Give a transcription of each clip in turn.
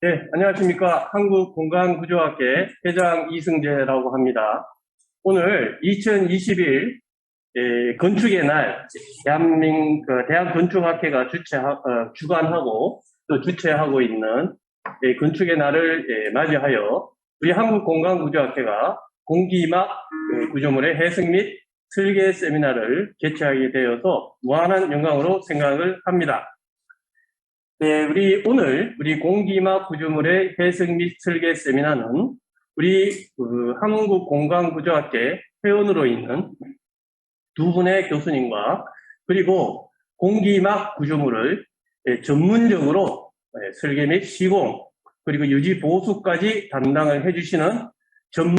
네, 안녕하십니까. 한국공간구조학회 회장 이승재라고 합니다. 오늘 2021 건축의 날, 대한건축학회가 주관하고 또 주최하고 있는 건축의 날을 맞이하여 우리 한국공간구조학회가 공기막 구조물의 해석 및 설계 세미나를 개최하게 되어서 무한한 영광으로 생각을 합니다. 네, 우리 공기막 구조물의 해석 및 설계 세미나는 우리 한국공간구조학회 회원으로 있는 두 분의 교수님과 그리고 공기막 구조물을 전문적으로 설계 및 시공 그리고 유지 보수까지 담당을 해주시는 전문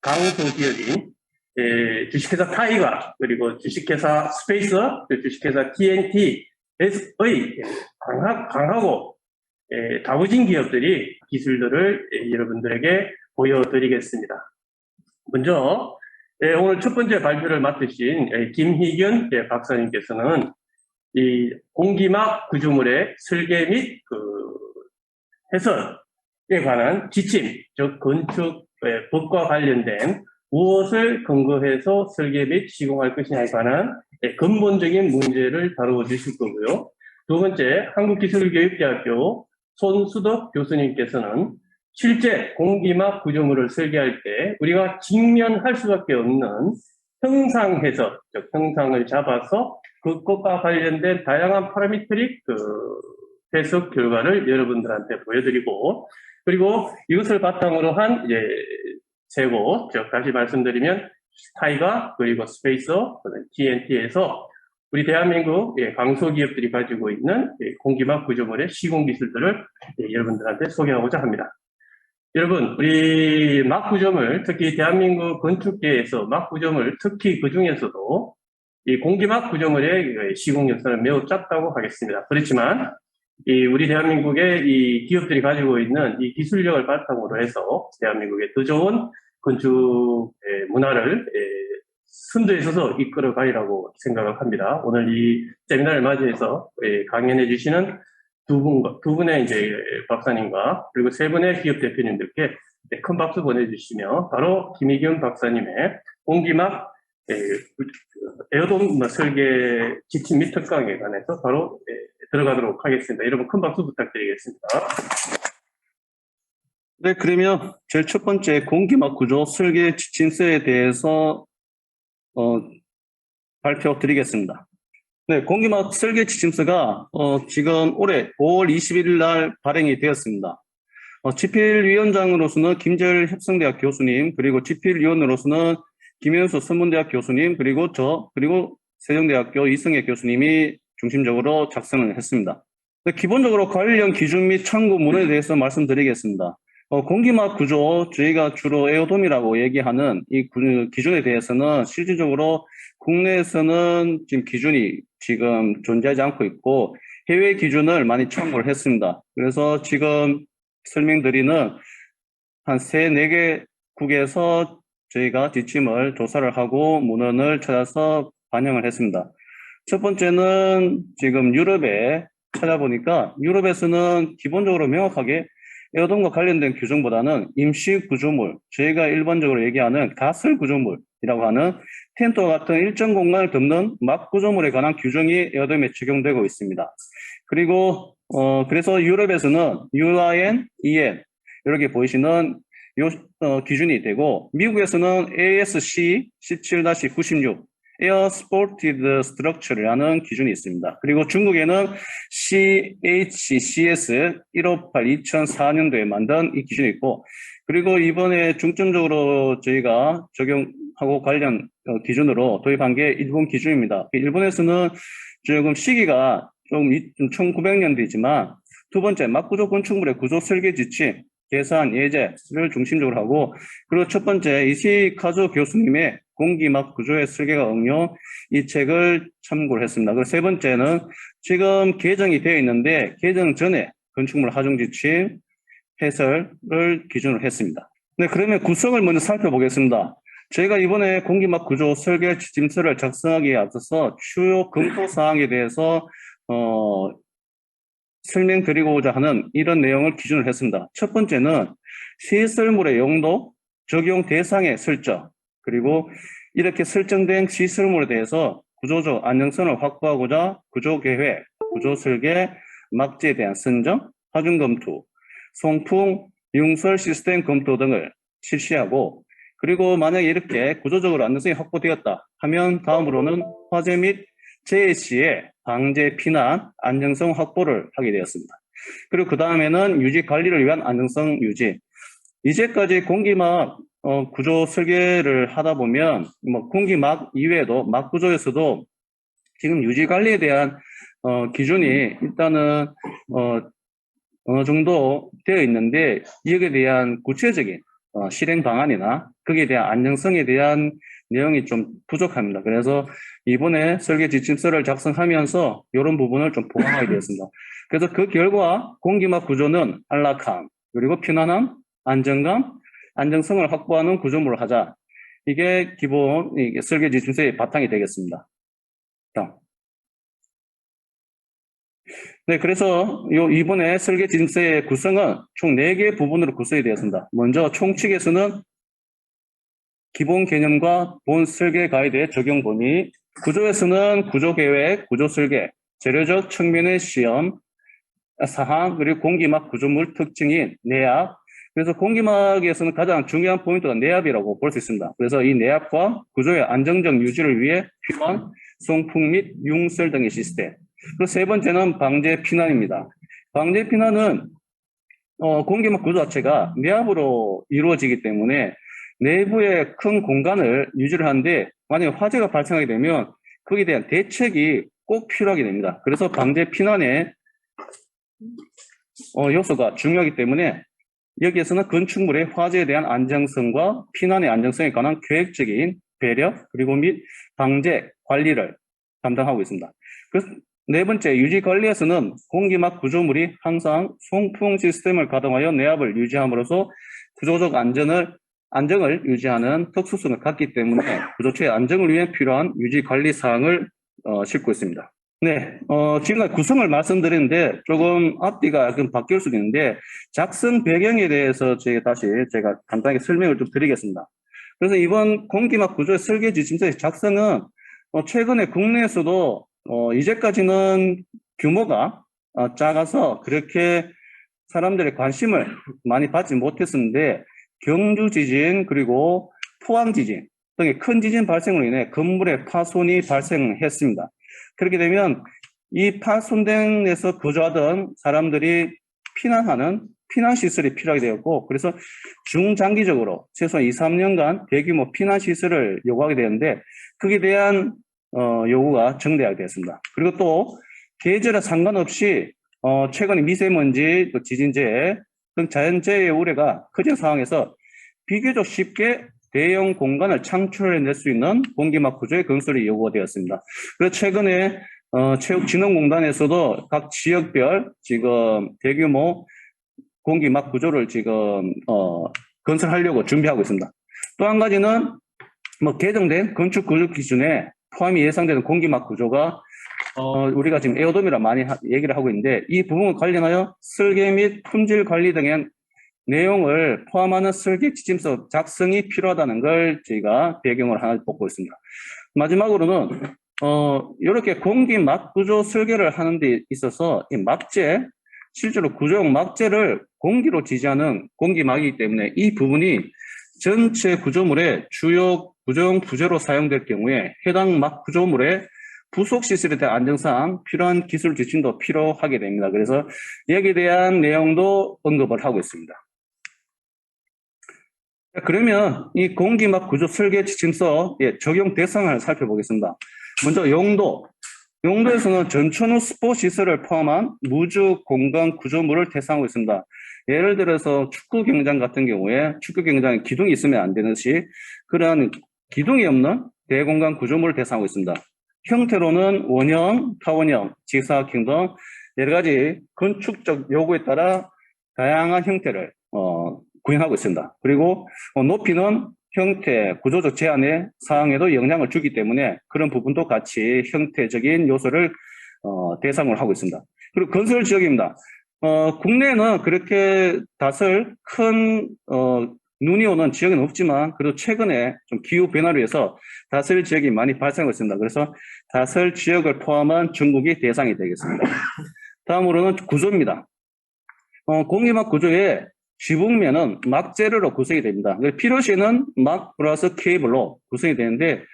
강소 기업인 주식회사 타이가 그리고 주식회사 스페이스 주식회사 TNT의 강하고 다부진 기업들이 기술들을 여러분들에게 보여드리겠습니다. 먼저 오늘 첫 번째 발표를 맡으신 김희균 박사님께서는 이 공기막 구조물의 설계 및 해설에 관한 지침, 즉 건축 법과 관련된 무엇을 근거해서 설계 및 시공할 것이냐에 관한 근본적인 문제를 다루어 주실 거고요. 두 번째, 한국기술교육대학교 손수덕 교수님께서는 실제 공기막 구조물을 설계할 때 우리가 직면할 수밖에 없는 형상 해석, 즉 형상을 잡아서 그것과 관련된 다양한 파라미트릭 해석 결과를 여러분들한테 보여드리고 그리고 이것을 바탕으로 한 세 곳, 즉 다시 말씀드리면 타이가 그리고 스페이서, TNT에서 우리 대한민국 강소기업들이 가지고 있는 공기막 구조물의 시공 기술들을 여러분들한테 소개하고자 합니다. 여러분, 우리 막 구조물, 특히 대한민국 건축계에서 막 구조물, 특히 그 중에서도 이 공기막 구조물의 시공 역사는 매우 짧다고 하겠습니다. 그렇지만 우리 대한민국의 이 기업들이 가지고 있는 이 기술력을 바탕으로 해서 대한민국의 더 좋은 건축 문화를 선두에 서서 이끌어 가리라고 생각을 합니다. 오늘 이 세미나를 맞이해서 강연해 주시는 두 분의 이제 박사님과 그리고 세 분의 기업 대표님들께 큰 박수 보내주시며 바로 김희균 박사님의 공기막 에어돔 설계 지침 및 특강에 관해서 바로 들어가도록 하겠습니다. 여러분 큰 박수 부탁드리겠습니다. 네, 그러면 제일 첫 번째 공기막 구조 설계 지침서에 대해서 발표 드리겠습니다. 네, 공기막 설계 지침서가 지금 올해 5월 21일 날 발행이 되었습니다. 집필위원장으로서는 김재열 협성대학 교수님, 그리고 집필위원으로서는 김현수 서문대학 교수님, 그리고 그리고 세종대학교 이승혜 교수님이 중심적으로 작성을 했습니다. 기본적으로 관련 기준 및 참고문에 대해서 말씀드리겠습니다. 공기막 구조, 저희가 주로 에어돔이라고 얘기하는 이 기준에 대해서는 실질적으로 국내에서는 지금 기준이 지금 존재하지 않고 있고 해외 기준을 많이 참고를 했습니다. 그래서 지금 설명드리는 한 3, 4개국에서 저희가 지침을 조사를 하고 문헌을 찾아서 반영을 했습니다. 첫 번째는 지금 유럽에 찾아보니까 유럽에서는 기본적으로 명확하게 에어돔과 관련된 규정보다는 임시 구조물, 저희가 일반적으로 얘기하는 가설 구조물이라고 하는 텐트와 같은 일정 공간을 덮는 막 구조물에 관한 규정이 에어돔에 적용되고 있습니다. 그리고 그래서 유럽에서는 UIN, EN 이렇게 보이시는 기준이 되고 미국에서는 ASC 17-96 Air Supported Structure라는 기준이 있습니다. 그리고 중국에는 CHCS 158 2004년도에 만든 이 기준이 있고 그리고 이번에 중점적으로 저희가 적용하고 관련 기준으로 도입한 게 일본 기준입니다. 일본에서는 조금 시기가 좀 1900년대지만 두 번째 막구조 건축물의 구조 설계 지침, 계산, 예제를 중심적으로 하고 그리고 첫 번째 이시카조 교수님의 공기막 구조의 설계가 응용 이 책을 참고를 했습니다. 그리고 세 번째는 지금 개정이 되어 있는데 개정 전에 건축물 하중 지침 해설을 기준으로 했습니다. 네, 그러면 구성을 먼저 살펴보겠습니다. 저희가 이번에 공기막 구조 설계 지침서를 작성하기에 앞서서 주요 검토 사항에 대해서 설명드리고자 하는 이런 내용을 기준으로 했습니다. 첫 번째는 시설물의 용도, 적용 대상의 설정, 그리고 이렇게 설정된 시설물에 대해서 구조적 안정성을 확보하고자 구조계획, 구조설계, 막지에 대한 선정, 하중검토, 송풍, 융설 시스템 검토 등을 실시하고, 그리고 만약에 이렇게 구조적으로 안정성이 확보되었다 하면 다음으로는 화재 및 재해 시에 방제, 피난, 안정성 확보를 하게 되었습니다. 그리고 그 다음에는 유지 관리를 위한 안정성 유지. 이제까지 공기막 구조 설계를 하다 보면 뭐 공기막 이외에도 막 구조에서도 지금 유지 관리에 대한 기준이 일단은 어느 정도 되어 있는데 여기에 대한 구체적인 실행 방안이나 거기에 대한 안정성에 대한 내용이 좀 부족합니다. 그래서 이번에 설계 지침서를 작성하면서 이런 부분을 좀 보완하게 되었습니다. 그래서 그 결과 공기막 구조는 안락함, 그리고 편안함, 안정감, 안정성을 확보하는 구조물을 하자. 이게 기본 설계 지침서의 바탕이 되겠습니다. 다음. 네, 그래서 이번에 설계 지침서의 구성은 총 4개의 부분으로 구성이 되었습니다. 먼저 총칙에서는 기본 개념과 본 설계 가이드의 적용 범위, 구조에서는 구조계획, 구조설계, 재료적 측면의 시험, 사항, 그리고 공기막 구조물 특징인 내압. 그래서 공기막에서는 가장 중요한 포인트가 내압이라고 볼 수 있습니다. 그래서 이 내압과 구조의 안정적 유지를 위해 필요한 송풍 및 융설 등의 시스템. 그리고 세 번째는 방제 피난입니다. 방제 피난은 공기막 구조 자체가 내압으로 이루어지기 때문에 내부의 큰 공간을 유지를 하는데 만약에 화재가 발생하게 되면 거기에 대한 대책이 꼭 필요하게 됩니다. 그래서 방제 피난의 요소가 중요하기 때문에 여기에서는 건축물의 화재에 대한 안정성과 피난의 안정성에 관한 계획적인 배려 그리고 및 방제 관리를 담당하고 있습니다. 그래서 네 번째, 유지 관리에서는 공기막 구조물이 항상 송풍 시스템을 가동하여 내압을 유지함으로써 구조적 안정을 유지하는 특수성을 갖기 때문에 구조체의 안정을 위해 필요한 유지 관리 사항을 싣고 있습니다. 네, 지금까지 구성을 말씀드렸는데 조금 앞뒤가 좀 바뀔 수도 있는데 작성 배경에 대해서 제가 간단하게 설명을 좀 드리겠습니다. 그래서 이번 공기막 구조의 설계 지침서의 작성은 최근에 국내에서도 이제까지는 규모가 작아서 그렇게 사람들의 관심을 많이 받지 못했었는데 경주 지진 그리고 포항 지진 등의 큰 지진 발생으로 인해 건물의 파손이 발생했습니다. 그렇게 되면 이 파손된 데서 거주하던 사람들이 피난하는 피난시설이 필요하게 되었고 그래서 중장기적으로 최소한 2, 3년간 대규모 피난시설을 요구하게 되는데 거기에 대한 요구가 증대하게 되었습니다. 그리고 또 계절에 상관없이 최근에 미세먼지, 또 지진재해 등 자연재해의 우려가 커진 상황에서 비교적 쉽게 대형 공간을 창출해낼 수 있는 공기막 구조의 건설이 요구가 되었습니다. 그래서 최근에 체육진흥공단에서도 각 지역별 지금 대규모 공기막 구조를 지금 건설하려고 준비하고 있습니다. 또 한 가지는 개정된 건축 구조 기준에 포함이 예상되는 공기막 구조가 우리가 지금 에어돔이라 많이 얘기를 하고 있는데 이 부분과 관련하여 설계 및 품질 관리 등의 내용을 포함하는 설계 지침서 작성이 필요하다는 걸 저희가 배경을 하나 뽑고 있습니다. 마지막으로는 이렇게 공기막 구조 설계를 하는 데 있어서 이 막재, 실제로 구조용 막재를 공기로 지지하는 공기막이기 때문에 이 부분이 전체 구조물의 주요 구조용 부재로 사용될 경우에 해당 막 구조물의 부속 시설에 대한 안정상 필요한 기술 지침도 필요하게 됩니다. 그래서 여기에 대한 내용도 언급을 하고 있습니다. 그러면 이 공기막 구조 설계 지침서의 적용 대상을 살펴보겠습니다. 먼저 용도. 용도에서는 전천후 스포 시설을 포함한 무주 공간 구조물을 대상하고 있습니다. 예를 들어서 축구 경장 같은 경우에 축구 경장에 기둥이 있으면 안 되는 시 그러한 기둥이 없는 대공간 구조물을 대상하고 있습니다. 형태로는 원형, 타원형, 직사각형 등 여러 가지 건축적 요구에 따라 다양한 형태를 구현하고 있습니다. 그리고 높이는 형태, 구조적 제한의 사항에도 영향을 주기 때문에 그런 부분도 같이 형태적인 요소를 대상으로 하고 있습니다. 그리고 건설 지역입니다. 국내에는 그렇게 다슬 큰, 눈이 오는 지역은 없지만, 그래도 최근에 좀 기후 변화로 해서 다슬 지역이 많이 발생하고 있습니다. 그래서 다슬 지역을 포함한 전국이 대상이 되겠습니다. 다음으로는 구조입니다. 공기막 구조의 지붕면은 막재료로 구성이 됩니다. 필요시에는 막 플러스 케이블로 구성이 되는데,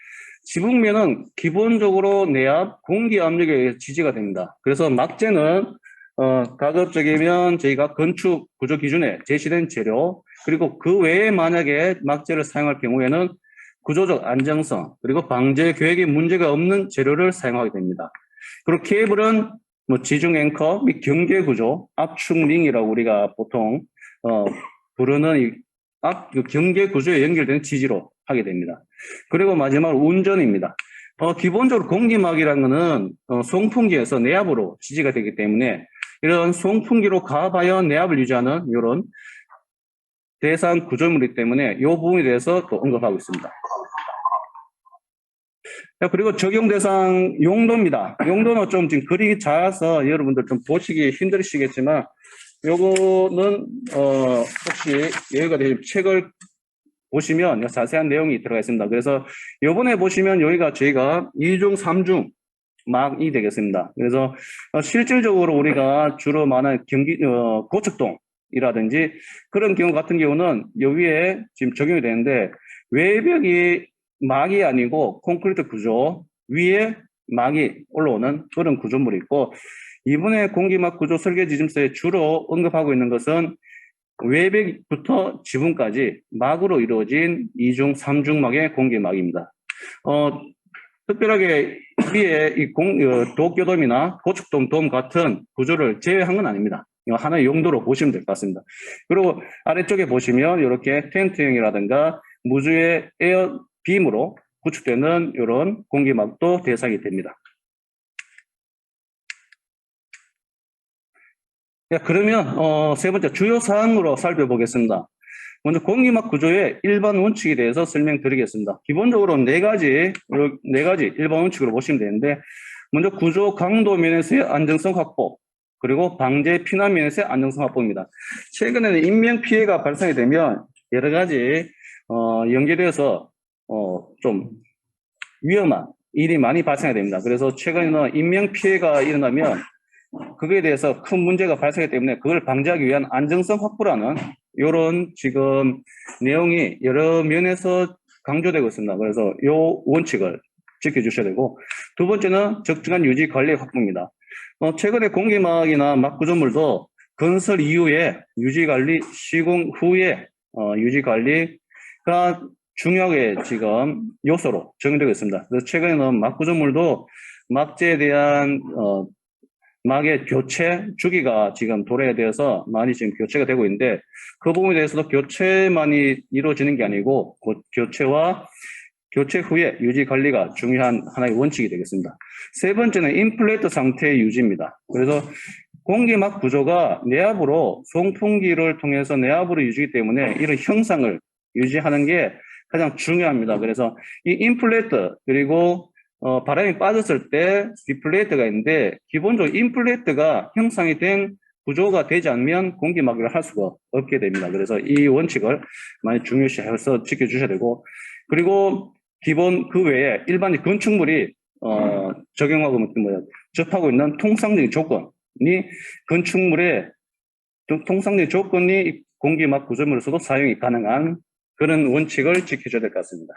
지붕면은 기본적으로 내압, 공기 압력에 의해 지지가 됩니다. 그래서 막재는 가급적이면 저희가 건축 구조 기준에 제시된 재료, 그리고 그 외에 만약에 막재를 사용할 경우에는 구조적 안정성, 그리고 방제 계획에 문제가 없는 재료를 사용하게 됩니다. 그리고 케이블은 뭐 지중 앵커 및 경계 구조, 압축 링이라고 우리가 보통 부르는 그 경계 구조에 연결되는 지지로 하게 됩니다. 그리고 마지막으로 운전입니다. 기본적으로 공기막이라는 것은 송풍기에서 내압으로 지지가 되기 때문에 이런 송풍기로 가하여 내압을 유지하는 이런 대상 구조물이기 때문에 이 부분에 대해서 또 언급하고 있습니다. 그리고 적용 대상 용도입니다. 용도는 좀 지금 그림이 작아서 여러분들 좀 보시기 힘드시겠지만 요거는 혹시 여기가 책을 보시면 자세한 내용이 들어가 있습니다. 그래서 요번에 보시면 여기가 저희가 2중, 3중 막이 되겠습니다. 그래서 실질적으로 우리가 주로 많은 고척동이라든지 그런 경우 같은 경우는 여기에 지금 적용이 되는데 외벽이 막이 아니고 콘크리트 구조 위에 막이 올라오는 그런 구조물이 있고 이번에 공기막 구조 설계 지침서에 주로 언급하고 있는 것은 외벽부터 지붕까지 막으로 이루어진 2중, 3중막의 공기막입니다. 특별하게 위에 이 도쿄돔이나 고척돔 돔 같은 구조를 제외한 건 아닙니다. 이거 하나의 용도로 보시면 될 것 같습니다. 그리고 아래쪽에 보시면 이렇게 텐트형이라든가 무주의 에어빔으로 구축되는 이런 공기막도 대상이 됩니다. 그러면 세 번째 주요 사항으로 살펴보겠습니다. 먼저 공기막 구조의 일반 원칙에 대해서 설명드리겠습니다. 기본적으로 네 가지 일반 원칙으로 보시면 되는데 먼저 구조 강도 면에서의 안정성 확보, 그리고 방제 피난 면에서의 안정성 확보입니다. 최근에는 인명 피해가 발생이 되면 여러 가지 연계돼서 좀 위험한 일이 많이 발생이 됩니다. 그래서 최근에는 인명 피해가 일어나면 그거에 대해서 큰 문제가 발생하기 때문에 그걸 방지하기 위한 안정성 확보라는 이런 지금 내용이 여러 면에서 강조되고 있습니다. 그래서 이 원칙을 지켜주셔야 되고 두 번째는 적정한 유지 관리 확보입니다. 최근에 공기막이나 막구조물도 건설 이후에 유지 관리, 시공 후에 유지 관리가 중요하게 지금 요소로 정의되고 있습니다. 그래서 최근에는 막구조물도 막재에 대한 막의 교체 주기가 지금 도래에 대해서 많이 지금 교체가 되고 있는데 그 부분에 대해서도 교체만이 이루어지는 게 아니고 교체와 교체 후에 유지 관리가 중요한 하나의 원칙이 되겠습니다. 세 번째는 인플레이트 상태의 유지입니다. 그래서 공기막 구조가 내압으로 송풍기를 통해서 내압으로 유지하기 때문에 이런 형상을 유지하는 게 가장 중요합니다. 그래서 이 인플레이트 그리고 바람이 빠졌을 때 디플레이트가 있는데 기본적으로 인플레이트가 형성이 된 구조가 되지 않으면 공기막을 할 수가 없게 됩니다. 그래서 이 원칙을 많이 중요시해서 지켜주셔야 되고 그리고 기본 그 외에 일반적 건축물이 적용하고 접하고 있는 통상적인 조건이 건축물의 통상적인 조건이 공기막 구조물로서도 사용이 가능한 그런 원칙을 지켜줘야 될 것 같습니다.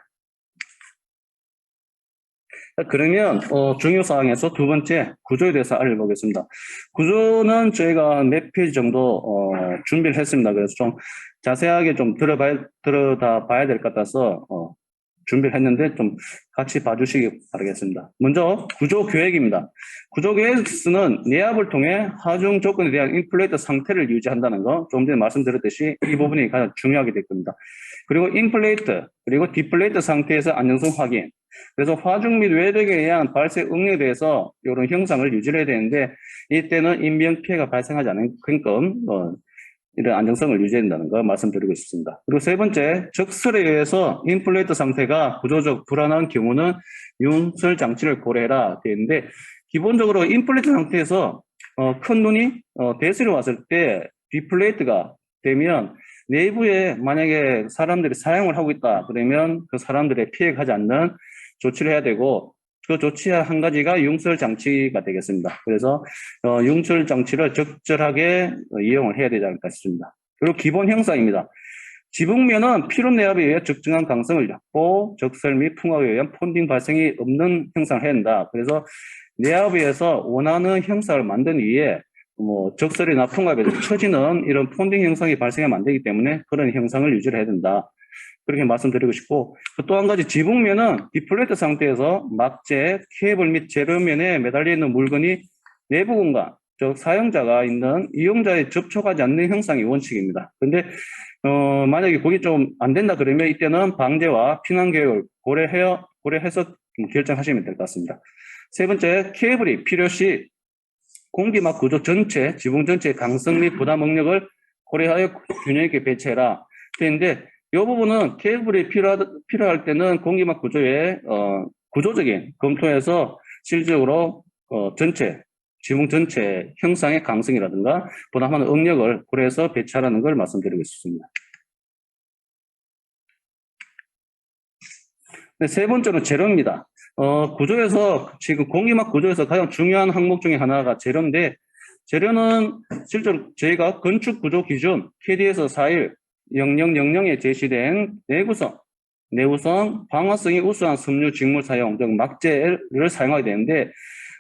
그러면 중요사항에서 두 번째 구조에 대해서 알려보겠습니다. 구조는 저희가 몇 페이지 정도 준비를 했습니다. 그래서 좀 자세하게 좀 들여다 봐야 될 것 같아서 준비를 했는데 좀 같이 봐주시기 바라겠습니다. 먼저 구조 계획입니다. 구조 계획서는 내압을 통해 하중 조건에 대한 인플레이트 상태를 유지한다는 거 좀 전에 말씀드렸듯이 이 부분이 가장 중요하게 될 겁니다. 그리고 인플레이트 그리고 디플레이트 상태에서 안정성 확인. 그래서 화중 및 외력에 의한 발생 응력에 대해서 이런 형상을 유지해야 되는데 이때는 인명 피해가 발생하지 않게끔 이런 안정성을 유지해야 된다는 거 말씀드리고 싶습니다. 그리고 세 번째, 적설에 의해서 인플레이트 상태가 구조적 불안한 경우는 윤설 장치를 고려해라 되어 있는데 기본적으로 인플레이트 상태에서 큰 눈이 대수로 왔을 때 디플레이트가 되면 내부에 만약에 사람들이 사용을 하고 있다 그러면 그 사람들의 피해가 가지 않는 조치를 해야 되고 그 조치 한 가지가 융설 장치가 되겠습니다. 그래서 융설 장치를 적절하게 이용을 해야 되지 않을까 싶습니다. 그리고 기본 형사입니다. 지붕면은 필요 내압에 의해 적정한 강성을 잡고 적설 및 풍화에 의한 폰딩 발생이 없는 형상을 해야 된다. 그래서 내압에 의해서 원하는 형상을 만든 위에 적설이나 풍화에 처지는 이런 폰딩 형상이 발생하면 안 되기 때문에 그런 형상을 유지를 해야 된다. 그렇게 말씀드리고 싶고, 또 한 가지 지붕면은 디플레이트 상태에서 막재, 케이블 및 재료면에 매달려 있는 물건이 내부 공간, 즉 사용자가 있는 이용자에 접촉하지 않는 형상이 원칙입니다. 근데 만약에 그게 좀 안 된다 그러면 이때는 방제와 피난 계획을 고려해서 결정하시면 될 것 같습니다. 세 번째, 케이블이 필요시 공기막 구조 전체, 지붕 전체의 강성 및 부담 응력을 고려하여 균형 있게 배치해라. 되는데 이 부분은 케이블이 필요할 때는 공기막 구조의 구조적인 검토에서 실질적으로 전체 지붕 전체 형상의 강성이라든가 부담하는 응력을 고려해서 배치하라는 걸 말씀드리고 싶습니다. 네, 세 번째는 재료입니다. 구조에서 지금 공기막 구조에서 가장 중요한 항목 중에 하나가 재료인데 재료는 실제로 저희가 건축 구조 기준 KD에서 4일 0000에 제시된 내구성, 방화성이 우수한 섬유 직물 사용 등 막재를 사용하게 되는데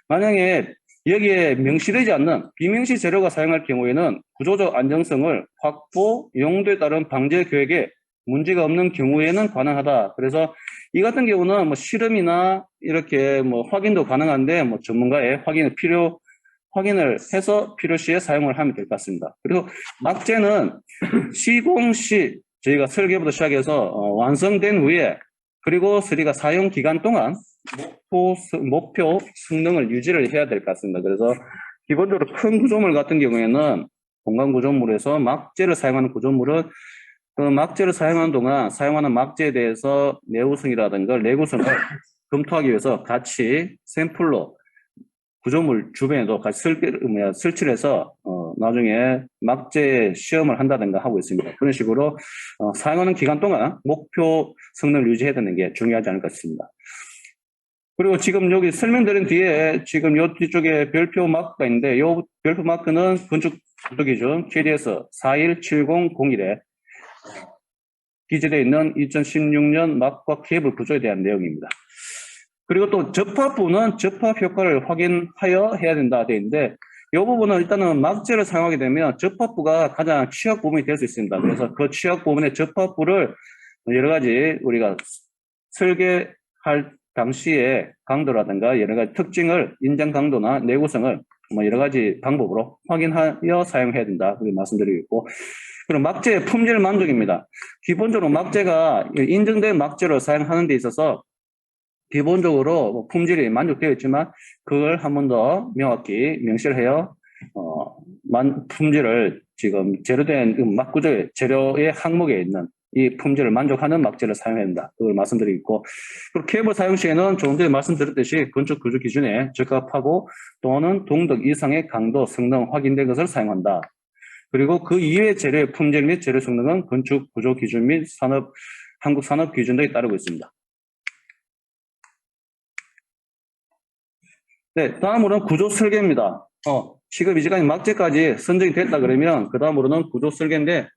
만약에 여기에 명시되지 않는 비명시 재료가 사용할 경우에는 구조적 안정성을 확보, 용도에 따른 방제 계획에 문제가 없는 경우에는 가능하다. 그래서 이 같은 경우는 실험이나 이렇게 확인도 가능한데 전문가의 확인을 해서 필요시에 사용을 하면 될 것 같습니다. 그리고 막재는 시공시 저희가 설계부터 시작해서 완성된 후에 그리고 수리가 사용 기간 동안 목표 성능을 유지를 해야 될 것 같습니다. 그래서 기본적으로 큰 구조물 같은 경우에는 공간 구조물에서 막재를 사용하는 구조물은 그 막재를 사용하는 동안 사용하는 막재에 대해서 내구성이라든가 내구성을 검토하기 위해서 같이 샘플로 구조물 주변에도 같이 설치를 해서 나중에 막재 시험을 한다든가 하고 있습니다. 그런 식으로 사용하는 기간 동안 목표 성능을 유지해야 되는 게 중요하지 않을까 싶습니다. 그리고 지금 여기 설명드린 뒤에 지금 요 뒤쪽에 별표 마크가 있는데 이 별표 마크는 건축 구조 기준 KD에서 41701에 기재되어 있는 2016년 막과 케이블 구조에 대한 내용입니다. 그리고 또 접합부는 접합 효과를 확인하여 해야 된다 되어 있는데 이 부분은 일단은 막재를 사용하게 되면 접합부가 가장 취약 부분이 될 수 있습니다. 그래서 그 취약 부분의 접합부를 여러 가지 우리가 설계할 당시에 강도라든가 여러 가지 특징을 인장 강도나 내구성을 여러 가지 방법으로 확인하여 사용해야 된다. 그렇게 말씀드리고 있고 그리고 막재의 품질 만족입니다. 기본적으로 막재가 인증된 막재를 사용하는 데 있어서 기본적으로 품질이 만족되어 있지만 그걸 한 번 더 명확히 명시를 해요. 품질을 지금 재료된 막구조의 재료의 항목에 있는 이 품질을 만족하는 막재를 사용해야 된다. 그걸 말씀드리고 있고 그리고 케이블 사용 시에는 조금 전에 말씀드렸듯이 건축 구조 기준에 적합하고 또는 동덕 이상의 강도, 성능 확인된 것을 사용한다. 그리고 그 이외의 재료의 품질 및 재료 성능은 건축 구조 기준 및 한국 산업 기준 등에 따르고 있습니다. 네, 다음으로는 구조 설계입니다. 지금 이제까지 막재까지 선정이 됐다 그러면 그 다음으로는 구조 설계인데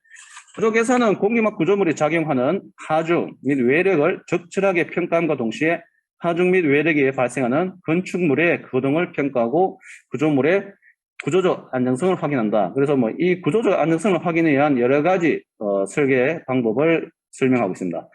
구조 계산은 공기막 구조물이 작용하는 하중 및 외력을 적절하게 평가함과 동시에 하중 및 외력에 의해 발생하는 건축물의 거동을 평가하고 구조물의 구조적 안정성을 확인한다. 그래서 이 구조적 안정성을 확인에 의한 여러 가지 설계 방법을 설명하고 있습니다.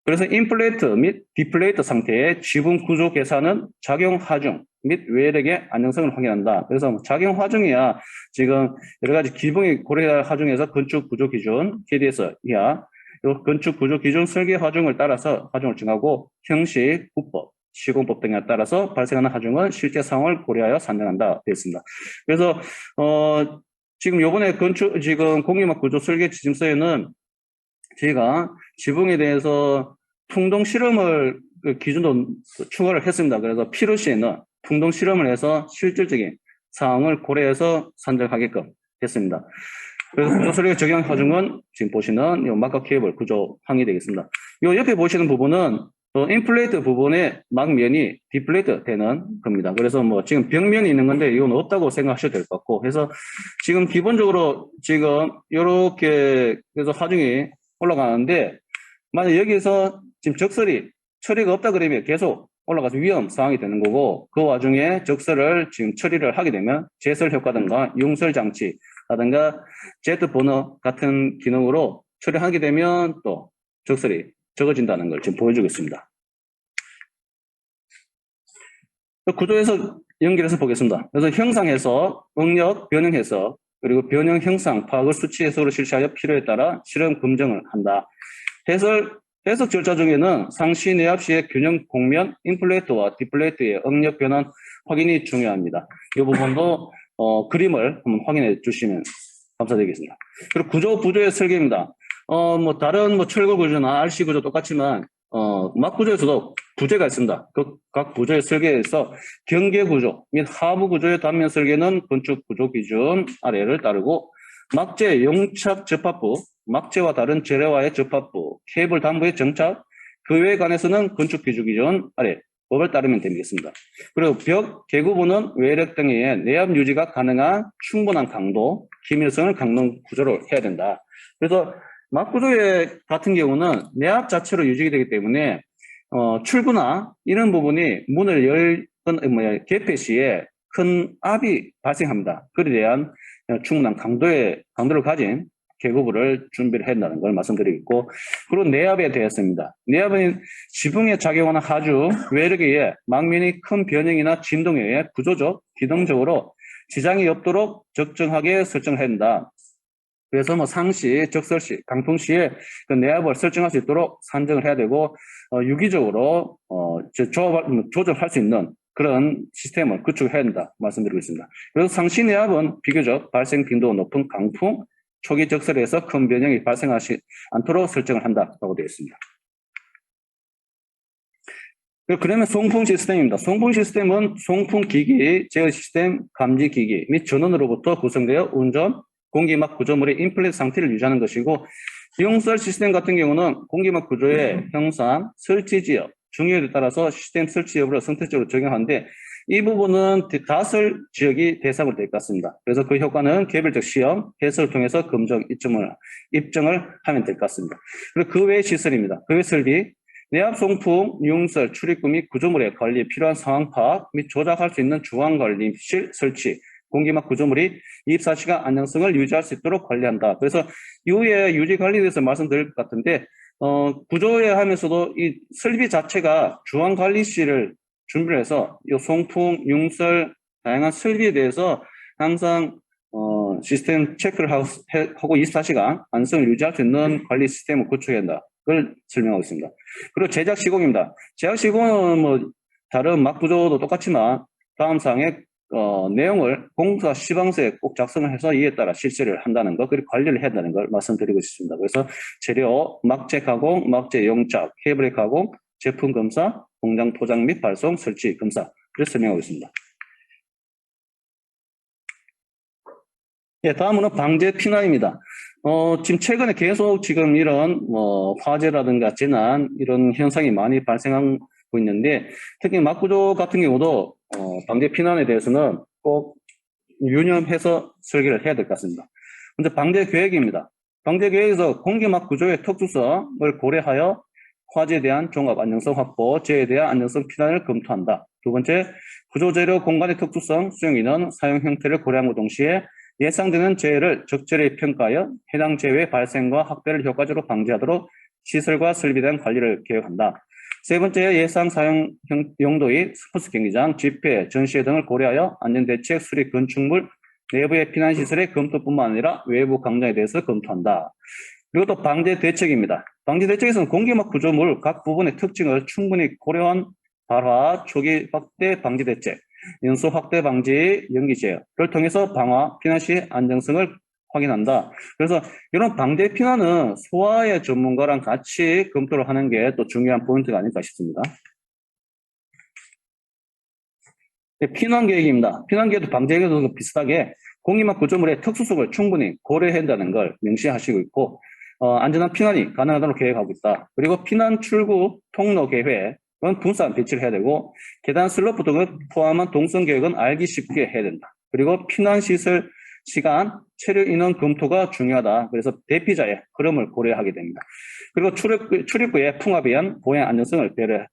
그래서 인플레이트 및 디플레이트 상태의 지붕 구조 계산은 작용 하중 및 외력의 안정성을 확인한다. 그래서 작용 하중이야 지금 여러 가지 기붕이 고려할 하중에서 건축 구조 기준 KD에서 이하 건축 구조 기준 설계 하중을 따라서 하중을 정하고 형식, 구법, 시공법 등에 따라서 발생하는 하중은 실제 상황을 고려하여 산정한다 되어 있습니다. 그래서 지금 요번에 지금 공기막 구조 설계 지침서에는 저희가 지붕에 대해서 풍동 실험을 기준도 추가를 했습니다. 그래서 필요시에는 풍동 실험을 해서 실질적인 사항을 고려해서 산정하게끔 했습니다. 그래서 구조 설계 적용 하중은 지금 보시는 이 막각 케이블 구조 항이 되겠습니다. 이 옆에 보시는 부분은 인플레이트 부분의 막면이 디플레이트 되는 겁니다. 그래서 뭐 지금 벽면이 있는 건데 이건 없다고 생각하셔도 될 것 같고, 그래서 지금 기본적으로 지금 이렇게 그래서 하중이 올라가는데, 만약 여기서 지금 적설이 처리가 없다 그러면 계속 올라가서 위험 상황이 되는 거고, 그 와중에 적설을 지금 처리를 하게 되면 제설 효과든가 융설 장치라든가 제트 버너 같은 기능으로 처리하게 되면 또 적설이 적어진다는 걸 지금 보여주고 있습니다. 구조에서 연결해서 보겠습니다. 그래서 형상에서 응력 변형해서 그리고 변형 형상 파악을 수치 해석으로 실시하여 필요에 따라 실험 검증을 한다. 해석 절차 중에는 상시 내압 시의 균형 공면 인플레이트와 디플레이트의 응력 변환 확인이 중요합니다. 이 부분도 그림을 한번 확인해 주시면 감사드리겠습니다. 그리고 구조 부조의 설계입니다. 뭐 다른 뭐 철골 구조나 RC 구조 똑같지만 막 구조에서도 부재가 있습니다. 각 부조의 설계에서 경계 구조 및 하부 구조의 단면 설계는 건축 구조 기준 아래를 따르고, 막재 용착 접합부, 막재와 다른 재래와의 접합부, 케이블 단부의 정착, 그 외에 관해서는 건축 기준 아래 법을 따르면 되겠습니다. 그리고 벽, 개구부는 외력 등의 내압 유지가 가능한 충분한 강도, 기밀성을 갖는 구조를 해야 된다. 그래서 막 구조의 같은 경우는 내압 자체로 유지가 되기 때문에 출구나 이런 부분이 문을 개폐 시에 큰 압이 발생합니다. 그에 대한 충분한 강도를 가진 계급을 준비를 한다는 걸 말씀드리겠고, 그리고 내압에 대해서입니다. 내압은 지붕에 작용하는 하주, 외력에 의해 막면이 큰 변형이나 진동에 의해 구조적, 기능적으로 지장이 없도록 적정하게 설정해야 한다. 그래서 뭐 상시, 적설시, 강풍시에 그 내압을 설정할 수 있도록 산정을 해야 되고, 유기적으로 조절할 수 있는 그런 시스템을 구축해야 한다 말씀드리고 있습니다. 그래서 상시 내압은 비교적 발생 빈도가 높은 강풍, 초기 적설에서 큰 변형이 발생하지 않도록 설정을 한다라고 되어 있습니다. 그러면 송풍 시스템입니다. 송풍 시스템은 송풍 기기, 제어 시스템, 감지 기기 및 전원으로부터 구성되어 운전, 공기막 구조물의 인플레이트 상태를 유지하는 것이고, 용설 시스템 같은 경우는 공기막 구조의 형상, 설치 지역, 중요에 따라서 시스템 설치 여부를 선택적으로 적용하는데, 이 부분은 가설 지역이 대상으로 될 것 같습니다. 그래서 그 효과는 개별적 시험, 해설을 통해서 검증, 입증을 하면 될 것 같습니다. 그리고 그 외의 시설입니다. 그 외 설비, 내압 송풍, 융설, 출입구 및 구조물의 관리에 필요한 상황 파악 및 조작할 수 있는 중앙관리실 설치, 공기막 구조물이 24시간 안정성을 유지할 수 있도록 관리한다. 그래서 이후에 유지 관리에 대해서 말씀드릴 것 같은데, 구조에 하면서도 이 설비 자체가 중앙관리실을 준비를 해서 이 송풍, 융설, 다양한 설비에 대해서 항상 시스템 체크를 하고 24시간 안정성을 유지할 수 있는 관리 시스템을 구축해야 한다. 그걸 설명하고 있습니다. 그리고 제작 시공입니다. 제작 시공은 뭐 다른 막 구조도 똑같지만 다음 사항에 내용을 공사 시방서에 꼭 작성을 해서 이에 따라 실시를 한다는 것, 그리고 관리를 해야 한다는 걸 말씀드리고 있습니다. 그래서 재료, 막재 가공, 막재 용착, 케이블의 가공, 제품 검사, 공장 포장 및 발송, 설치, 검사, 그래서 설명하고 있습니다. 예, 다음은 방제 피난입니다. 지금 최근에 계속 지금 이런 화재라든가 재난 이런 현상이 많이 발생하고 있는데, 특히 막구조 같은 경우도 방제 피난에 대해서는 꼭 유념해서 설계를 해야 될 것 같습니다. 먼저 방제 계획입니다. 방제 계획에서 공기막 구조의 특수성을 고려하여 화재에 대한 종합 안정성 확보, 재해에 대한 안정성 피난을 검토한다. 두 번째, 구조 재료 공간의 특수성, 수용 인원, 사용 형태를 고려함과 동시에 예상되는 재해를 적절히 평가하여 해당 재해의 발생과 확대를 효과적으로 방지하도록 시설과 설비에 대한 관리를 계획한다. 세 번째, 예상 사용 용도의 스포츠 경기장, 집회, 전시회 등을 고려하여 안전대책, 수리, 건축물, 내부의 피난시설의 검토뿐만 아니라 외부 강장에 대해서 검토한다. 그리고 또 방제 대책입니다. 방제 대책에서는 공기막 구조물 각 부분의 특징을 충분히 고려한 발화, 초기 확대 방지 대책, 연소 확대 방지 연기 제어를 통해서 방화, 피난 시 안정성을 확인한다. 그래서 이런 방제 피난은 소화의 전문가랑 같이 검토를 하는 게 또 중요한 포인트가 아닐까 싶습니다. 네, 피난 계획입니다. 피난 계획도 방제 계획도 비슷하게 공기막 구조물의 특수성을 충분히 고려해야 한다는 걸 명시하시고 있고, 안전한 피난이 가능하도록 계획하고 있다. 그리고 피난 출구 통로 계획은 분산 배치를 해야 되고, 계단 슬로프 등을 포함한 동선 계획은 알기 쉽게 해야 된다. 그리고 피난 시설 시간, 체류 인원 검토가 중요하다. 그래서 대피자의 흐름을 고려하게 됩니다. 그리고 출입구의 풍압에 의한 보행 안전성을 배려해야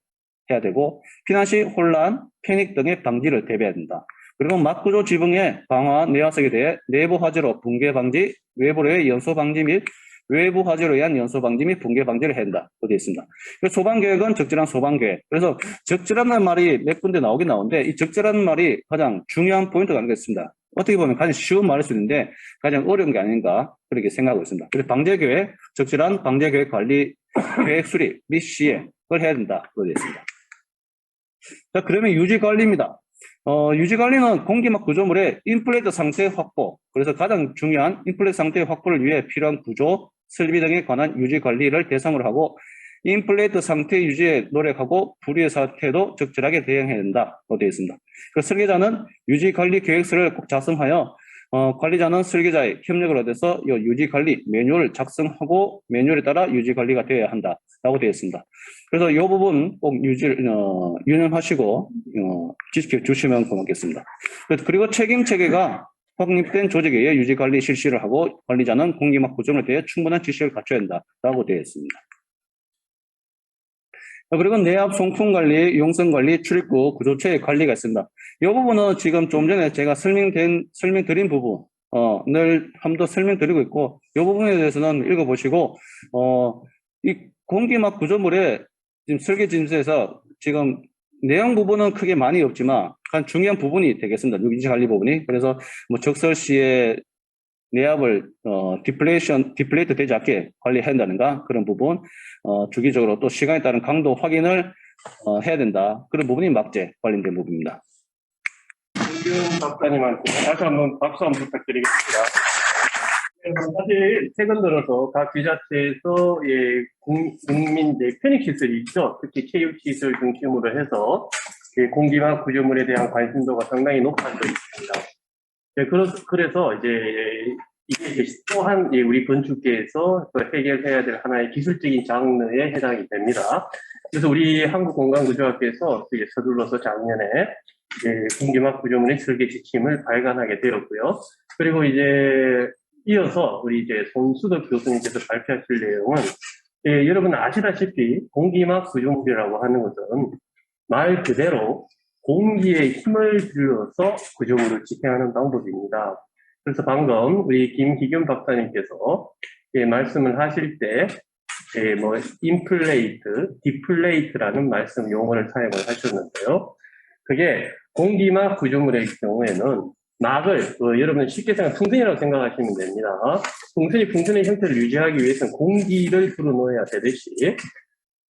되고, 피난 시 혼란, 패닉 등의 방지를 대비해야 된다. 그리고 막구조 지붕의 방화, 내화석에 대해 내부 화재로 붕괴 방지, 외부로의 연소 방지 및 외부 화재로 의한 연소 방지 및 붕괴 방지를 해야 한다. 되어 있습니다. 소방 계획은 적절한 소방 계획. 그래서 적절한 말이 몇 군데 나오긴 나오는데, 이 적절한 말이 가장 중요한 포인트가 아니겠습니다. 어떻게 보면 가장 쉬운 말일 수 있는데 가장 어려운 게 아닌가 그렇게 생각하고 있습니다. 그래서 방제 계획, 적절한 방제 계획 관리, 계획 수립 및 시행을 해야 된다. 되어 있습니다. 자, 그러면 유지 관리입니다. 유지 관리는 공기막 구조물의 인플레이트 상태 확보, 그래서 가장 중요한 인플레이트 상태 확보를 위해 필요한 구조, 설비 등에 관한 유지 관리를 대상으로 하고, 인플레이트 상태 유지에 노력하고 불의의 사태도 적절하게 대응해야 된다. 되어 있습니다. 그 설계자는 유지 관리 계획서를 꼭 작성하여 관리자는 설계자의 협력을 얻어서 이 유지 관리 매뉴얼을 작성하고 매뉴얼에 따라 유지 관리가 되어야 한다라고 되어 있습니다. 그래서 이 부분 꼭 유념하시고 지식해 주시면 고맙겠습니다. 그리고 책임 체계가 확립된 조직에 의해 유지 관리 실시를 하고, 관리자는 공기막 구조물에 대해 충분한 지식을 갖춰야 한다라고 되어 있습니다. 그리고 내압 송풍 관리, 용성 관리, 출입구, 구조체의 관리가 있습니다. 이 부분은 지금 좀 전에 제가 설명드린 부분을 한번 더 설명드리고 있고, 이 부분에 대해서는 읽어보시고, 이 공기막 구조물의 지금 설계 진술에서 지금 내용 부분은 크게 많이 없지만 한 중요한 부분이 되겠습니다. 유지 관리 부분이. 그래서 뭐 적설 시에 내압을 디플레이트 되지 않게 관리해야 한다는가 그런 부분, 주기적으로 또 시간에 따른 강도 확인을 해야 된다. 그런 부분이 막제 관련된 부분입니다. 김기훈 박사님한테 다시 한번 박수 한번 부탁드리겠습니다. 사실 최근 들어서 각 지자체에서 국민 편익 시설이 있죠. 특히 체육 시설 중심으로 해서 공기막 구조물에 대한 관심도가 상당히 높아져 있습니다. 그래서 이게 또한 우리 건축계에서 또 해결해야 될 하나의 기술적인 장르에 해당이 됩니다. 그래서 우리 한국공간구조학회에서 서둘러서 작년에 공기막 구조물의 설계 지침을 발간하게 되었고요. 그리고 이어서 우리 손수덕 교수님께서 발표하실 내용은 여러분 아시다시피 공기막 구조물이라고 하는 것은 말 그대로 공기의 힘을 빌려서 구조물을 집행하는 방법입니다. 그래서 방금 우리 김기균 박사님께서 말씀을 하실 때 인플레이트, 디플레이트라는 말씀 용어를 사용을 하셨는데요. 그게 공기막 구조물의 경우에는 막을 여러분 쉽게 풍선이라고 생각하시면 됩니다. 풍선의 형태를 유지하기 위해서는 공기를 불어넣어야 되듯이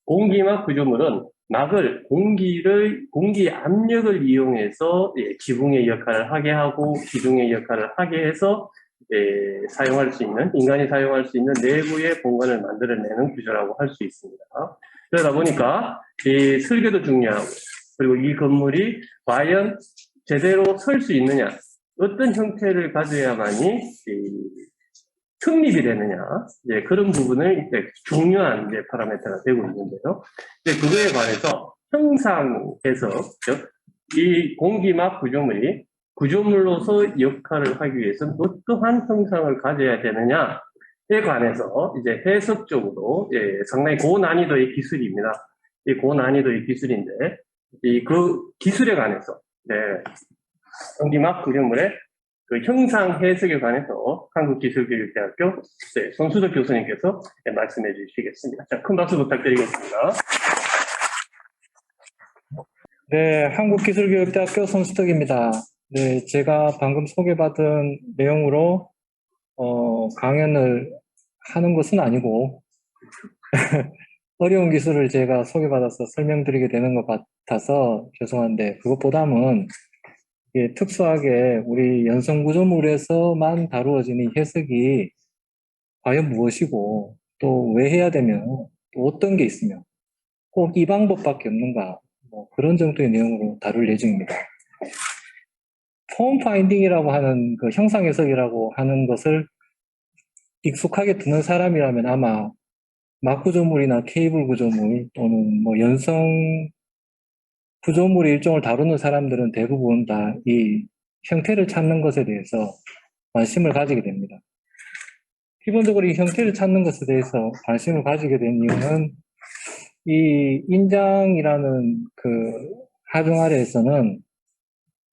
공기막 구조물은 막을 공기 압력을 이용해서 지붕의 역할을 하게 하고 기둥의 역할을 하게 해서 사용할 수 있는, 인간이 사용할 수 있는 내부의 공간을 만들어내는 구조라고 할 수 있습니다. 그러다 보니까 이 설계도 중요하고, 그리고 이 건물이 과연 제대로 설 수 있느냐, 어떤 형태를 가져야만이 성립이 되느냐, 그런 부분을 중요한 파라미터가 되고 있는데요. 그거에 관해서 형상에서 이 공기막 구조물이 구조물로서 역할을 하기 위해서는 어떠한 형상을 가져야 되느냐에 관해서 해석적으로 상당히 고난이도의 기술입니다. 이 고난이도의 기술인데 그 기술에 관해서 공기막 구조물의 그 형상 해석에 관해서 한국기술교육대학교 손수덕 교수님께서 말씀해 주시겠습니다. 자, 큰 박수 부탁드리겠습니다. 네, 한국기술교육대학교 손수덕입니다. 네, 제가 방금 소개받은 내용으로 강연을 하는 것은 아니고 어려운 기술을 제가 소개받아서 설명드리게 되는 것 같아서 죄송한데, 그것보다는 특수하게 우리 연성구조물에서만 다루어지는 해석이 과연 무엇이고 또 왜 해야 되며 또 어떤 게 있으며 꼭 이 방법밖에 없는가, 그런 정도의 내용으로 다룰 예정입니다. 폼 파인딩이라고 하는 그 형상 해석이라고 하는 것을 익숙하게 듣는 사람이라면 아마 막 구조물이나 케이블 구조물 또는 뭐 연성 구조물의 일종을 다루는 사람들은 대부분 다 이 형태를 찾는 것에 대해서 관심을 가지게 됩니다. 기본적으로 이 형태를 찾는 것에 대해서 관심을 가지게 된 이유는 이 인장이라는 그 하중 아래에서는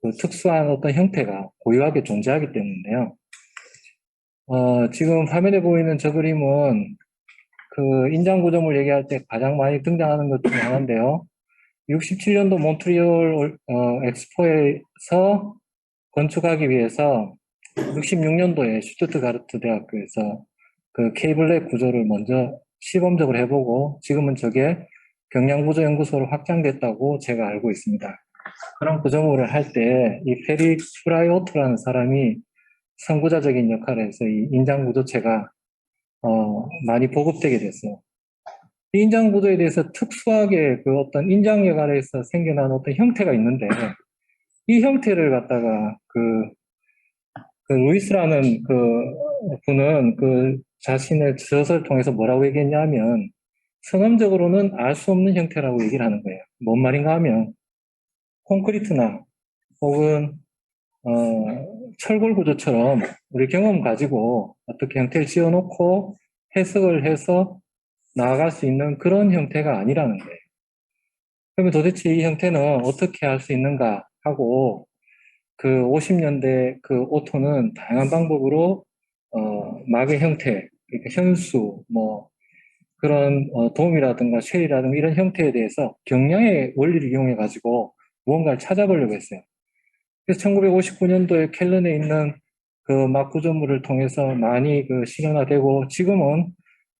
그 특수한 어떤 형태가 고유하게 존재하기 때문인데요. 지금 화면에 보이는 저 그림은 그 인장 구조물 얘기할 때 가장 많이 등장하는 것 중에 하나인데요. 67년도 몬트리올 엑스포에서 건축하기 위해서 66년도에 슈투트가르트 대학교에서 그 케이블렛 구조를 먼저 시범적으로 해보고 지금은 저게 경량구조연구소로 확장됐다고 제가 알고 있습니다. 그런 구조물을 할 때 이 페리 프라이오트라는 사람이 선구자적인 역할을 해서 이 인장구조체가 많이 보급되게 됐어요. 이 인장구조에 대해서 특수하게 그 어떤 인장역 아래에서 생겨난 어떤 형태가 있는데 이 형태를 갖다가 그 루이스라는 그 분은 그 자신의 저서를 통해서 뭐라고 얘기했냐면 선언적으로는 알 수 없는 형태라고 얘기를 하는 거예요. 뭔 말인가 하면 콘크리트나 혹은 철골 구조처럼 우리 경험 가지고 어떻게 형태를 지어놓고 해석을 해서 나아갈 수 있는 그런 형태가 아니라는 거예요. 그러면 도대체 이 형태는 어떻게 할 수 있는가 하고 그 50년대 그 오토는 다양한 방법으로 막의 형태, 그러니까 현수, 뭐 그런 돔이라든가 쉘이라든가 이런 형태에 대해서 경량의 원리를 이용해 가지고 무언가를 찾아보려고 했어요. 그래서 1959년도에 켈른에 있는 그 막 구조물을 통해서 많이 그 실현화되고 지금은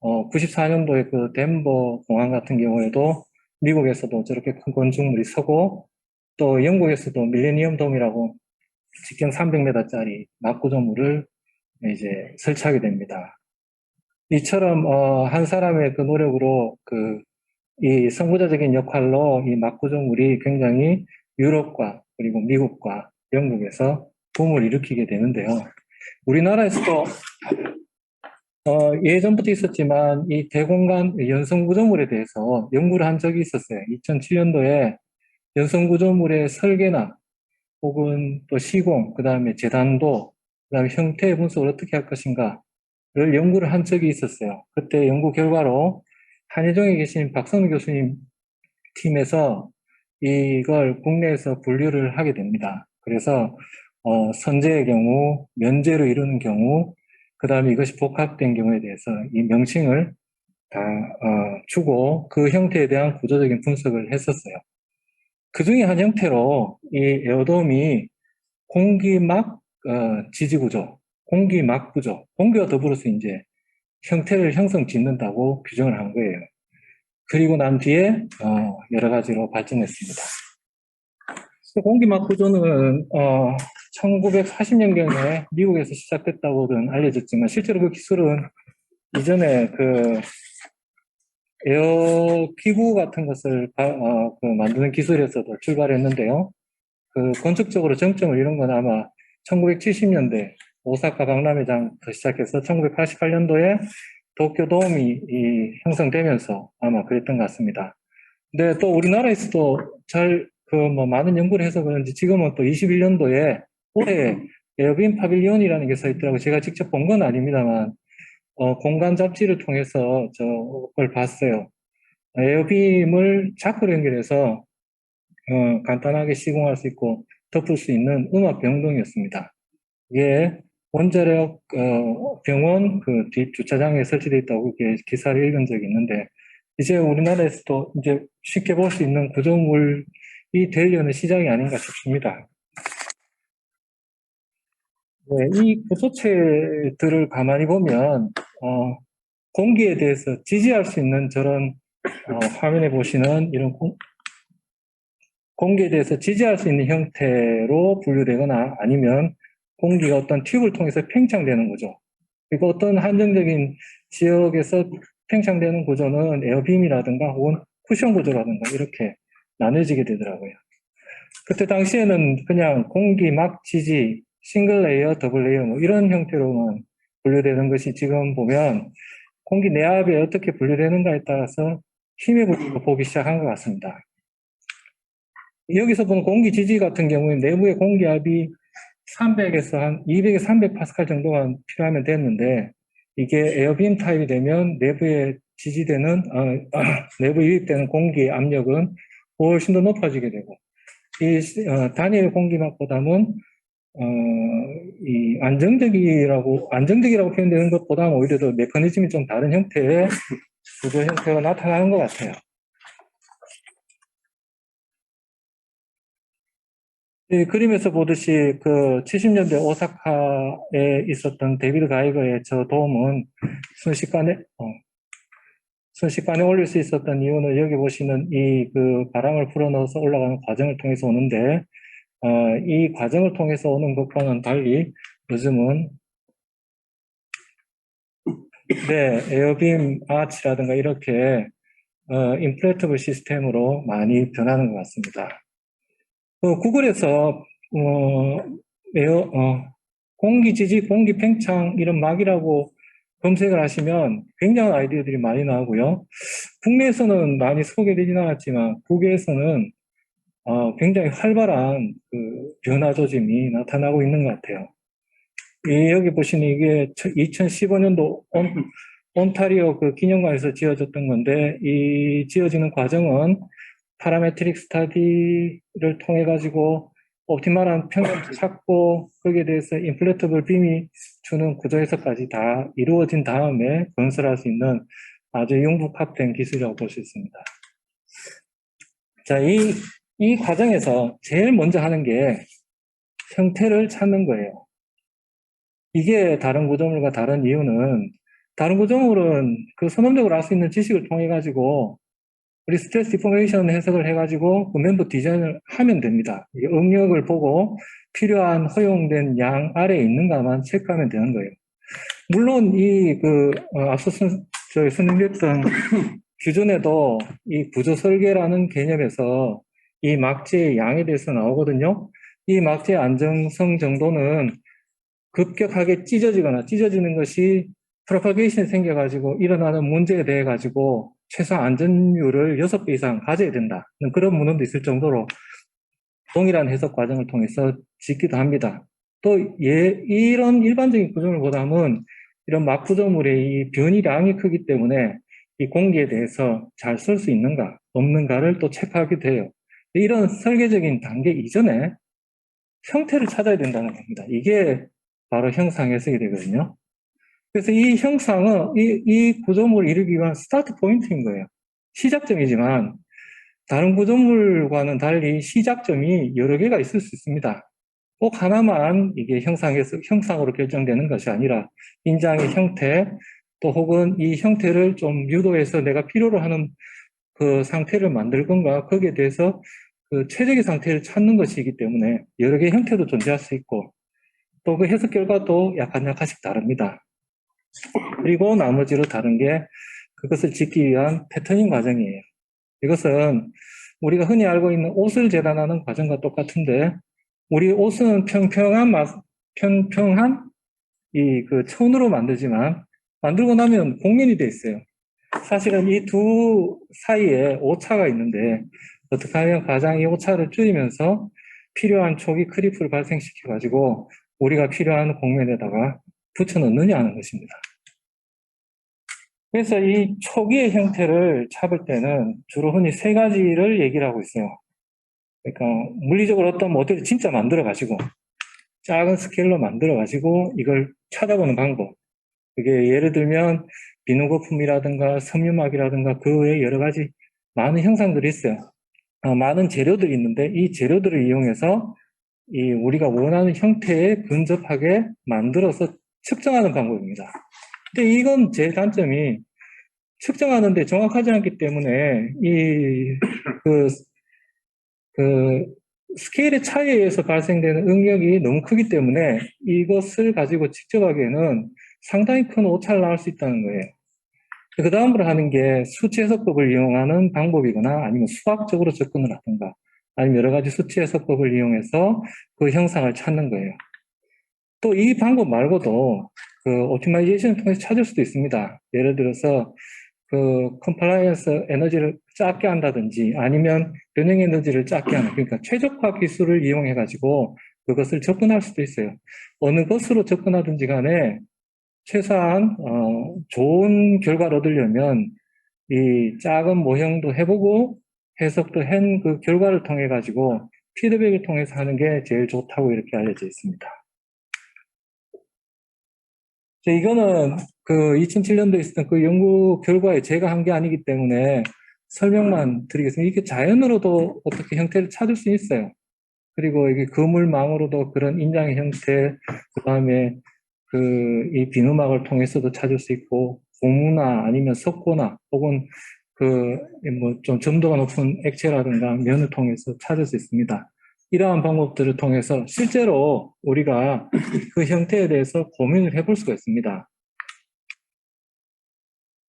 94년도에 그 덴버 공항 같은 경우에도 미국에서도 저렇게 큰 건축물이 서고 또 영국에서도 밀레니엄 돔이라고 직경 300m짜리 막 구조물을 이제 설치하게 됩니다. 이처럼 한 사람의 그 노력으로 그 이 선구자적인 역할로 이 막 구조물이 굉장히 유럽과 그리고 미국과 영국에서 붐을 일으키게 되는데요. 우리나라에서도 예전부터 있었지만 이 대공간 연성 구조물에 대해서 연구를 한 적이 있었어요. 2007년도에 연성 구조물의 설계나 혹은 또 시공, 그 다음에 재단도, 그 다음에 형태 분석을 어떻게 할 것인가를 연구를 한 적이 있었어요. 그때 연구 결과로 한예종에 계신 박선우 교수님 팀에서 이걸 국내에서 분류를 하게 됩니다. 그래서 선재의 경우, 면제로 이루는 경우, 그 다음에 이것이 복합된 경우에 대해서 이 명칭을 다 주고 그 형태에 대한 구조적인 분석을 했었어요. 그 중에 한 형태로 이 에어돔이 공기막 지지구조, 공기막 구조, 공기와 더불어서 이제 형태를 형성 짓는다고 규정을 한 거예요. 그리고 난 뒤에 여러 가지로 발전했습니다. 공기막 구조는 1940년경에 미국에서 시작됐다고는 알려졌지만 실제로 그 기술은 이전에 그 에어 기구 같은 것을 그 만드는 기술에서도 출발했는데요. 그 건축적으로 정점을 이룬 건 아마 1970년대 오사카 박람회장부터 시작해서 1988년도에 도쿄 돔이 형성되면서 아마 그랬던 것 같습니다. 근데 또 우리나라에서도 많은 연구를 해서 그런지 지금은 또 21년도에 올해 에어빔 파빌리온이라는 게 서 있더라고요. 제가 직접 본 건 아닙니다만, 공간 잡지를 통해서 저걸 봤어요. 에어빔을 자크로 연결해서, 간단하게 시공할 수 있고 덮을 수 있는 음압 병동이었습니다. 이게 원자력, 병원 그 뒷 주차장에 설치되어 있다고 이렇게 기사를 읽은 적이 있는데, 이제 우리나라에서도 이제 쉽게 볼 수 있는 구조물이 되려는 시장이 아닌가 싶습니다. 네, 이 구조체들을 가만히 보면 공기에 대해서 지지할 수 있는 저런 화면에 보시는 이런 공기에 대해서 지지할 수 있는 형태로 분류되거나 아니면 공기가 어떤 튜브를 통해서 팽창되는 구조, 그리고 어떤 한정적인 지역에서 팽창되는 구조는 에어빔이라든가 혹은 쿠션 구조라든가 이렇게 나눠지게 되더라고요. 그때 당시에는 그냥 공기 막 지지, 싱글 레이어, 더블 레이어 뭐 이런 형태로만 분류되는 것이 지금 보면 공기 내압이 어떻게 분류되는가에 따라서 힘의 분류로 보기 시작한 것 같습니다. 여기서 보는 공기 지지 같은 경우에 내부의 공기압이 300에서 한 200에서 300파스칼 정도만 필요하면 됐는데 이게 에어빔 타입이 되면 내부에 지지되는 내부에 유입되는 공기의 압력은 훨씬 더 높아지게 되고 이 단일 공기압보다는 이 안정적이라고 표현되는 것보다는 오히려 더 메커니즘이 좀 다른 형태의 구조 형태가 나타나는 것 같아요. 이 그림에서 보듯이 그 70년대 오사카에 있었던 데비드 가이거의 저 도움은 순식간에 올릴 수 있었던 이유는 여기 보시는 이 그 바람을 불어넣어서 올라가는 과정을 통해서 오는데 이 과정을 통해서 오는 것과는 달리 요즘은 에어빔 아치라든가 이렇게 인플레이터블 시스템으로 많이 변하는 것 같습니다. 구글에서 공기 지지, 공기 팽창 이런 막이라고 검색을 하시면 굉장한 아이디어들이 많이 나오고요. 국내에서는 많이 소개되지는 않았지만 국외에서는 굉장히 활발한 그 변화 조짐이 나타나고 있는 것 같아요. 여기 보시는 이게 2015년도 온타리오 그 기념관에서 지어졌던 건데 이 지어지는 과정은 파라메트릭 스타디를 통해 가지고 옵티멀한 평균을 찾고 거기에 대해서 인플레이터블 빔이 주는 구조 해석까지 다 이루어진 다음에 건설할 수 있는 아주 융복합된 기술이라고 볼 수 있습니다. 자, 이 과정에서 제일 먼저 하는 게 형태를 찾는 거예요. 이게 다른 구조물과 다른 이유는 다른 구조물은 그 선언적으로 알 수 있는 지식을 통해 가지고 우리 스트레스 디포메이션 해석을 해가지고 그 멤버 디자인을 하면 됩니다. 응력을 보고 필요한 허용된 양 아래에 있는가만 체크하면 되는 거예요. 물론 앞서 설명했던 규준에도 이 구조 설계라는 개념에서 이 막지의 양에 대해서 나오거든요. 이 막지의 안정성 정도는 급격하게 찢어지는 것이 프로파게이션이 생겨가지고 일어나는 문제에 대해 가지고 최소 안전율을 6배 이상 가져야 된다. 그런 문헌도 있을 정도로 동일한 해석 과정을 통해서 짓기도 합니다. 또 이런 일반적인 구조물보다는 이런 막 구조물의 이 변이량이 크기 때문에 이 공기에 대해서 잘 쓸 수 있는가 없는가를 또 체크하게 돼요. 이런 설계적인 단계 이전에 형태를 찾아야 된다는 겁니다. 이게 바로 형상 해석이 되거든요. 그래서 이 형상은 이 구조물을 이루기 위한 스타트 포인트인 거예요. 시작점이지만 다른 구조물과는 달리 시작점이 여러 개가 있을 수 있습니다. 꼭 하나만 이게 형상으로 결정되는 것이 아니라 인장의 형태 또 혹은 이 형태를 좀 유도해서 내가 필요로 하는 그 상태를 만들 건가 거기에 대해서 그 최적의 상태를 찾는 것이기 때문에 여러 개의 형태도 존재할 수 있고 또 그 해석 결과도 약간씩 다릅니다. 그리고 나머지로 다른 게 그것을 짓기 위한 패터닝 과정이에요. 이것은 우리가 흔히 알고 있는 옷을 재단하는 과정과 똑같은데 우리 옷은 평평한 이 그 천으로 만들지만 만들고 나면 곡면이 돼 있어요. 사실은 이 두 사이에 오차가 있는데 어떻게 하면 가장 이 오차를 줄이면서 필요한 초기 크리프를 발생시켜 가지고 우리가 필요한 곡면에다가 붙여 넣느냐 하는 것입니다. 그래서 이 초기의 형태를 찾을 때는 주로 흔히 세 가지를 얘기를 하고 있어요. 그러니까 물리적으로 어떤 모델을 진짜 만들어 가지고 작은 스케일로 만들어 가지고 이걸 찾아보는 방법. 그게 예를 들면 비누 거품이라든가 섬유막이라든가 그 외에 여러 가지 많은 형상들이 있어요. 많은 재료들이 있는데 이 재료들을 이용해서 이 우리가 원하는 형태에 근접하게 만들어서 측정하는 방법입니다. 근데 이건 제 단점이 측정하는데 정확하지 않기 때문에 스케일의 차이에 의해서 발생되는 응력이 너무 크기 때문에 이것을 가지고 직접 하기에는 상당히 큰 오차를 낳을 수 있다는 거예요. 그 다음으로 하는 게 수치 해석법을 이용하는 방법이거나 아니면 수학적으로 접근을 하든가 아니면 여러 가지 수치 해석법을 이용해서 그 형상을 찾는 거예요. 또 이 방법 말고도 그 오프티마이제이션을 통해서 찾을 수도 있습니다. 예를 들어서 그 컴플라이언스 에너지를 작게 한다든지 아니면 변형 에너지를 작게 하는, 그러니까 최적화 기술을 이용해 가지고 그것을 접근할 수도 있어요. 어느 것으로 접근하든지 간에 최소한 좋은 결과를 얻으려면 이 작은 모형도 해보고 해석도 한 그 결과를 통해 가지고 피드백을 통해서 하는 게 제일 좋다고 이렇게 알려져 있습니다. 이거는 그 2007년도에 있었던 그 연구 결과에 제가 한 게 아니기 때문에 설명만 드리겠습니다. 이게 자연으로도 어떻게 형태를 찾을 수 있어요. 그리고 이게 그물망으로도 그런 인장의 형태, 그 다음에 그 이 비누막을 통해서도 찾을 수 있고, 고무나 아니면 석고나 혹은 그 뭐 좀 점도가 높은 액체라든가 면을 통해서 찾을 수 있습니다. 이러한 방법들을 통해서 실제로 우리가 그 형태에 대해서 고민을 해볼 수가 있습니다.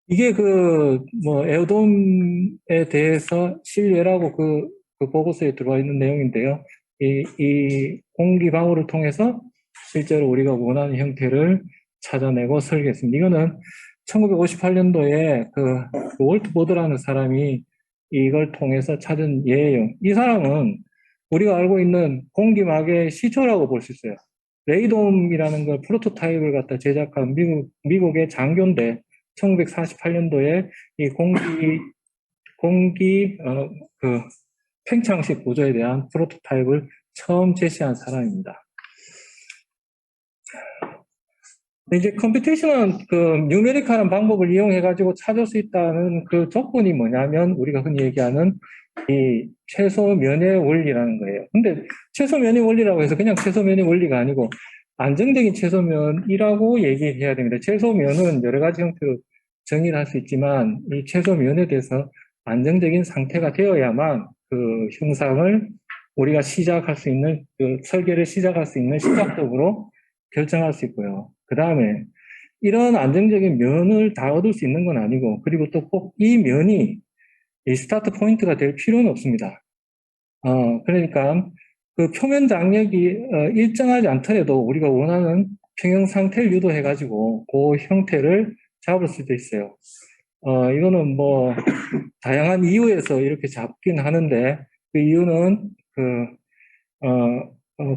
이게 그 뭐 에어돔에 대해서 실외라고 그 보고서에 들어와 있는 내용인데요. 이 공기 방울을 통해서 실제로 우리가 원하는 형태를 찾아내고 설계했습니다. 이거는 1958년도에 그 월트 보드라는 사람이 이걸 통해서 찾은 예예요. 이 사람은 우리가 알고 있는 공기막의 시초라고 볼 수 있어요. 레이돔이라는 걸 프로토타입을 갖다 제작한 미국의 장교인데 1948년도에 이 공기 그 팽창식 구조에 대한 프로토타입을 처음 제시한 사람입니다. 이제 컴퓨테이션은 그 뉴메리컬한 방법을 이용해 가지고 찾을 수 있다는 그 조건이 뭐냐면 우리가 흔히 얘기하는 이 최소면의 원리라는 거예요. 근데 최소면의 원리라고 해서 그냥 최소면의 원리가 아니고 안정적인 최소면이라고 얘기해야 됩니다. 최소면은 여러 가지 형태로 정의를 할 수 있지만 이 최소면에 대해서 안정적인 상태가 되어야만 그 형상을 우리가 시작할 수 있는, 그 설계를 시작할 수 있는 시작적으로 결정할 수 있고요. 그 다음에 이런 안정적인 면을 다 얻을 수 있는 건 아니고, 그리고 또 꼭 이 면이 이 스타트 포인트가 될 필요는 없습니다. 그러니까 그 표면 장력이 일정하지 않더라도 우리가 원하는 평형 상태를 유도해가지고 그 형태를 잡을 수도 있어요. 이거는 뭐 다양한 이유에서 이렇게 잡긴 하는데 그 이유는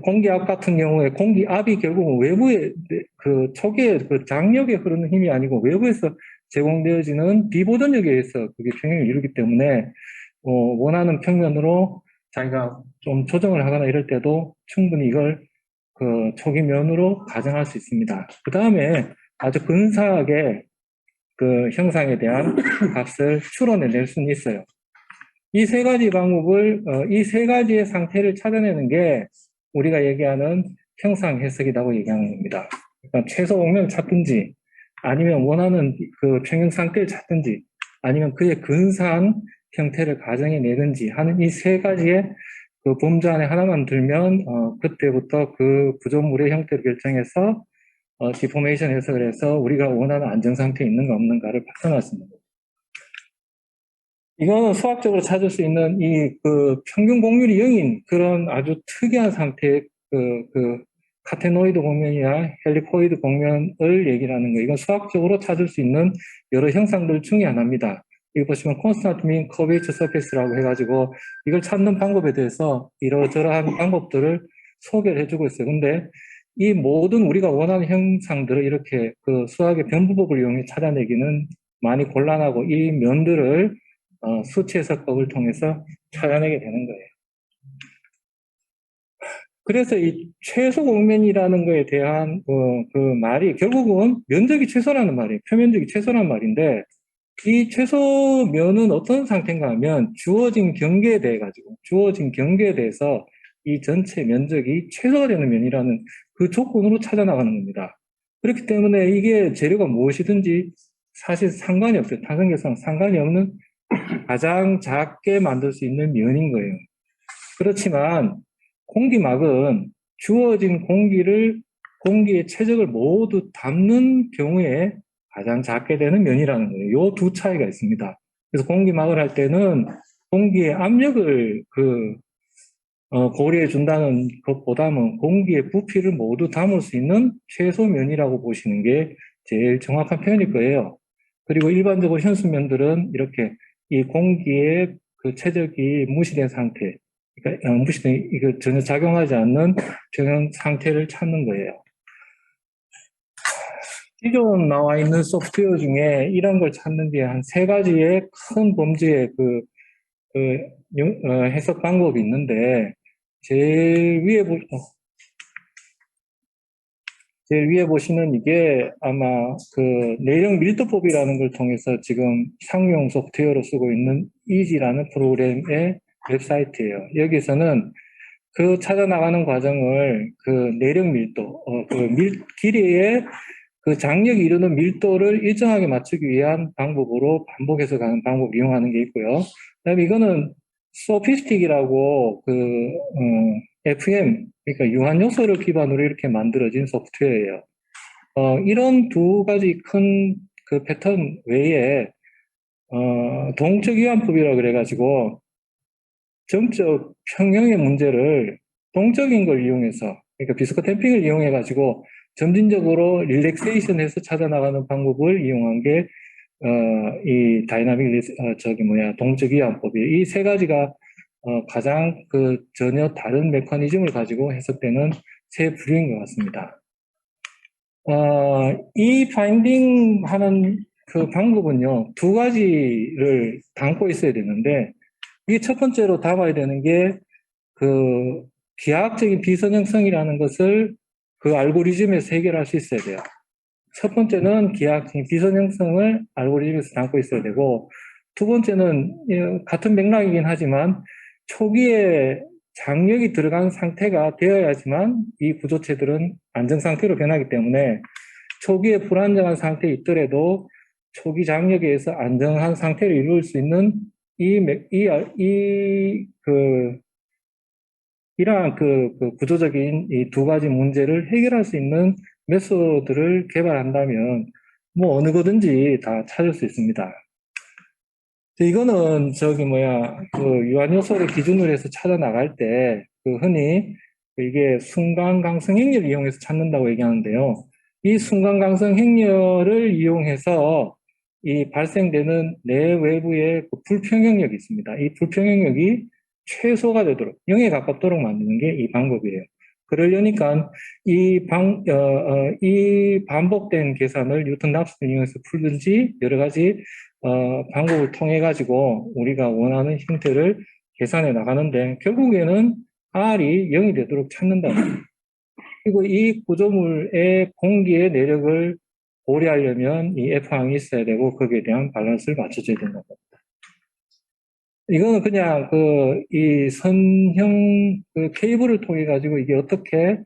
공기압 같은 경우에 공기압이 결국은 외부에 그 초기에 그 장력에 흐르는 힘이 아니고 외부에서 제공되어지는 비보전력에 의해서 그게 평형을 이루기 때문에 원하는 평면으로 자기가 좀 조정을 하거나 이럴 때도 충분히 이걸 그 초기면으로 가정할 수 있습니다. 그 다음에 아주 근사하게 그 형상에 대한 값을 추론해낼 수는 있어요. 이 세 가지 방법을, 이 세 가지의 상태를 찾아내는 게 우리가 얘기하는 형상 해석이라고 얘기하는 겁니다. 그러니까 최소 옥면을 찾든지, 아니면 원하는 그 평형 상태를 찾든지, 아니면 그의 근사한 형태를 가정해내든지 하는 이 세 가지의 그 범주 안에 하나만 들면, 그때부터 그 구조물의 형태를 결정해서, 디포메이션 해석을 해서 우리가 원하는 안정 상태에 있는가 없는가를 판단할 수 있는 거예요. 이거는 수학적으로 찾을 수 있는 이 그 평균 곡률이 0인 그런 아주 특이한 상태의 그 카테노이드 곡면이나 헬리코이드 곡면을 얘기를 하는 거예요. 이건 수학적으로 찾을 수 있는 여러 형상들 중에 하나입니다. 이거 보시면 콘스탄트 민 커베이처 서페이스라고 해가지고 이걸 찾는 방법에 대해서 이러저러한 방법들을 소개를 해주고 있어요. 근데 이 모든 우리가 원하는 형상들을 이렇게 그 수학의 변부법을 이용해 찾아내기는 많이 곤란하고 이 면들을 수치 해석법을 통해서 찾아내게 되는 거예요. 그래서 이 최소 곡면이라는 거에 대한 그 말이 결국은 면적이 최소라는 말이에요. 표면적이 최소라는 말인데 이 최소면은 어떤 상태인가 하면 주어진 경계에 대해서 이 전체 면적이 최소가 되는 면이라는 그 조건으로 찾아나가는 겁니다. 그렇기 때문에 이게 재료가 무엇이든지 사실 상관이 없어요. 탄성계상 상관이 없는 가장 작게 만들 수 있는 면인 거예요. 그렇지만 공기막은 주어진 공기의 최적을 모두 담는 경우에 가장 작게 되는 면이라는 거예요. 요 두 차이가 있습니다. 그래서 공기막을 할 때는 공기의 압력을 고려해 준다는 것보다는 공기의 부피를 모두 담을 수 있는 최소면이라고 보시는 게 제일 정확한 표현일 거예요. 그리고 일반적으로 현수면들은 이렇게 이 공기의 그 최적이 무시된 상태, 그러니까 무시된, 이거 전혀 작용하지 않는 저런 상태를 찾는 거예요. 기존 나와 있는 소프트웨어 중에 이런 걸 찾는 데 한 세 가지의 큰 범주의 해석 방법이 있는데, 제일 위에, 제일 위에 보시는 이게 아마 그 내력 밀도법이라는 걸 통해서 지금 상용 소프트웨어로 쓰고 있는 이지라는 프로그램의 웹사이트예요. 여기서는 그 찾아나가는 과정을 그 내력 밀도, 길이의 그 장력이 이루는 밀도를 일정하게 맞추기 위한 방법으로 반복해서 가는 방법을 이용하는 게 있고요. 그다음에 이거는 소피스틱이라고 FM, 그러니까 유한 요소를 기반으로 이렇게 만들어진 소프트웨어예요. 이런 두 가지 큰 그 패턴 외에 동적 이완법이라고 그래가지고 점적 평형의 문제를 동적인 걸 이용해서, 그러니까 비스코 댐핑을 이용해가지고 점진적으로 릴렉세이션해서 찾아나가는 방법을 이용한 게 이 다이나믹 동적 이완법이 이 세 가지가 가장 그 전혀 다른 메커니즘을 가지고 해석되는 세 부류인 것 같습니다. 이 파인딩 하는 그 방법은요, 두 가지를 담고 있어야 되는데, 이게 첫 번째로 담아야 되는 게 그 기하학적인 비선형성이라는 것을 그 알고리즘에서 해결할 수 있어야 돼요. 첫 번째는 기하학적인 비선형성을 알고리즘에서 담고 있어야 되고, 두 번째는 같은 맥락이긴 하지만 초기에 장력이 들어간 상태가 되어야지만 이 구조체들은 안정 상태로 변하기 때문에 초기에 불안정한 상태에 있더라도 초기 장력에 의해서 안정한 상태를 이룰 수 있는 이러한 그 구조적인 이 두 가지 문제를 해결할 수 있는 메소드를 개발한다면 뭐 어느 거든지 다 찾을 수 있습니다. 이거는 그 유한 요소를 기준으로 해서 찾아 나갈 때 그 흔히 이게 순간 강성 행렬을 이용해서 찾는다고 얘기하는데요. 이 순간 강성 행렬을 이용해서 이 발생되는 내외부의 그 불평형력이 있습니다. 이 불평형력이 최소가 되도록 0에 가깝도록 만드는 게 이 방법이에요. 그러려니까 이 반복된 계산을 뉴턴 납스를 이용해서 풀든지 여러 가지 방법을 통해 가지고 우리가 원하는 형태를 계산해 나가는데 결국에는 R이 0이 되도록 찾는다. 그리고 이 구조물의 공기의 내력을 고려하려면 이 F항이 있어야 되고 거기에 대한 밸런스를 맞춰줘야 된다. 이거는 그냥 이 선형 케이블을 통해 가지고 이게 어떻게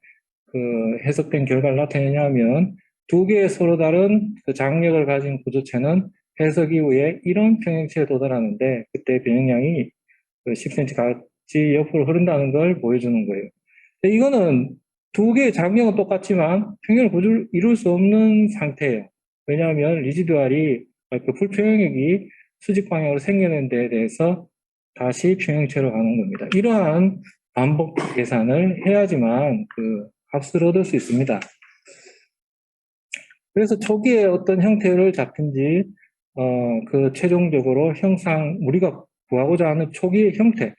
해석된 결과를 나타내냐면 두 개의 서로 다른 그 장력을 가진 구조체는 해석 이후에 이런 평형체에 도달하는데 그때 변형량이 10cm까지 옆으로 흐른다는 걸 보여주는 거예요. 이거는 두 개의 장력은 똑같지만 평형을 이룰 수 없는 상태예요. 왜냐하면 리지두알이 그 불평형력이 수직 방향으로 생겨낸 데에 대해서 다시 평형체로 가는 겁니다. 이러한 반복 계산을 해야지만 그 값을 얻을 수 있습니다. 그래서 초기에 어떤 형태를 잡든지 최종적으로 우리가 구하고자 하는 초기의 형태,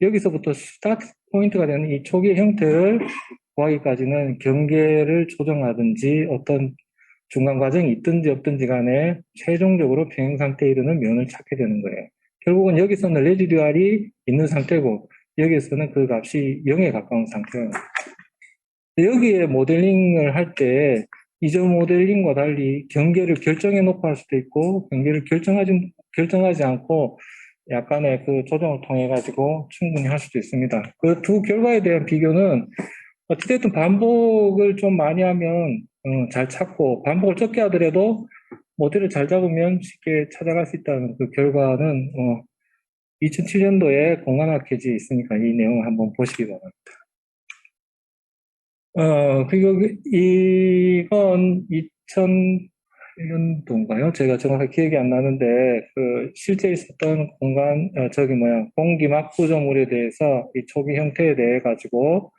여기서부터 스타트 포인트가 되는 이 초기의 형태를 구하기까지는 경계를 조정하든지 어떤 중간 과정이 있든지 없든지 간에 최종적으로 평형 상태에 이르는 면을 찾게 되는 거예요. 결국은 여기서는 레지듀얼이 있는 상태고 여기서는 그 값이 0에 가까운 상태예요. 여기에 모델링을 할 때 이전 모델링과 달리 경계를 결정해 놓고 할 수도 있고 경계를 결정하지 않고 약간의 그 조정을 통해 가지고 충분히 할 수도 있습니다. 그 두 결과에 대한 비교는 어찌됐든 반복을 좀 많이 하면 잘 찾고 반복을 적게 하더라도 모델을 잘 잡으면 쉽게 찾아갈 수 있다는 그 결과는 2007년도에 공간학 계지에 있으니까 이 내용을 한번 보시기 바랍니다. 그리고 이건 1년도인가요? 제가 정확하게 기억이 안 나는데, 실제 있었던 공기막 구조물에 대해서 이 초기 형태에 대해 가지고,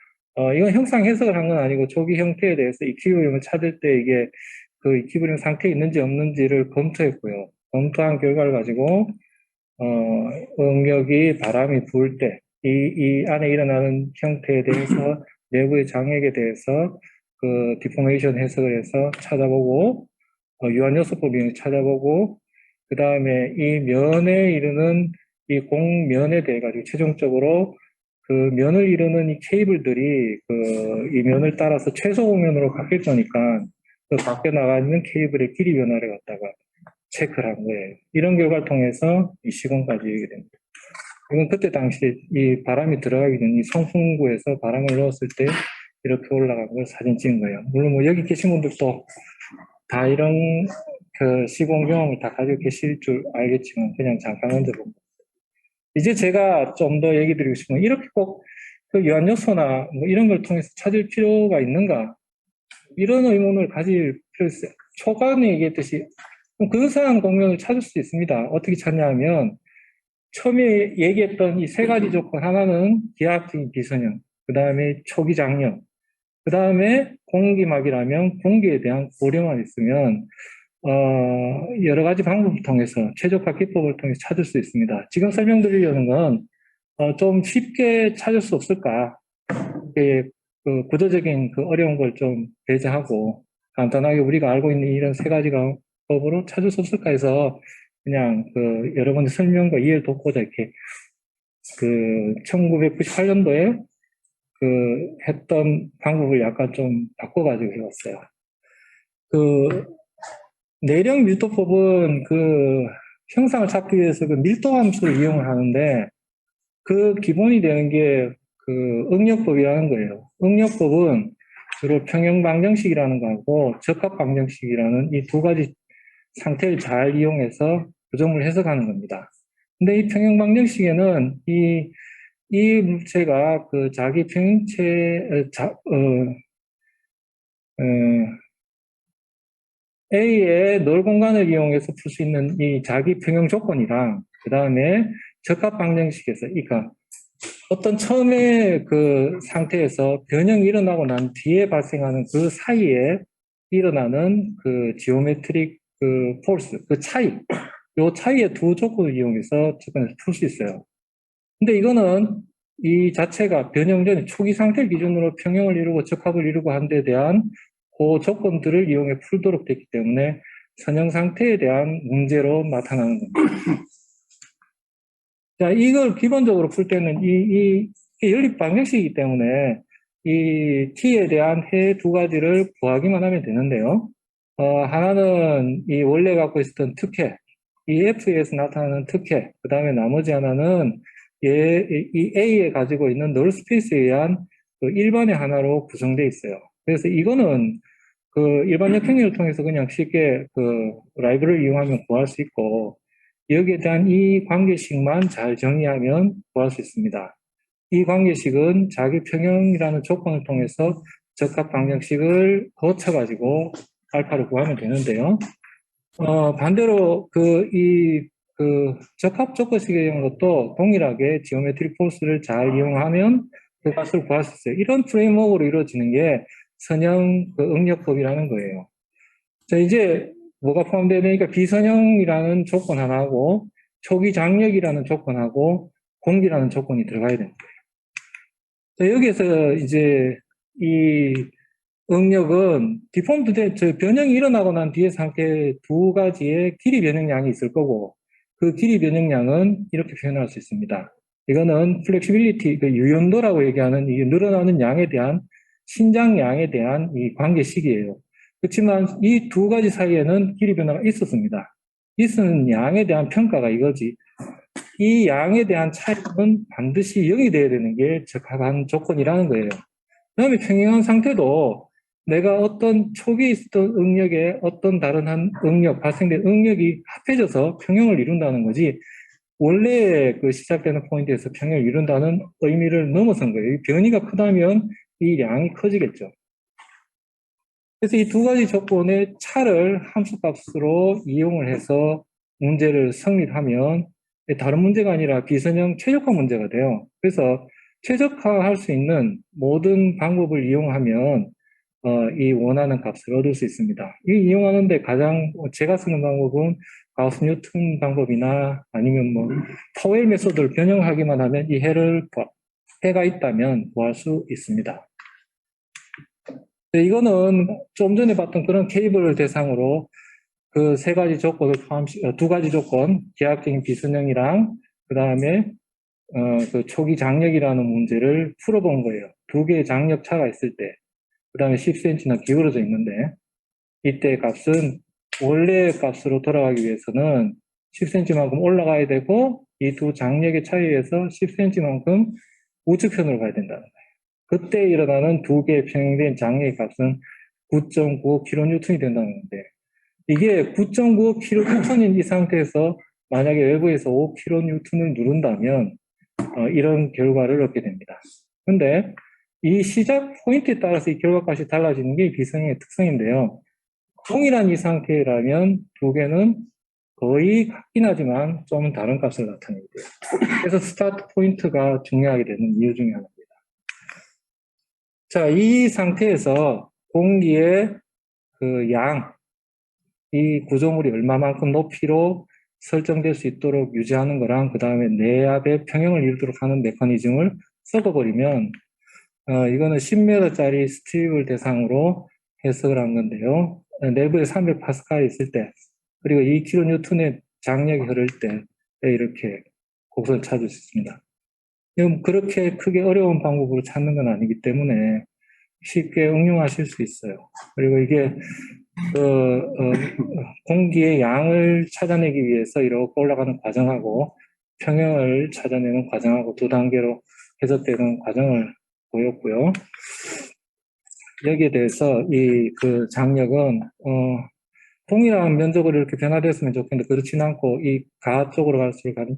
이건 형상 해석을 한 건 아니고, 초기 형태에 대해서 이퀴브리움을 찾을 때 이게 그 이퀴브리움 상태에 있는지 없는지를 검토했고요. 검토한 결과를 가지고, 응력이 바람이 부을 때, 이 안에 일어나는 형태에 대해서, 내부의 장액에 대해서 디포메이션 해석을 해서 찾아보고, 유한요소법 이용해서 찾아보고, 그 다음에 이 면에 이르는 이 공면에 대해 가지고 최종적으로 그 면을 이루는 이 케이블들이 이 면을 따라서 최소 공면으로 바뀔 거니까 그 밖에 나가 있는 케이블의 길이 변화를 갖다가 체크를 한 거예요. 이런 결과를 통해서 이 시공까지 이르게 됩니다. 이건 그때 당시 이 바람이 들어가기 전 이 성풍구에서 바람을 넣었을 때 이렇게 올라간 걸 사진 찍은 거예요. 물론 뭐 여기 계신 분들도 다 이런 시공 경험을 다 가지고 계실 줄 알겠지만 그냥 잠깐 얹어봅니다. 이제 제가 좀 더 얘기 드리고 싶은 건 이렇게 꼭 유한 요소나 뭐 이런 걸 통해서 찾을 필요가 있는가? 이런 의문을 가질 필요 있어요. 초반에 얘기했듯이 근사한 공명을 찾을 수 있습니다. 어떻게 찾냐 하면 처음에 얘기했던 이 세 가지 조건, 하나는 기하학적인 비선형, 그 다음에 초기 장력, 그 다음에 공기막이라면 공기에 대한 고려만 있으면 여러 가지 방법을 통해서 최적화 기법을 통해서 찾을 수 있습니다. 지금 설명드리려는 건 좀 쉽게 찾을 수 없을까? 그 구조적인 그 어려운 걸 좀 배제하고 간단하게 우리가 알고 있는 이런 세 가지 방법으로 찾을 수 없을까 해서 그냥 여러분의 설명과 이해를 돕고자 이렇게 1998년도에 했던 방법을 약간 좀 바꿔가지고 해봤어요. 내력 밀도법은 형상을 찾기 위해서 밀도 함수를 이용을 하는데 기본이 되는 게 응력법이라는 거예요. 응력법은 주로 평형 방정식이라는 거하고 적합 방정식이라는 이 두 가지 상태를 잘 이용해서 구조물을 해석하는 겁니다. 근데 이 평형 방정식에는 이 물체가 자기 평형체, A의 널 공간을 이용해서 풀 수 있는 이 자기 평형 조건이랑, 그 다음에 적합 방정식에서, 그러니까 어떤 처음에 상태에서 변형이 일어나고 난 뒤에 발생하는 그 사이에 일어나는 지오메트릭 폴스, 요 차이의 두 조건을 이용해서 접근해서 풀 수 있어요. 근데 이거는 이 자체가 변형 전에 초기 상태를 기준으로 평형을 이루고 적합을 이루고 한 데 대한 그 조건들을 이용해 풀도록 됐기 때문에 선형 상태에 대한 문제로 나타나는 겁니다. 자, 이걸 기본적으로 풀 때는 이 연립 방정식이기 때문에 이 t에 대한 해 두 가지를 구하기만 하면 되는데요. 하나는 이 원래 갖고 있었던 특혜, 이 f에서 나타나는 특혜, 그 다음에 나머지 하나는 이 A에 가지고 있는 널 스페이스에 의한 일반의 하나로 구성되어 있어요. 그래서 이거는 일반 역행률을 통해서 그냥 쉽게 라이브를 이용하면 구할 수 있고, 여기에 대한 이 관계식만 잘 정의하면 구할 수 있습니다. 이 관계식은 자기 평형이라는 조건을 통해서 적합 방정식을 거쳐가지고 알파를 구하면 되는데요. 반대로 적합 조건식에 대한 것도 동일하게 지오메트리 포스를 잘 이용하면 그 값을 구할 수 있어요. 이런 프레임워크로 이루어지는 게 선형 응력법이라는 거예요. 자, 이제 뭐가 포함되니까 비선형이라는 조건 하나하고 초기 장력이라는 조건하고 공기라는 조건이 들어가야 됩니다. 자, 여기에서 이제 이 응력은 변형이 일어나고 난 뒤에 상태 두 가지의 길이 변형량이 있을 거고, 그 길이 변형량은 이렇게 표현할 수 있습니다. 이거는 플렉시빌리티, 유연도라고 얘기하는 이 늘어나는 양에 대한 신장량에 대한 이 관계식이에요. 그렇지만 이 두 가지 사이에는 길이 변화가 있었습니다. 있는 양에 대한 평가가 이거지. 이 양에 대한 차이는 반드시 0이 돼야 되는 게 적합한 조건이라는 거예요. 그 다음에 평행한 상태도 내가 어떤 초기에 있었던 응력에 어떤 다른 한 응력, 발생된 응력이 합해져서 평형을 이룬다는 거지, 원래 시작되는 포인트에서 평형을 이룬다는 의미를 넘어선 거예요. 이 변이가 크다면 이 양이 커지겠죠. 그래서 이 두 가지 조건의 차를 함수값으로 이용을 해서 문제를 성립하면 다른 문제가 아니라 비선형 최적화 문제가 돼요. 그래서 최적화할 수 있는 모든 방법을 이용하면 이 원하는 값을 얻을 수 있습니다. 이 이용하는데 가장 제가 쓰는 방법은 가우스 뉴턴 방법이나 아니면 뭐 파웰 메소드를 변형하기만 하면 이 해가 있다면 구할 수 있습니다. 네, 이거는 좀 전에 봤던 그런 케이블을 대상으로 그 세 가지 조건을 두 가지 조건, 기하학적인 비선형이랑 그 다음에 그 초기 장력이라는 문제를 풀어본 거예요. 두 개의 장력 차가 있을 때, 그 다음에 10cm나 기울어져 있는데, 이때 값은 원래 값으로 돌아가기 위해서는 10cm만큼 올라가야 되고, 이 두 장력의 차이에서 10cm만큼 우측편으로 가야 된다는 거예요. 그때 일어나는 두 개의 평행된 장력의 값은 9.95kN 된다는 건데, 이게 9.95kN인 이 상태에서 만약에 외부에서 5kN을 누른다면 이런 결과를 얻게 됩니다. 근데 이 시작 포인트에 따라서 이 결과값이 달라지는 게 비선형의 특성인데요. 동일한 이 상태라면 두 개는 거의 같긴 하지만 좀 다른 값을 나타내게 돼요. 그래서 스타트 포인트가 중요하게 되는 이유 중에 하나입니다. 자, 이 상태에서 공기의 그 양, 이 구조물이 얼마만큼 높이로 설정될 수 있도록 유지하는 거랑 그 다음에 내압의 평형을 이루도록 하는 메커니즘을 섞어버리면 이거는 10m짜리 스트립을 대상으로 해석을 한 건데요. 내부에 300파스칼이 있을 때 그리고 2kN의 장력이 흐를 때 이렇게 곡선을 찾을 수 있습니다. 그렇게 크게 어려운 방법으로 찾는 건 아니기 때문에 쉽게 응용하실 수 있어요. 그리고 이게 공기의 양을 찾아내기 위해서 이렇게 올라가는 과정하고 평형을 찾아내는 과정하고 두 단계로 해석되는 과정을 보였고요. 여기에 대해서 이 그 장력은 동일한 면적으로 이렇게 변화됐으면 좋겠는데 그렇지는 않고 이 가압 쪽으로 갈수록 한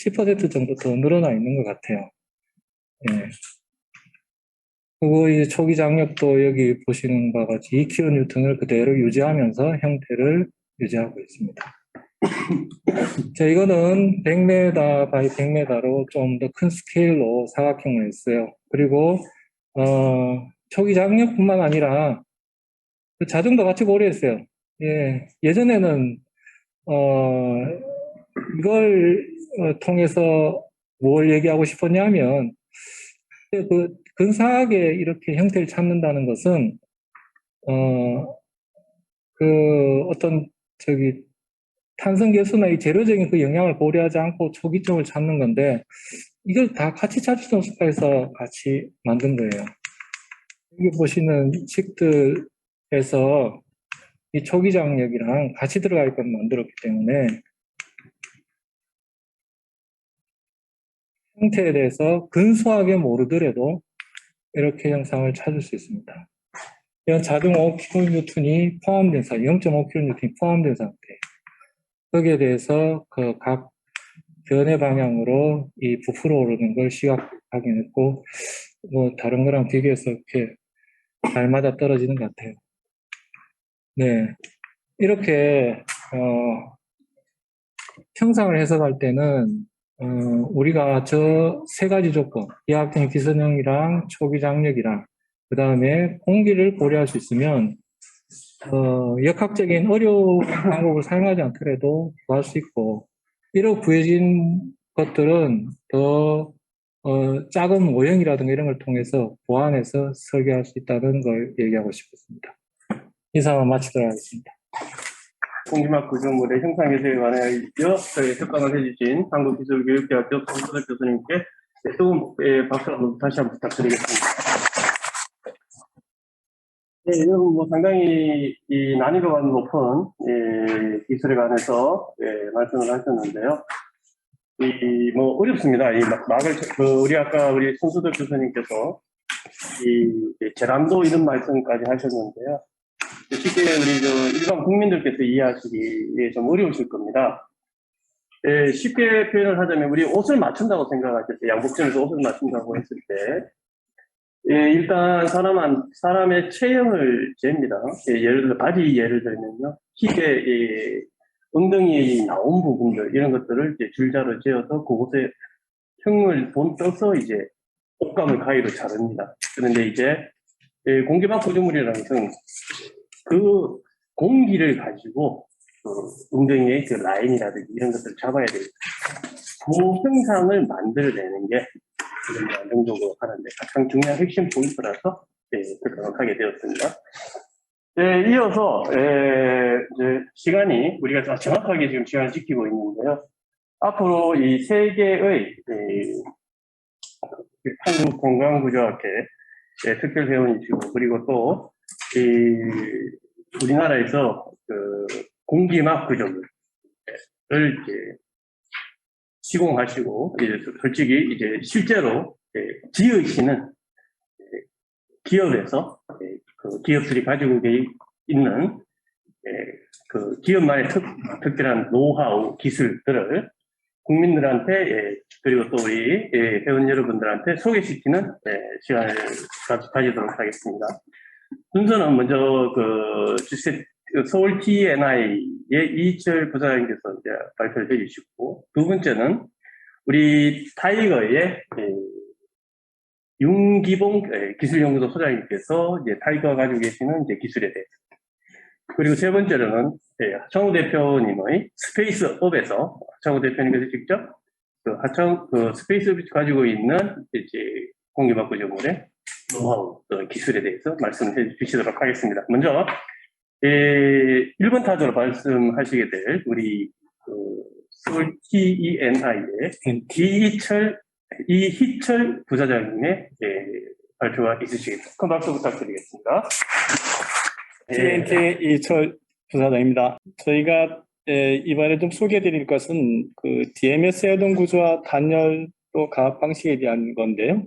10% 정도 더 늘어나 있는 것 같아요. 예. 그리고 이 초기 장력도 여기 보시는 바와 같이 2kN을 그대로 유지하면서 형태를 유지하고 있습니다. 자, 이거는 100m 바이 100m로 좀 더 큰 스케일로 사각형을 했어요. 그리고 초기 장력뿐만 아니라 그 자정도 같이 고려했어요. 예, 예전에는 이걸 통해서 뭘 얘기하고 싶었냐면 그 근사하게 이렇게 형태를 찾는다는 것은 그 어떤 탄성 계수나 이 재료적인 그 영향을 고려하지 않고 초기점을 찾는 건데 이걸 다 같이 찾을 수 없을까 해서 같이 만든 거예요. 여기 보시는 식들에서 이 초기 장력이랑 같이 들어갈 건 만들었기 때문에 형태에 대해서 근소하게 모르더라도 이렇게 형상을 찾을 수 있습니다. 이런 자동 5kN이 포함된 상태, 0.5kN이 포함된 상태. 거기에 대해서 그 각 변의 방향으로 이 부풀어 오르는 걸 시각 확인했고, 뭐 다른 거랑 비교해서 이렇게 잘 맞아 떨어지는 것 같아요. 네. 이렇게, 형상을 해석할 때는, 우리가 저 세 가지 조건, 기하학적인 비선형이랑 초기 장력이랑, 그 다음에 공기를 고려할 수 있으면, 역학적인 어려운 방법을 사용하지 않더라도 구할 수 있고, 이렇게 구해진 것들은 더, 작은 모형이라든가 이런 걸 통해서 보완해서 설계할 수 있다는 걸 얘기하고 싶었습니다. 이상을 마치도록 하겠습니다. 공기막 구조물의 형상 해석에 관하여 저희 특강을 해주신 한국기술교육대학교 손수덕 교수님께 뜨거운 박수 한번 다시 한번 부탁드리겠습니다. 네, 이건 뭐 상당히 이 난이도가 높은 기술에 관해서 말씀을 하셨는데요. 뭐 어렵습니다. 이 막을 우리 아까 우리 손수덕 교수님께서 이 제람도 이런 말씀까지 하셨는데요. 쉽게 우리 일반 국민들께서 이해하시기 좀 어려우실 겁니다. 쉽게 표현을 하자면 우리 옷을 맞춘다고 생각하실 때, 양복점에서 옷을 맞춘다고 했을 때 예, 일단 사람의 체형을 잽니다. 예, 예를 들어 바지 예를 들면요, 힙에 엉덩이에 나온 부분들 이런 것들을 이제 줄자로 재어서 그곳에 흉을 떠서 이제 옷감을 가위로 자릅니다. 그런데 이제 공기막 구조물이라는 것은 그 공기를 가지고 그 엉덩이의 그 라인이라든지 이런 것들을 잡아야 됩니다. 그 형상을 만들어내는 게 지금 안정적으로 하는데 가장 중요한 핵심 포인트라서 그렇게 하게 되었습니다. 네, 이어서 이제 시간이 우리가 정확하게 지금 시간을 지키고 있는데요. 앞으로 이 세 개의 한국 건강구조학회 특별 회원이시고 그리고 또 우리나라에서 그 공기막 구조물을 이제 시공하시고 이제 솔직히 이제 실제로 지으시는 기업에서 그 기업들이 가지고 있는 그 기업만의 특별한 노하우 기술들을 국민들한테 그리고 또 우리 회원 여러분들한테 소개시키는 시간을 가지도록 하겠습니다. 순서는 먼저 서울 TNI의 이철 부사장님께서 이제 발표를 해주시고, 두 번째는 우리 타이거의 윤기봉 기술연구소 소장님께서 이제 타이거가 가지고 계시는 이제 기술에 대해서, 그리고 세 번째로는 하창우 대표님의 스페이스업에서 하창우 대표님께서 직접 그 스페이스업이 가지고 있는 이제 공기막 구조물의 노하우 기술에 대해서 말씀해 주시도록 하겠습니다. 먼저 1번 타자로 말씀하시게 될 우리 서울 TENI의 이희철 부사장님의 발표가 있으시겠습니다. 큰 박수 부탁드리겠습니다. TNT 이철 부사장입니다. 저희가 이번에 좀 소개해드릴 것은 그 DMS 해동 구조와 단열 또 가압 방식에 대한 건데요.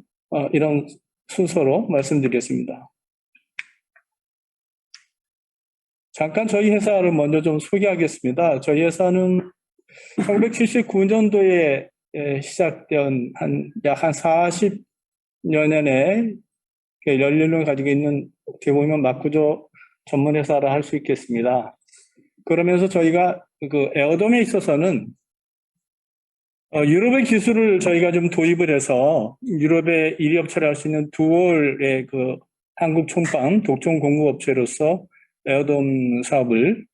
이런 순서로 말씀드리겠습니다. 잠깐 저희 회사를 먼저 좀 소개하겠습니다. 저희 회사는 1979년도에 시작된 약 한 40여 년의 연륜을 가지고 있는 어떻게 보면 막구조 전문 회사라 할 수 있겠습니다. 그러면서 저희가 그 에어돔에 있어서는 유럽의 기술을 저희가 좀 도입을 해서 유럽의 1위 업체를 할 수 있는 두올의 그 한국 촌방 독점 공급업체로서 에어돔 사업을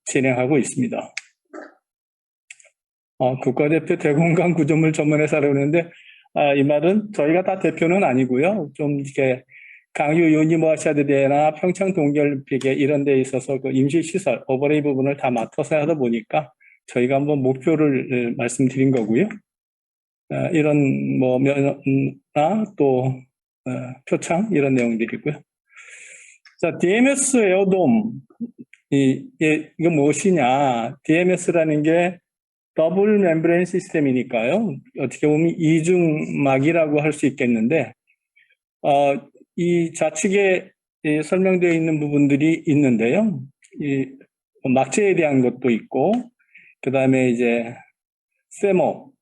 진행하고 있습니다. 국가대표 대공간 구조물 전문회사라고 하는데 이 말은 저희가 다 대표는 아니고요. 좀 이렇게 강유 유니버시아드대나 평창 동계올림픽에 이런 데 있어서 그 임시시설, 오버레이 부분을 다 맡아서 하다 보니까 저희가 한번 목표를 말씀드린 거고요. 이런 뭐 면허나 또 표창 이런 내용들이고요. 자, DMS 에어돔 이거 무엇이냐? DMS라는 게 더블 멤브레인 시스템이니까요. 어떻게 보면 이중막이라고 할 수 있겠는데 이 좌측에 설명되어 있는 부분들이 있는데요. 이 막체에 대한 것도 있고, 그 다음에 이제 세모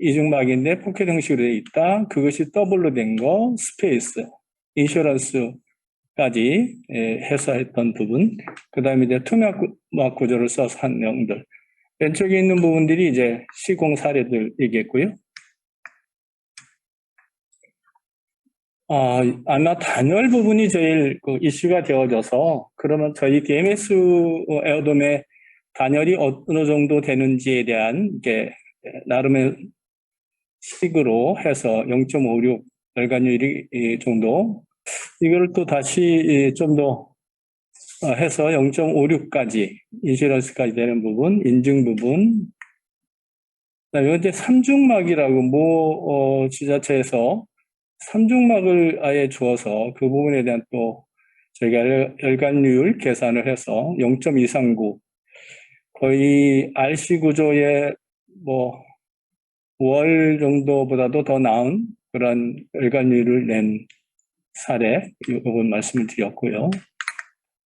이중막인데 포켓 형식으로 되어 있다. 그것이 더블로 된 거, 스페이스, 인슈런스까지 해서 했던 부분. 그 다음에 이제 투막 구조를 써서 한 내용들. 왼쪽에 있는 부분들이 이제 시공 사례들이겠고요. 아마 단열 부분이 제일 이슈가 되어져서 그러면 저희 DMS 에어돔의 단열이 어느 정도 되는지에 대한 게 나름의 식으로 해서 0.56 열간율이 정도 이걸 또 다시 좀 더 해서 0.56까지 인슈런스까지 되는 부분, 인증 부분. 그다음에 이제 삼중막이라고 지자체에서 삼중막을 아예 주어서 그 부분에 대한 또 저희가 열간율 계산을 해서 0.239 거의 RC 구조의 뭐 월 정도보다도 더 나은 그런 열간율을 낸 사례 이 부분 말씀을 드렸고요.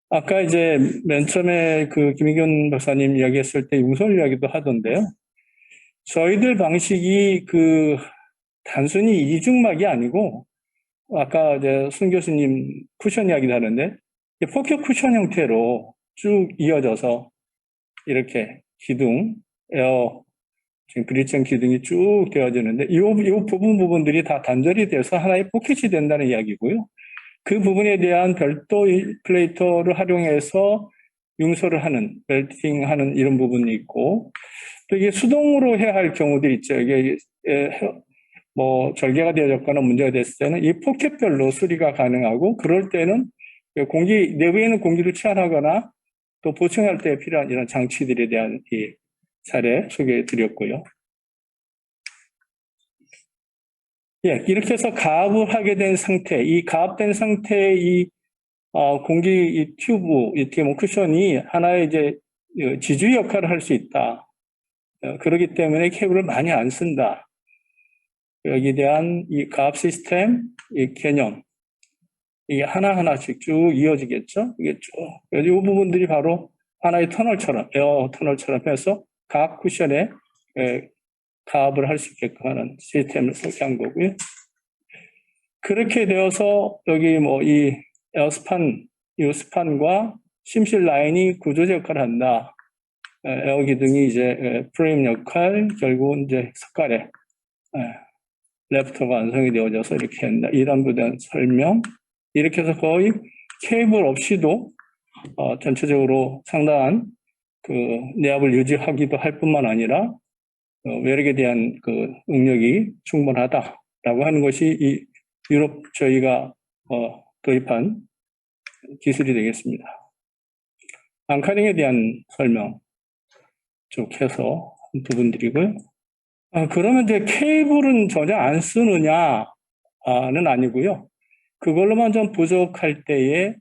아까 이제 맨 처음에 그 김희균 박사님 이야기했을 때 융설 이야기도 하던데요. 저희들 방식이 그 단순히 이중막이 아니고 아까 이제 순 교수님 쿠션 이야기도 하는데 포켓 쿠션 형태로 쭉 이어져서 이렇게 기둥, 에어 지금 브릿지형 기둥이 쭉 되어지는데 이 부분들이 다 단절이 돼서 하나의 포켓이 된다는 이야기고요. 그 부분에 대한 별도 플레이터를 활용해서 융소를 하는, 멜팅하는 이런 부분이 있고 또 이게 수동으로 해야 할 경우들이 있죠. 이게 뭐 절개가 되어졌거나 문제가 됐을 때는 이 포켓별로 수리가 가능하고 그럴 때는 내부에 있는 공기를 치환하거나 또 보충할 때 필요한 이런 장치들에 대한 이 사례 소개해 드렸고요. 예, 이렇게 해서 가압을 하게 된 상태, 이 가압된 상태의 이 공기 이 튜브, 이 뭐 쿠션이 하나의 이제 지주 역할을 할 수 있다. 그렇기 때문에 케이블을 많이 안 쓴다. 여기에 대한 이 가압 시스템, 이 개념, 이게 하나하나씩 쭉 이어지겠죠? 이게 쭉, 이 부분들이 바로 하나의 터널처럼, 에어 터널처럼 해서 가압 쿠션에 가압을 할 수 있게끔 하는 시스템을 설계한 거고요. 그렇게 되어서 여기 뭐 이 에어스판, 이 스판과 심실 라인이 구조제 역할을 한다. 에어 기둥이 이제 프레임 역할, 결국은 이제 석가래, 래프터가 완성이 되어져서 이렇게 한다. 이런 부분에 대한 설명. 이렇게 해서 거의 케이블 없이도 전체적으로 상당한 그 내압을 유지하기도 할 뿐만 아니라 외력에 대한 그 능력이 충분하다라고 하는 것이 이 유럽 저희가 도입한 기술이 되겠습니다. 앙카링에 대한 설명 쭉 해서 부분들이고요. 그러면 이제 케이블은 전혀 안 쓰느냐는 아니고요. 그걸로만 좀 부족할 때에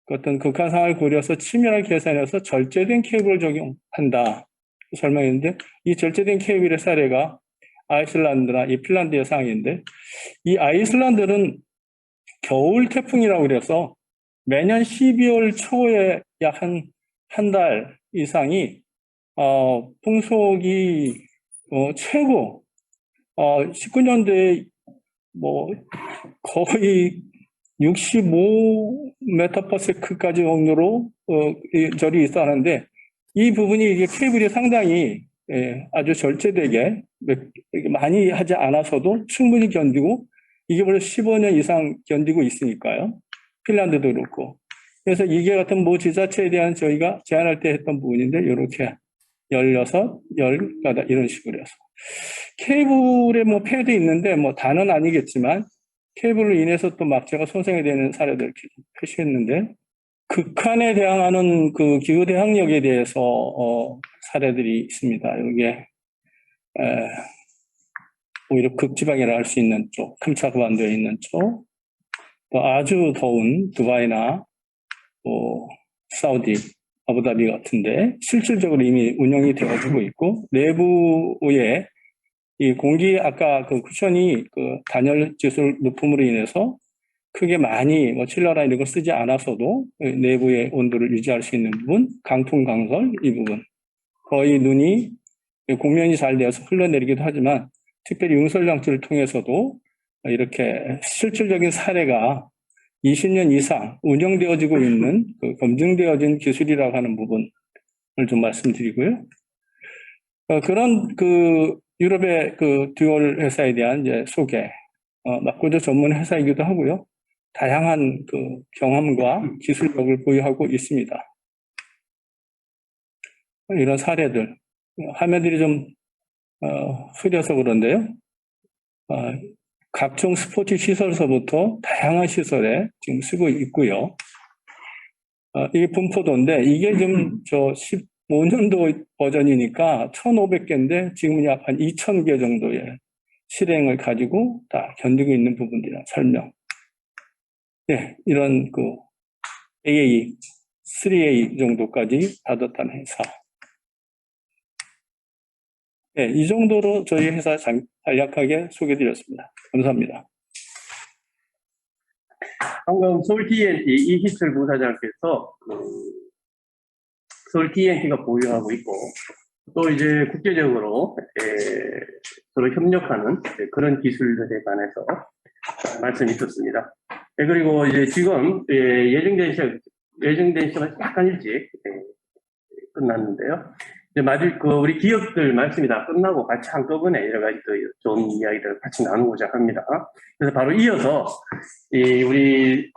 어떤 극한 상황을 고려해서 치밀하게 계산해서 절제된 케이블을 적용한다. 설명했는데 이 절제된 케이블의 사례가 아이슬란드나 이 핀란드의 상황인데 이 아이슬란드는 겨울 태풍이라고 그래서 매년 12월 초에 약 한 달 이상이 풍속이 최고 19년도에 뭐 거의 65m/s까지 정도로 절이 있었는데 이 부분이 이게 케이블이 상당히 아주 절제되게 많이 하지 않아서도 충분히 견디고 이게 벌써 15년 이상 견디고 있으니까요. 핀란드도 그렇고. 그래서 이게 같은 모 지자체에 대한 저희가 제안할 때 했던 부분인데 이렇게 16, 18 이런 식으로 해서 케이블에 뭐 폐도 있는데 뭐 다는 아니겠지만 케이블로 인해서 또 막체가 손상이 되는 사례들 이렇게 표시했는데 극한에 대항하는 그 기후 대항력에 대해서 사례들이 있습니다. 여기에 오히려 극지방이라 할 수 있는 쪽, 캄차크 반도에 있는 쪽, 또 아주 더운 두바이나 또 사우디, 아부다비 같은데 실질적으로 이미 운영이 되어지고 있고 내부에 이 공기 아까 그 쿠션이 그 단열 지술 높음으로 인해서 크게 많이 뭐 칠러나 이런 걸 쓰지 않아서도 내부의 온도를 유지할 수 있는 부분, 강풍 강설 이 부분 거의 눈이 공면이 잘 되어서 흘러내리기도 하지만 특별히 융설 장치를 통해서도 이렇게 실질적인 사례가 20년 이상 운영되어지고 있는 그 검증되어진 기술이라고 하는 부분을 좀 말씀드리고요. 그런 그 유럽의 그 듀얼 회사에 대한 이제 소개, 막구조 전문 회사이기도 하고요. 다양한 그 경험과 기술력을 보유하고 있습니다. 이런 사례들, 화면들이 좀 흐려서 그런데요. 각종 스포츠 시설서부터 다양한 시설에 지금 쓰고 있고요. 이게 분포도인데 이게 좀 저 15년도 버전이니까 1,500개인데 지금 약 한 2,000개 정도의 실행을 가지고 다 견디고 있는 부분이라 설명. 네, 이런 그 AA, 3A 정도까지 받았다는 회사. 네, 이 정도로 저희 회사 간략하게 소개드렸습니다. 감사합니다. 방금 서울 TNT 이희철 부사장께서 서울 TNT가 보유하고 있고 또 이제 국제적으로 서로 협력하는 그런 기술들에 관해서 말씀이 있었습니다. 그리고 이제 지금 예정된 시간 약간 일찍 끝났는데요. 이제 마지막 우리 기업들 말씀이 다 끝나고 같이 한꺼번에 여러 가지 더 좋은 이야기들을 같이 나누고자 합니다. 그래서 바로 이어서 우리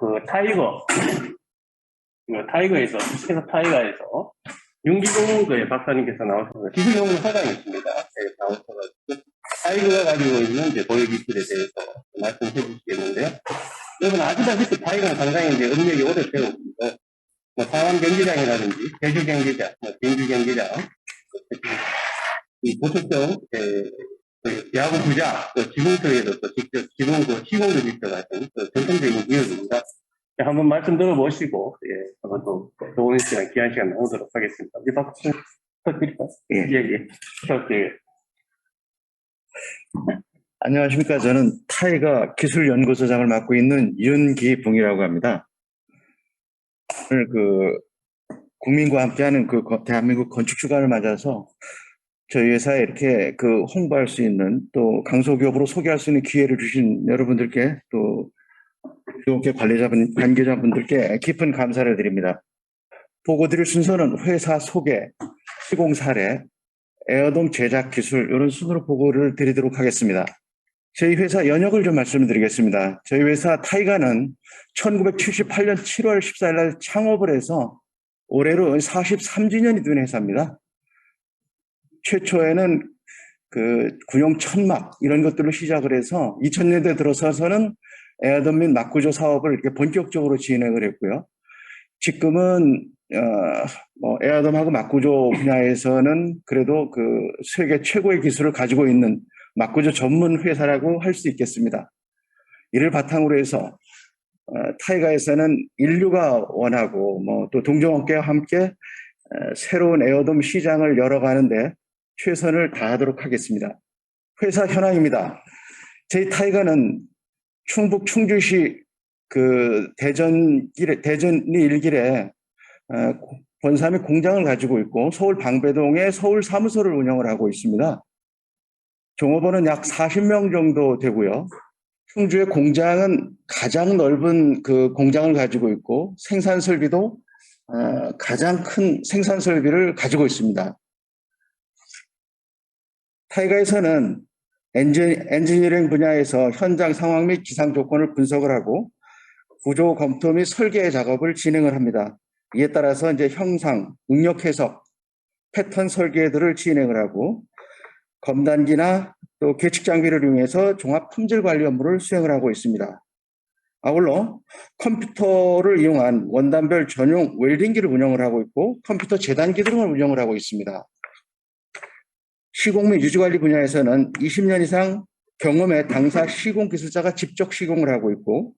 타이거에서 주식회사 타이거에서 윤기동 박사님께서 나오셔서 기술연구 사장이 있습니다. 나오셔가지고 타이거가 가지고 있는 이제 고유 기술에 대해서 말씀해 주시겠는데요. 여러분 아시다시피 타이거는 상당히 이제 업력이 오래되었습니다. 상암 경기장이라든지 제주 경기장, 진주 경기장, 이 보석성 야구 부자, 지붕터에도 또 직접 지붕 시공도 직접 하신 전통적인 기업입니다. 한번 말씀 들어보시고 한번 또 좋은 시간, 귀한 시간 나누도록 하겠습니다. 우리 박수 부탁드릴까요? 예. 부탁드려요. 안녕하십니까. 저는 타이거 기술연구소장을 맡고 있는 윤기붕이라고 합니다. 오늘 국민과 함께하는 대한민국 건축주간을 맞아서 저희 회사에 이렇게 홍보할 수 있는 또 강소기업으로 소개할 수 있는 기회를 주신 여러분들께 또 이렇게 관계자분들께 깊은 감사를 드립니다. 보고 드릴 순서는 회사 소개, 시공 사례, 에어돔 제작 기술 이런 순으로 보고를 드리도록 하겠습니다. 저희 회사 연역을 좀 말씀드리겠습니다. 저희 회사 타이거는 1978년 7월 14일 날 창업을 해서 올해로 43주년이 된 회사입니다. 최초에는 군용 천막 이런 것들로 시작을 해서 2000년대 들어서서는 에어돔 및 막구조 사업을 이렇게 본격적으로 진행을 했고요. 지금은 에어돔하고 막구조 분야에서는 그래도 세계 최고의 기술을 가지고 있는 막구조 전문 회사라고 할 수 있겠습니다. 이를 바탕으로 해서 타이거에서는 인류가 원하고 또 동종업계와 함께 새로운 에어돔 시장을 열어가는데 최선을 다하도록 하겠습니다. 회사 현황입니다. 저희 타이거는 충북 충주시 대전이 일길에 본사 및 공장을 가지고 있고 서울 방배동에 서울 사무소를 운영을 하고 있습니다. 종업원은 약 40명 정도 되고요. 충주의 공장은 가장 넓은 공장을 가지고 있고 생산 설비도 가장 큰 생산 설비를 가지고 있습니다. 타이거에서는 엔지니어링 분야에서 현장 상황 및 기상 조건을 분석을 하고 구조 검토 및 설계 작업을 진행을 합니다. 이에 따라서 이제 형상, 응력 해석, 패턴 설계들을 진행을 하고 검단기나 또 계측 장비를 이용해서 종합 품질 관리 업무를 수행을 하고 있습니다. 아울러 컴퓨터를 이용한 원단별 전용 웰딩기를 운영을 하고 있고 컴퓨터 재단기 등을 운영을 하고 있습니다. 시공 및 유지관리 분야에서는 20년 이상 경험의 당사 시공 기술자가 직접 시공을 하고 있고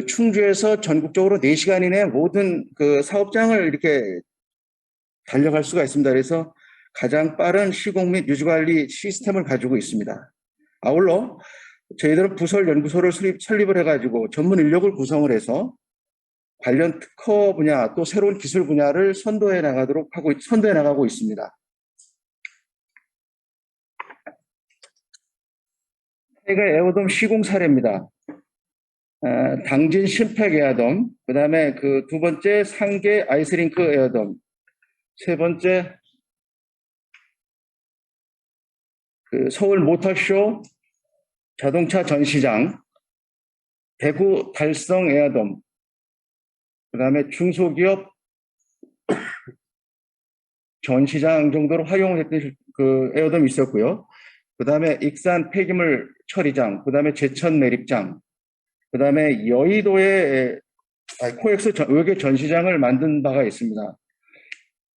충주에서 전국적으로 4시간 이내 모든 사업장을 이렇게 달려갈 수가 있습니다. 그래서 가장 빠른 시공 및 유지관리 시스템을 가지고 있습니다. 아울러 저희들은 부설 연구소를 설립을 해가지고 전문 인력을 구성을 해서 관련 특허 분야 또 새로운 기술 분야를 선도해 나가고 있습니다. 타이거 에어돔 시공 사례입니다. 당진 심팩 에어돔, 그 다음에 두 번째 상계 아이스링크 에어돔, 세 번째 서울 모터쇼 자동차 전시장, 대구 달성 에어돔, 그 다음에 중소기업 전시장 정도로 활용을 했던 에어돔이 있었고요. 그 다음에 익산 폐기물 처리장, 그 다음에 제천 매립장, 그 다음에 여의도에 코엑스 외계 전시장을 만든 바가 있습니다.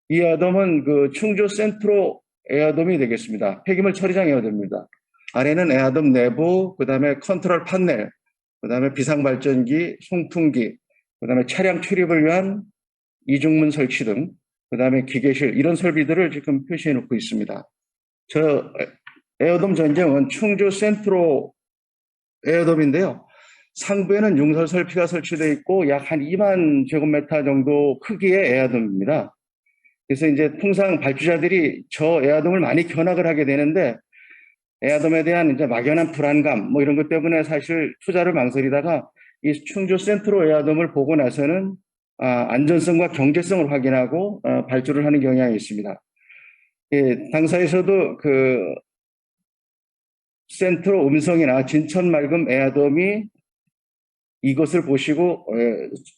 이 에어돔은 충주 센트로 에어돔이 되겠습니다. 폐기물 처리장 에어돔입니다. 아래는 에어돔 내부, 그 다음에 컨트롤 판넬, 그 다음에 비상발전기, 송풍기, 그 다음에 차량 출입을 위한 이중문 설치 등, 그 다음에 기계실, 이런 설비들을 지금 표시해 놓고 있습니다. 에어돔 전쟁은 충주 센트로 에어돔인데요. 상부에는 융설설피가 설치되어 있고 약 한 2만 제곱미터 정도 크기의 에어돔입니다. 그래서 이제 통상 발주자들이 저 에어돔을 많이 견학을 하게 되는데 에어돔에 대한 이제 막연한 불안감 뭐 이런 것 때문에 사실 투자를 망설이다가 이 충주 센트로 에어돔을 보고 나서는 안전성과 경제성을 확인하고 발주를 하는 경향이 있습니다. 예, 당사에서도 그 센트로 음성이나 진천 맑음 에어돔이 이것을 보시고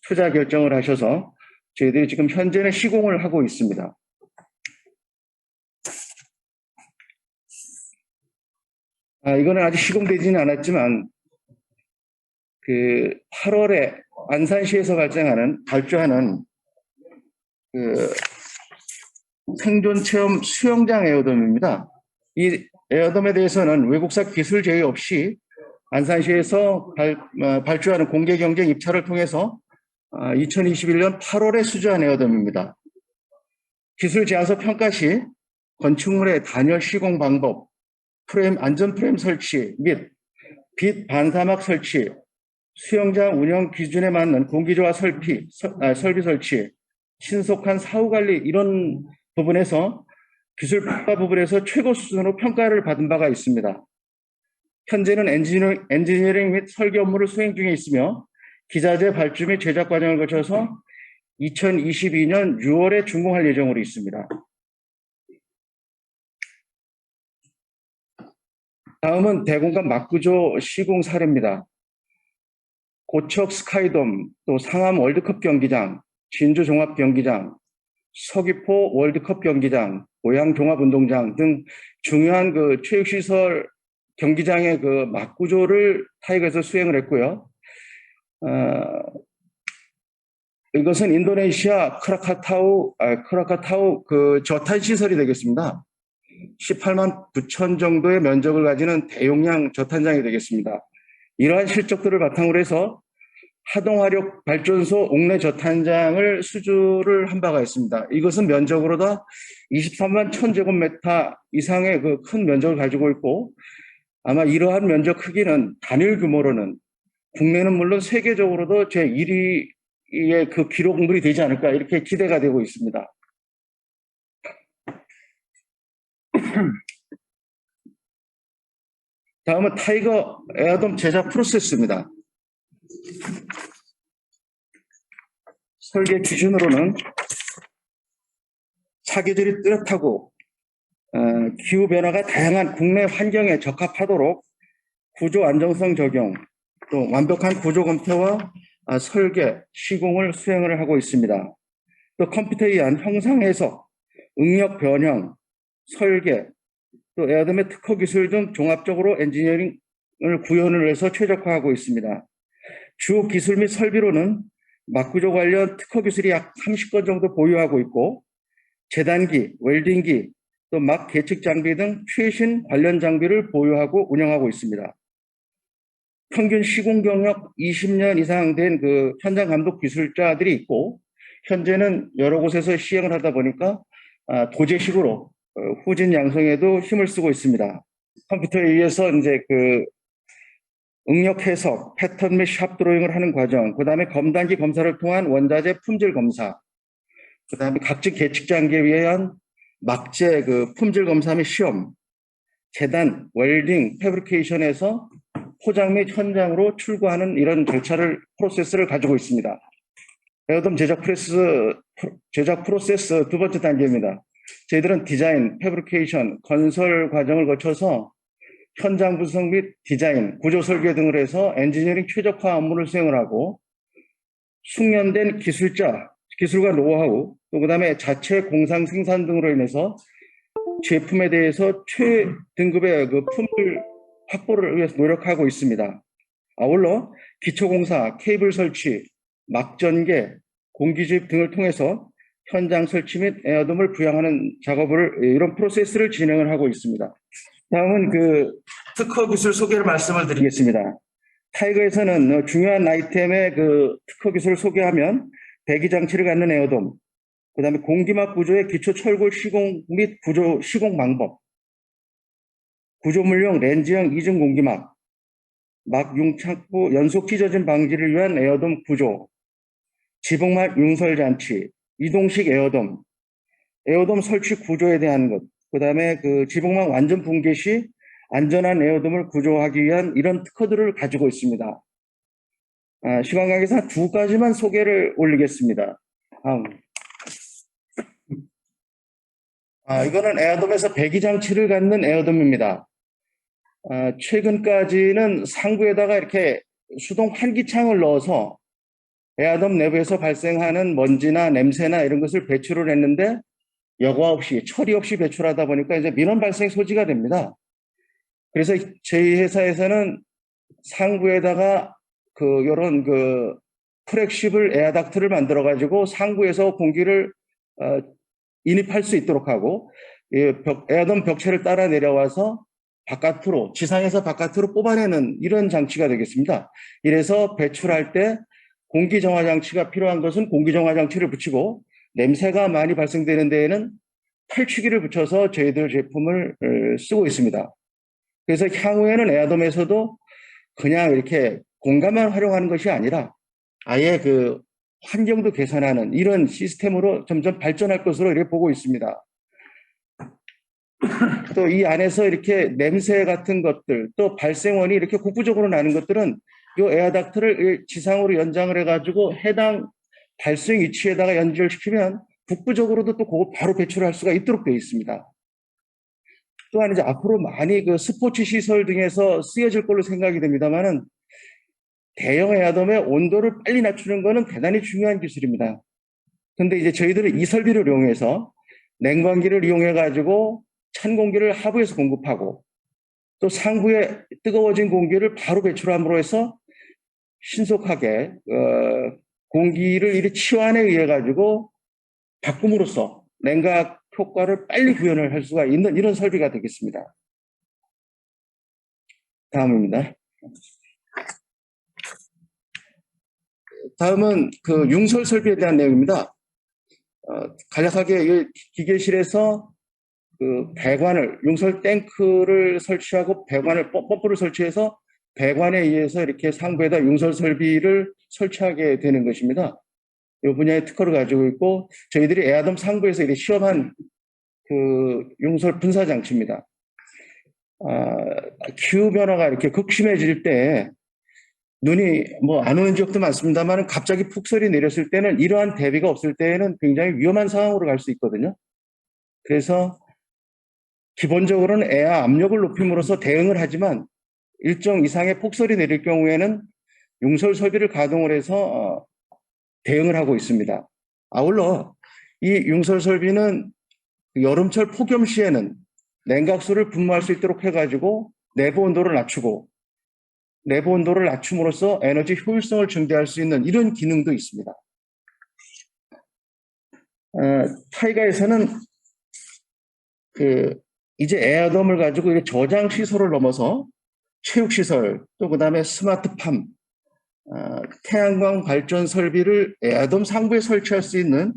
투자 결정을 하셔서 저희들이 지금 현재는 시공을 하고 있습니다. 이거는 아직 시공되지는 않았지만 그 8월에 안산시에서 발주하는 그 생존 체험 수영장 에어돔입니다. 이 에어돔에 대해서는 외국사 기술 제의 없이 안산시에서 발주하는 공개 경쟁 입찰을 통해서 2021년 8월에 수주한 에어돔입니다. 기술 제안서 평가 시 건축물의 단열 시공 방법, 안전 프레임 설치 및 빛 반사막 설치, 수영장 운영 기준에 맞는 공기조화 설비 설치, 신속한 사후 관리 이런 부분에서 기술 평가 부분에서 최고 수준으로 평가를 받은 바가 있습니다. 현재는 엔지니어링 및 설계 업무를 수행 중에 있으며 기자재 발주 및 제작 과정을 거쳐서 2022년 6월에 준공할 예정으로 있습니다. 다음은 대공간 막구조 시공 사례입니다. 고척 스카이돔, 또 상암 월드컵 경기장, 진주 종합 경기장, 서귀포 월드컵 경기장, 고양 종합운동장 등 중요한 그 체육시설 경기장의 그 막구조를 타이거에서 수행을 했고요. 이것은 인도네시아 크라카타우 그 저탄 시설이 되겠습니다. 18만 9천 정도의 면적을 가지는 대용량 저탄장이 되겠습니다. 이러한 실적들을 바탕으로 해서 하동화력 발전소 옥내 저탄장을 수주를 한 바가 있습니다. 이것은 면적으로 다 23만 1000제곱미터 이상의 그 큰 면적을 가지고 있고 아마 이러한 면적 크기는 단일 규모로는 국내는 물론 세계적으로도 제1위의 그 기록물이 되지 않을까 이렇게 기대가 되고 있습니다. 다음은 타이거 에어돔 제작 프로세스입니다. 설계 기준으로는 사계절이 뚜렷하고 기후변화가 다양한 국내 환경에 적합하도록 구조 안정성 적용, 또 완벽한 구조 검토와 설계, 시공을 수행을 하고 있습니다. 또 컴퓨터에 의한 형상 해석, 응력 변형, 설계, 또 에어돔의 특허 기술 등 종합적으로 엔지니어링을 구현을 해서 최적화하고 있습니다. 주 기술 및 설비로는 막구조 관련 특허 기술이 약 30건 정도 보유하고 있고 재단기, 웰딩기, 또 막 계측 장비 등 최신 관련 장비를 보유하고 운영하고 있습니다. 평균 시공 경력 20년 이상 된 그 현장 감독 기술자들이 있고 현재는 여러 곳에서 시행을 하다 보니까 도제식으로 후진 양성에도 힘을 쓰고 있습니다. 컴퓨터에 의해서 이제 그 응력 해석, 패턴 및 샵 드로잉을 하는 과정, 그 다음에 검단기 검사를 통한 원자재 품질 검사, 그 다음에 각종 계측 장기에 의한 막재 그 품질 검사 및 시험, 재단, 웰딩, 패브리케이션에서 포장 및 현장으로 출고하는 이런 프로세스를 가지고 있습니다. 에어돔 제작 프로세스 두 번째 단계입니다. 저희들은 디자인, 패브리케이션, 건설 과정을 거쳐서 현장 분석 및 디자인, 구조 설계 등을 해서 엔지니어링 최적화 업무를 수행을 하고 숙련된 기술과 노하우, 또 그다음에 자체 공상 생산 등으로 인해서 제품에 대해서 최등급의 그 품질 확보를 위해서 노력하고 있습니다. 아울러 기초공사, 케이블 설치, 막전개, 공기주입 등을 통해서 현장 설치 및 에어돔을 부양하는 작업을 이런 프로세스를 진행을 하고 있습니다. 다음은 그 특허 기술 소개를 말씀을 드리겠습니다. 타이거에서는 중요한 아이템의 그 특허 기술을 소개하면 배기 장치를 갖는 에어돔, 그 다음에 공기막 구조의 기초 철골 시공 및 구조 시공 방법, 구조물용 렌즈형 이중 공기막, 막융착부 연속 찢어짐 방지를 위한 에어돔 구조, 지붕막 융설 장치, 이동식 에어돔 설치 구조에 대한 것, 그 다음에 그 지붕막 완전 붕괴 시 안전한 에어돔을 구조하기 위한 이런 특허들을 가지고 있습니다. 시간 관계상 두 가지만 소개를 올리겠습니다. 다음. 이거는 에어돔에서 배기 장치를 갖는 에어돔입니다. 최근까지는 상부에다가 이렇게 수동 환기창을 넣어서 에어돔 내부에서 발생하는 먼지나 냄새나 이런 것을 배출을 했는데 여과 없이 처리 없이 배출하다 보니까 이제 민원 발생 소지가 됩니다. 그래서 저희 회사에서는 상부에다가 요런 플렉시블 에어닥트를 만들어 가지고 상부에서 공기를 인입할 수 있도록 하고 에어돔 벽체를 따라 내려와서 바깥으로 지상에서 바깥으로 뽑아내는 이런 장치가 되겠습니다. 이래서 배출할 때 공기 정화 장치가 필요한 것은 공기 정화 장치를 붙이고 냄새가 많이 발생되는 데에는 탈취기를 붙여서 저희들 제품을 쓰고 있습니다. 그래서 향후에는 에어돔에서도 그냥 이렇게 공간만 활용하는 것이 아니라 아예 환경도 개선하는 이런 시스템으로 점점 발전할 것으로 이렇게 보고 있습니다. 또 이 안에서 이렇게 냄새 같은 것들, 또 발생원이 이렇게 국부적으로 나는 것들은 이 에어닥트를 지상으로 연장을 해가지고 해당 발생 위치에다가 연결시키면 국부적으로도 또 그거 바로 배출할 수가 있도록 되어 있습니다. 또한 이제 앞으로 많이 스포츠 시설 등에서 쓰여질 걸로 생각이 됩니다만은 대형 에어돔의 온도를 빨리 낮추는 것은 대단히 중요한 기술입니다. 근데 이제 저희들은 이 설비를 이용해서 냉방기를 이용해 가지고 찬 공기를 하부에서 공급하고 또 상부에 뜨거워진 공기를 바로 배출함으로 해서 신속하게 공기를 이리 치환에 의해 가지고 바꿈으로써 냉각 효과를 빨리 구현을 할 수가 있는 이런 설비가 되겠습니다. 다음입니다. 다음은 융설 설비에 대한 내용입니다. 간략하게 기계실에서 배관을 융설 탱크를 설치하고 배관을 펌프를 설치해서 배관에 의해서 이렇게 상부에다 융설 설비를 설치하게 되는 것입니다. 이 분야의 특허를 가지고 있고 저희들이 에어돔 상부에서 이렇게 시험한 융설 분사 장치입니다. 기후 변화가 이렇게 극심해질 때 눈이 안 오는 지역도 많습니다만 갑자기 폭설이 내렸을 때는 이러한 대비가 없을 때에는 굉장히 위험한 상황으로 갈 수 있거든요. 그래서 기본적으로는 에어 압력을 높임으로써 대응을 하지만 일정 이상의 폭설이 내릴 경우에는 융설 설비를 가동을 해서 대응을 하고 있습니다. 아울러 이 융설 설비는 여름철 폭염 시에는 냉각수를 분무할 수 있도록 해가지고 내부 온도를 낮추고 내부 온도를 낮춤으로써 에너지 효율성을 증대할 수 있는 이런 기능도 있습니다. 타이가에서는 이제 에어돔을 가지고 저장 시설을 넘어서 체육 시설 또 그다음에 스마트팜, 태양광 발전 설비를 에어돔 상부에 설치할 수 있는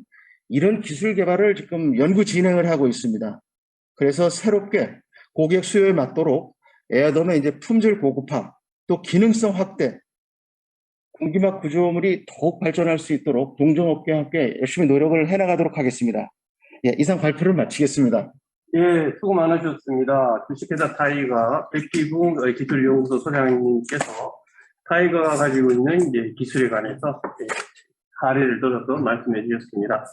이런 기술 개발을 지금 연구 진행을 하고 있습니다. 그래서 새롭게 고객 수요에 맞도록 에어돔의 이제 품질 고급화 또 기능성 확대, 공기막 구조물이 더욱 발전할 수 있도록 동종업계와 함께 열심히 노력을 해나가도록 하겠습니다. 예, 이상 발표를 마치겠습니다. 예, 수고 많으셨습니다. 주식회사 타이거 백기붕 기술연구소 소장님께서 타이거가 가지고 있는 이제 기술에 관해서 사례를 들어서 말씀해 주셨습니다.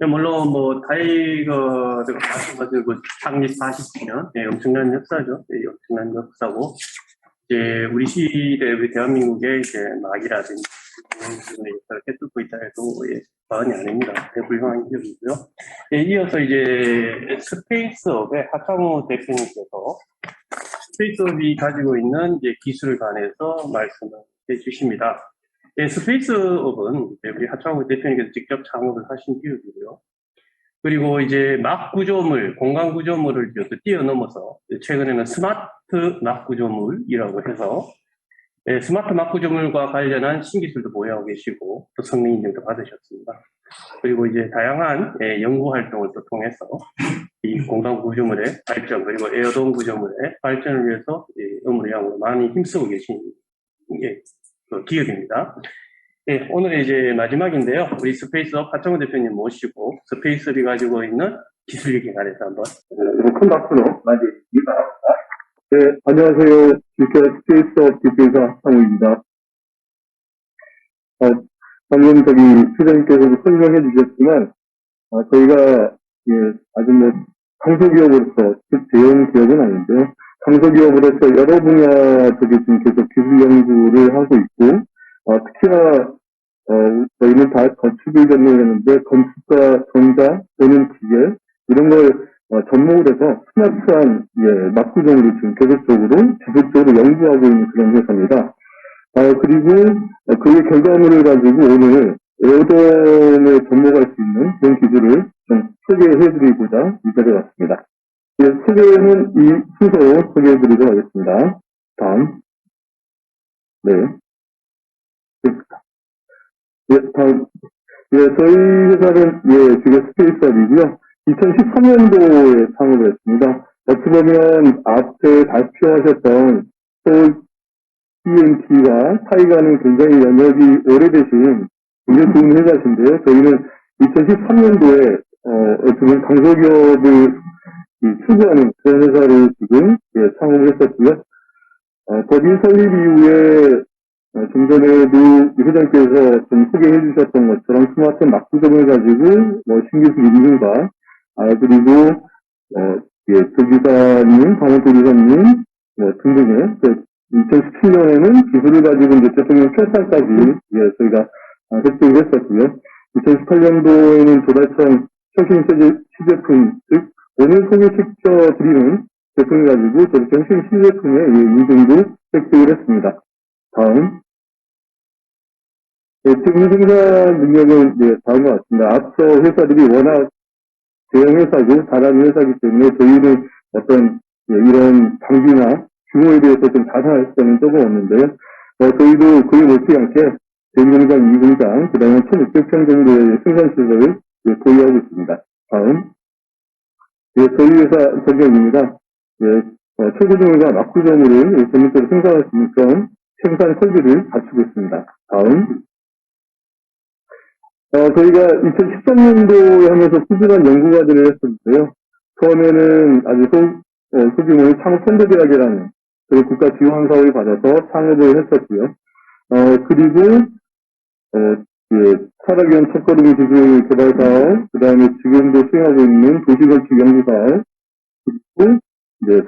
물론 타이거가 말씀하신 창립 40주년, 엄청난 역사죠. 엄청난 역사고 이제 우리 시대 우리 대한민국의 이제 낙이라든지 그런 역사를 꿰뚫고 있다 해도 과언이 아닙니다. 훌륭한 기업이고요. 이어서 이제 스페이스업의 하창우 대표님께서 스페이스업이 가지고 있는 이제 기술에 관해서 말씀을 해주십니다. 스페이스업은 우리 하창우 대표님께서 직접 창업을 하신 기업이고요. 그리고 이제 막 구조물, 공간 구조물을 뛰어넘어서 최근에는 스마트 막 구조물이라고 해서 스마트 막 구조물과 관련한 신기술도 보유하고 계시고 또 성능 인증도 받으셨습니다. 그리고 이제 다양한 연구 활동을 또 통해서 이 공간 구조물의 발전 그리고 에어돔 구조물의 발전을 위해서 의무량으로 많이 힘쓰고 계신 기업입니다. 네, 오늘 이제 마지막인데요. 우리 스페이스업 하창우 대표님 모시고 스페이스업이 가지고 있는 기술 얘기 관해서 한번 큰 박수로 맞이해 주시기 바랍니다. 네, 안녕하세요. 주식회사 스페이스업 대표이사 상우입니다. 방금 회장님께서도 설명해 주셨지만, 저희가, 아주 강소기업으로서, 즉 대형 기업은 아닌데요. 강소기업으로서 여러 분야 쪽에 지금 계속 기술 연구를 하고 있고, 특히나, 저희는 다 건축을 전공했는데, 건축과 전자 또는 기계, 이런 걸 접목을 해서 스마트한, 막구종으로 지금 계속적으로, 지속적으로 연구하고 있는 그런 회사입니다. 그리고 그의 결과물을 가지고 오늘 에어돔에 접목할 수 있는 그런 기술을 좀 소개해드리고자 이 자리에 왔습니다. 소개는 이 순서로 소개해드리도록 하겠습니다. 다음. 네. 다음. 저희 회사는, 지금 스페이스업이고요. 2013년도에 창업을 했습니다. 어찌 보면 앞에 발표하셨던 EMT와 사이가는 굉장히 연역이 오래되신 굉장히 좋은 회사신데요. 저희는 2013년도에 지금 강소기업을 추구하는 그런 회사를 지금 창업을 했었고요. 법인 설립 이후에 좀 전에도 회장께서 좀 소개해 주셨던 것처럼 스마트 막구점을 가지고 신기술 인증과 그리고 도지사님, 강원도지사님 등등의 2017년에는 기술을 가지고 이제 대통령 철사까지 저희가 획득을 했었고요. 2018년도에는 조달청 혁신 시제품, 즉 오늘 소개시켜드리는 제품을 가지고 조달청 혁신 시제품의 인증도 획득을 했습니다. 다음. 지금 생산 능력은 다음과 같습니다. 앞서 회사들이 워낙 대형 회사고 잘하는 회사이기 때문에 저희는 어떤 이런 장비나 규모에 대해서 좀 자랑할 수는 조금 없는데요. 저희도 그에 못지않게 제1공장, 2공장, 그 다음에 1,600평 정도의 생산시설을 보유하고 있습니다. 다음. 저희 회사 설명입니다. 초고등과 막구점으로 전문적으로 생산할 수 있는 그런 생산 설비를 갖추고 있습니다. 다음. 저희가 2013년도에 하면서 꾸준한 연구 과제를 했었는데요. 처음에는 아주 소규모의 창업선도대학이라는 국가 지원 사업을 받아서 창업을 했었고요. 그리고 산학연 첫걸음 기술 개발 사업, 그 다음에 지금도 수행하고 있는 도시건축 연구 사업, 그리고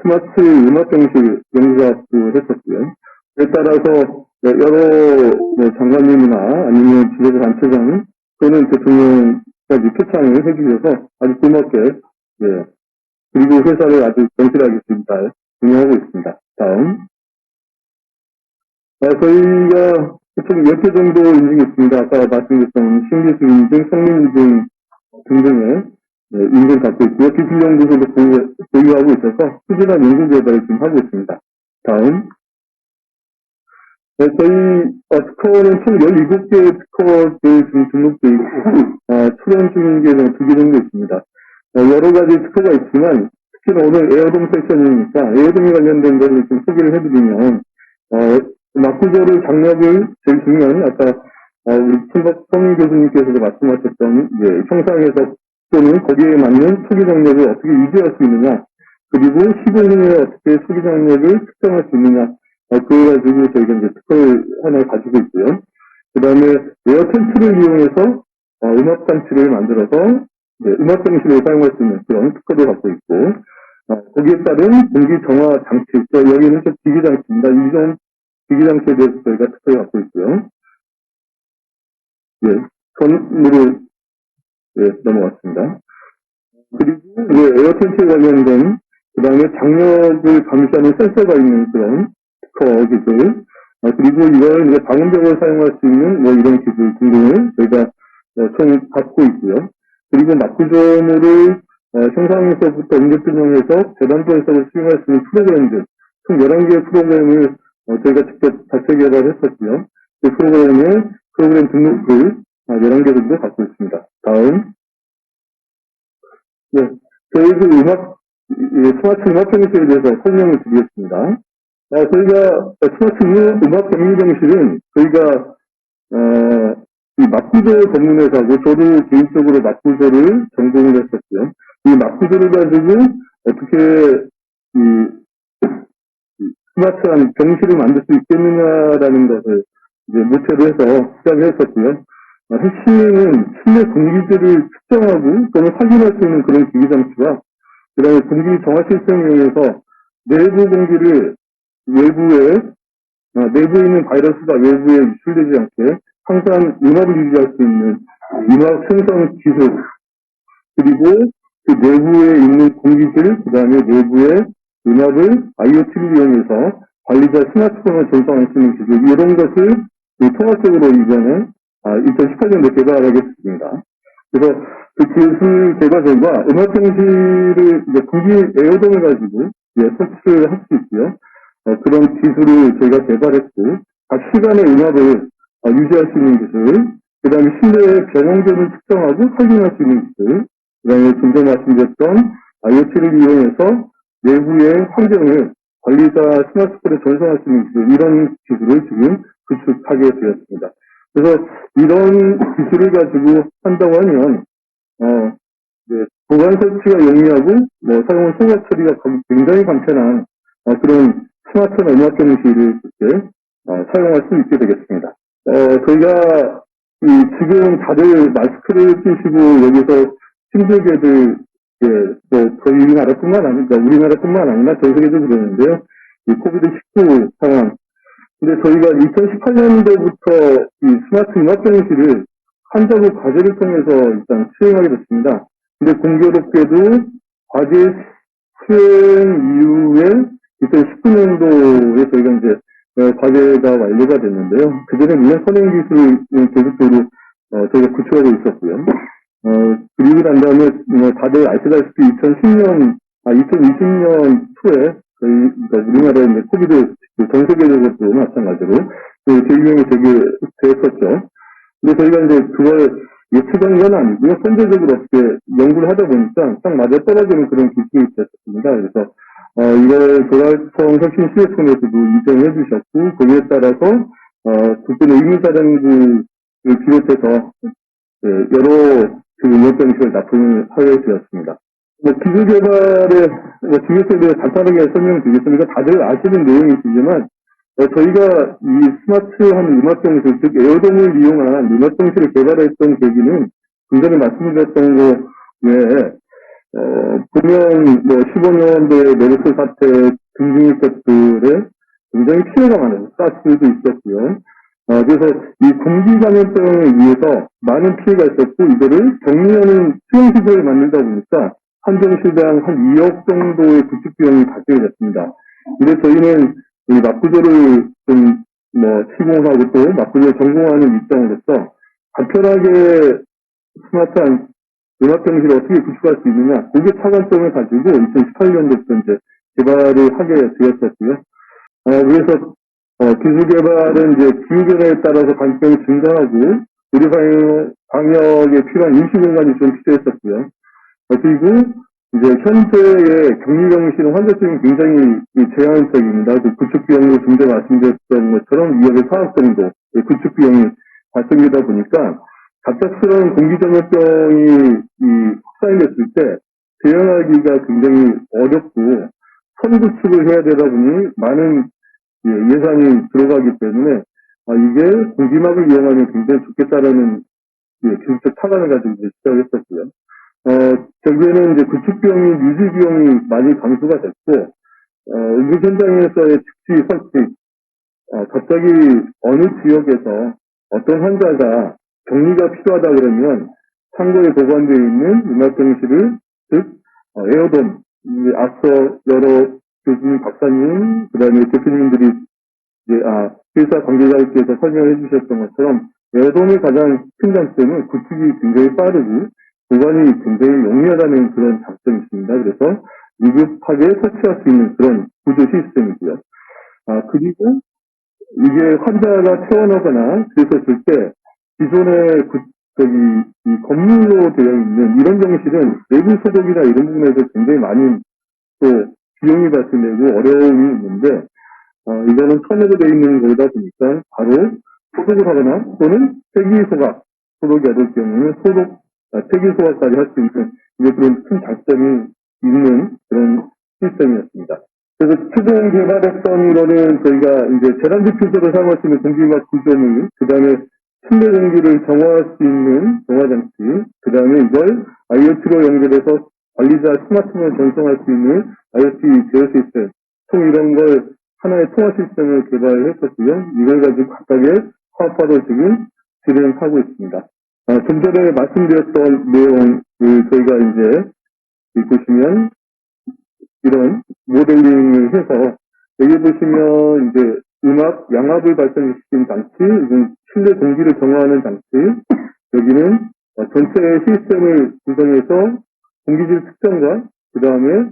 스마트 음압병실 연구 사업도 했었고요. 그에 따라서 여러 장관님이나 아니면 지도부단체장 또는 대통령까지 표창을 해주셔서 아주 고맙게 그리고 회사를 아주 정실하게 지금 잘 운영하고 있습니다. 다음. 저희가 총 10개 정도 인증이 있습니다. 아까 말씀드렸던 신기술 인증, 성민 인증 등등의 인증을 갖고 있고요. 기술연구소도 보유하고 있어서 꾸준한 연구개발을 지금 하고 있습니다. 다음. 저희 특허는 총 17개 특허를 지금 등록되어 있고 출원 중인 게 2개 정도 있습니다. 여러 가지 특허가 있지만 특히나 오늘 에어돔 세션이니까 에어돔에 관련된 것을 좀 소개를 해드리면 막구조를 장력을 제일 중요한 아까 우리 성민 교수님께서도 말씀하셨던 형상에서 또는 거기에 맞는 초기 장력을 어떻게 유지할 수 있느냐 그리고 시공 후에 어떻게 초기 장력을 특정할 수 있느냐 그거 가지고 저희가 이제 특허를 하나 가지고 있고요. 그 다음에 에어 텐트를 이용해서 음압 장치를 만들어서 음압 장치를 사용할 수 있는 그런 특허도 갖고 있고 거기에 따른 공기 정화 장치 여기는 좀 기기 장치입니다. 이전 기기 장치에 대해서 저희가 특허를 갖고 있고요. 선으로 넘어갔습니다. 그리고 에어 텐트에 관련된 그 다음에 장력을 감시하는 센서가 있는 그런 특허 기술 그리고 이걸 이제 방음벽을 사용할 수 있는 이런 기술 등등을 저희가 총 갖고 있고요. 그리고 막구조물을 형상에서부터 응급균형에서 재단도 해석을 수행할 수 있는 프로그램들 총 11개의 프로그램을 저희가 직접 자체 개발했었고요. 그 프로그램 등록을 11개 정도 갖고 있습니다. 다음. 저희 스마트 음압 병실에 대해서 설명을 드리겠습니다. 저희가 스마트 음압 병실은 저희가 이 막구조 전문회사고 저도 개인적으로 막구조를 전공을 했었고요. 이 막구조를 가지고 어떻게 스마트한 병실을 만들 수 있겠느냐라는 것을 이제 모태로 해서 시작을 했었고요. 핵심은 실내 공기질을 측정하고 또는 확인할 수 있는 그런 기기 장치와 그다음에 공기 정화 시스템에 의해서 내부 공기를 내부에 있는 바이러스가 외부에 유출되지 않게 항상 융합을 유지할 수 있는 융합 생성 기술, 그리고 그 내부에 있는 공기질, 그 다음에 내부의 융합을 IoT를 이용해서 관리자 스마트폰을 전송할 수 있는 기술, 이런 것을 통합적으로 이번에 2018년도에 개발하겠습니다. 그래서 그 기술 개발 결과 음압병실을 이제 공기 에어돔을 가지고 설치를 할 수 있고요. 그런 기술을 저희가 개발했고, 각 시간의 음압을 유지할 수 있는 기술, 그 다음에 실내의 변형점을 측정하고 확인할 수 있는 기술, 그 다음에 좀 전에 말씀드렸던 IoT를 이용해서 내부의 환경을 관리자 스마트폰에 전송할 수 있는 기술, 이런 기술을 지금 구축하게 되었습니다. 그래서 이런 기술을 가지고 한다고 하면, 보관 설치가 용이하고, 사용 소각 처리가 굉장히 간편한 그런 스마트한 음압병실을 이렇게 사용할 수 있게 되겠습니다. 저희가 지금 다들 마스크를 끼시고 여기서 힘들게들 저희 우리나라뿐만 아니라 전 세계적으로 그러는데요. 이 코비드-19 상황. 근데 저희가 2018년도부터 이 스마트 음압병실을 환자부 과제를 통해서 일단 수행하게 됐습니다. 근데 공교롭게도 과제 수행 이후에 2019년도에 저희가 이제 과제가 완료가 됐는데요. 그전에 물론 선행 기술을 계속적으로 저희가 구축하고 있었고요. 그리고 난 다음에 다들 아시다시피 2020년 초에 저희 그러니까 우리나라의 이제 코비드 전 세계적으로 마찬가지로 재유행이 되었었죠. 근데 저희가 이제 그걸 예측한 건 아니고요. 선제적으로 어떻게 연구를 하다 보니까 딱 맞아 떨어지는 그런 기술이 됐었습니다. 그래서 이걸 조달청 혁신 CF에서도 인정해 주셨고, 거기에 따라서 국군 의무사령부를 비롯해서 여러 음압병실을 납품을 하게 되었습니다. 기술 개발의 중요성에 대해서 간단하게 설명드리겠습니다. 다들 아시는 내용이시지만 저희가 이 스마트한 음압병실, 즉 에어돔을 이용한 음압병실을 개발했던 계기는 좀 전에 말씀드렸던 거 외에 보면 15년대 메르스 사태 등등의 것들에 굉장히 피해가 많아요. 사스도 있었고요. 그래서 이 공기 감염병에 의해서 많은 피해가 있었고, 이거를 격리하는 수용시설을 만들다 보니까 한정실당 한 2억 정도의 구축 비용이 발생이 됐습니다. 근데 저희는 이 막구조를 좀 시공하고 또 막구조를 전공하는 입장으로서 간편하게 스마트한 음압병실을 어떻게 구축할 수 있느냐, 그게 차관점을 가지고 2018년도부터 이제 개발을 하게 되었었고요. 그래서 기술 개발은 이제 기후변화에 따라서 간병이 증가하고 의료 방역에 필요한 임시 공간이 좀 필요했었고요. 그리고 이제 현재의 격리병실은 환자 수는 굉장히 제한적입니다. 그 구축 비용도 좀 전에 말씀드렸던 것처럼 2억에 4억 정도 구축 비용이 발생되다 보니까 갑작스러운 공기전염병이 확산이 됐을 때 대응하기가 굉장히 어렵고 선구축을 해야 되다 보니 많은 예산이 들어가기 때문에 이게 공기막을 이용하면 굉장히 좋겠다라는 기술적 타관을 가지고 이제 시작을 했었고요. 결국에는 이제 구축 비용이 유지 비용이 많이 감소가 됐고 응급 현장에서의 즉시 설치, 갑자기 어느 지역에서 어떤 환자가 격리가 필요하다 그러면 창고에 보관되어 있는 음압병실을 즉 에어돔, 앞서 여러 교수님, 박사님, 그 다음에 대표님들이 회사 관계자께서 설명해 주셨던 것처럼 에어돔의 가장 큰 장점은 구축이 굉장히 빠르고 보관이 굉장히 용이하다는 그런 장점이 있습니다. 그래서 위급하게 설치할 수 있는 그런 구조 시스템이고요. 그리고 이게 환자가 퇴원하거나 그랬었을 때 기존의 이 건물로 되어 있는 이런 병실은 내부 소독이나 이런 부분에서 굉장히 많이 또 비용이 발생되고 어려움이 있는데 이거는 천으로 되어 있는 거다 보니까 바로 소독을 하거나 또는 소독이 어려울 경우는 소독까지 할 수 있는 이제 그런 큰 장점이 있는 그런 시스템이었습니다. 그래서 최종 개발했던 거는 저희가 이제 재단 디퓨저로 사용할 수 있는 공기막 구조물, 그 다음에 실내 공기를 정화할 수 있는 정화장치, 그 다음에 이걸 IoT로 연결해서 관리자 스마트폰을 전송할 수 있는 IoT 제어 시스템, 총 이런 걸 하나의 통화 시스템을 개발했었고요. 이걸 가지고 각각의 사업화를 지금 진행하고 있습니다. 좀 전에 말씀드렸던 내용을 저희가 이제 보시면 이런 모델링을 해서 여기 보시면 이제 음압, 양압을 발생시키는 장치, 실내 공기를 정화하는 장치, 여기는 전체 시스템을 구성해서 공기질 측정과 그 다음에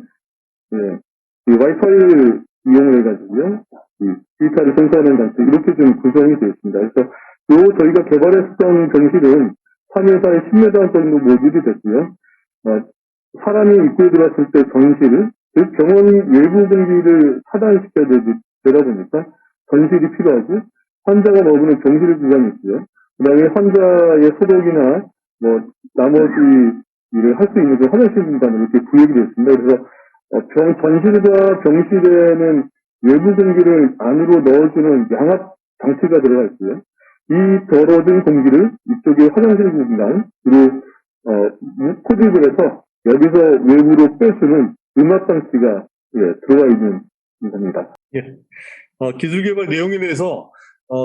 와이파이를 이용해가지고요, 데이터를 생성하는 장치 이렇게 좀 구성이 되어 있습니다. 그래서 저희가 개발했던 전실은 3m에서 10m 정도 모듈이 됐고요. 사람이 입구에 들어왔을 때 전실, 즉 병원 외부 공기를 차단시켜야 되다 보니까 전실이 필요하고 환자가 머무는 병실 구간이 있고요. 그 다음에 환자의 소독이나 나머지 일을 할 수 있는 그 화장실 공간으로 이렇게 구역이 되어 있습니다. 그래서 전실과 병실에는 외부 공기를 안으로 넣어주는 양압 장치가 들어가 있고요. 이 더러워진 공기를 이쪽에 화장실 공간으로 코딩을 해서 여기서 외부로 빼주는 음압 장치가 들어가 있는 겁니다. 기술 개발 내용에 대해서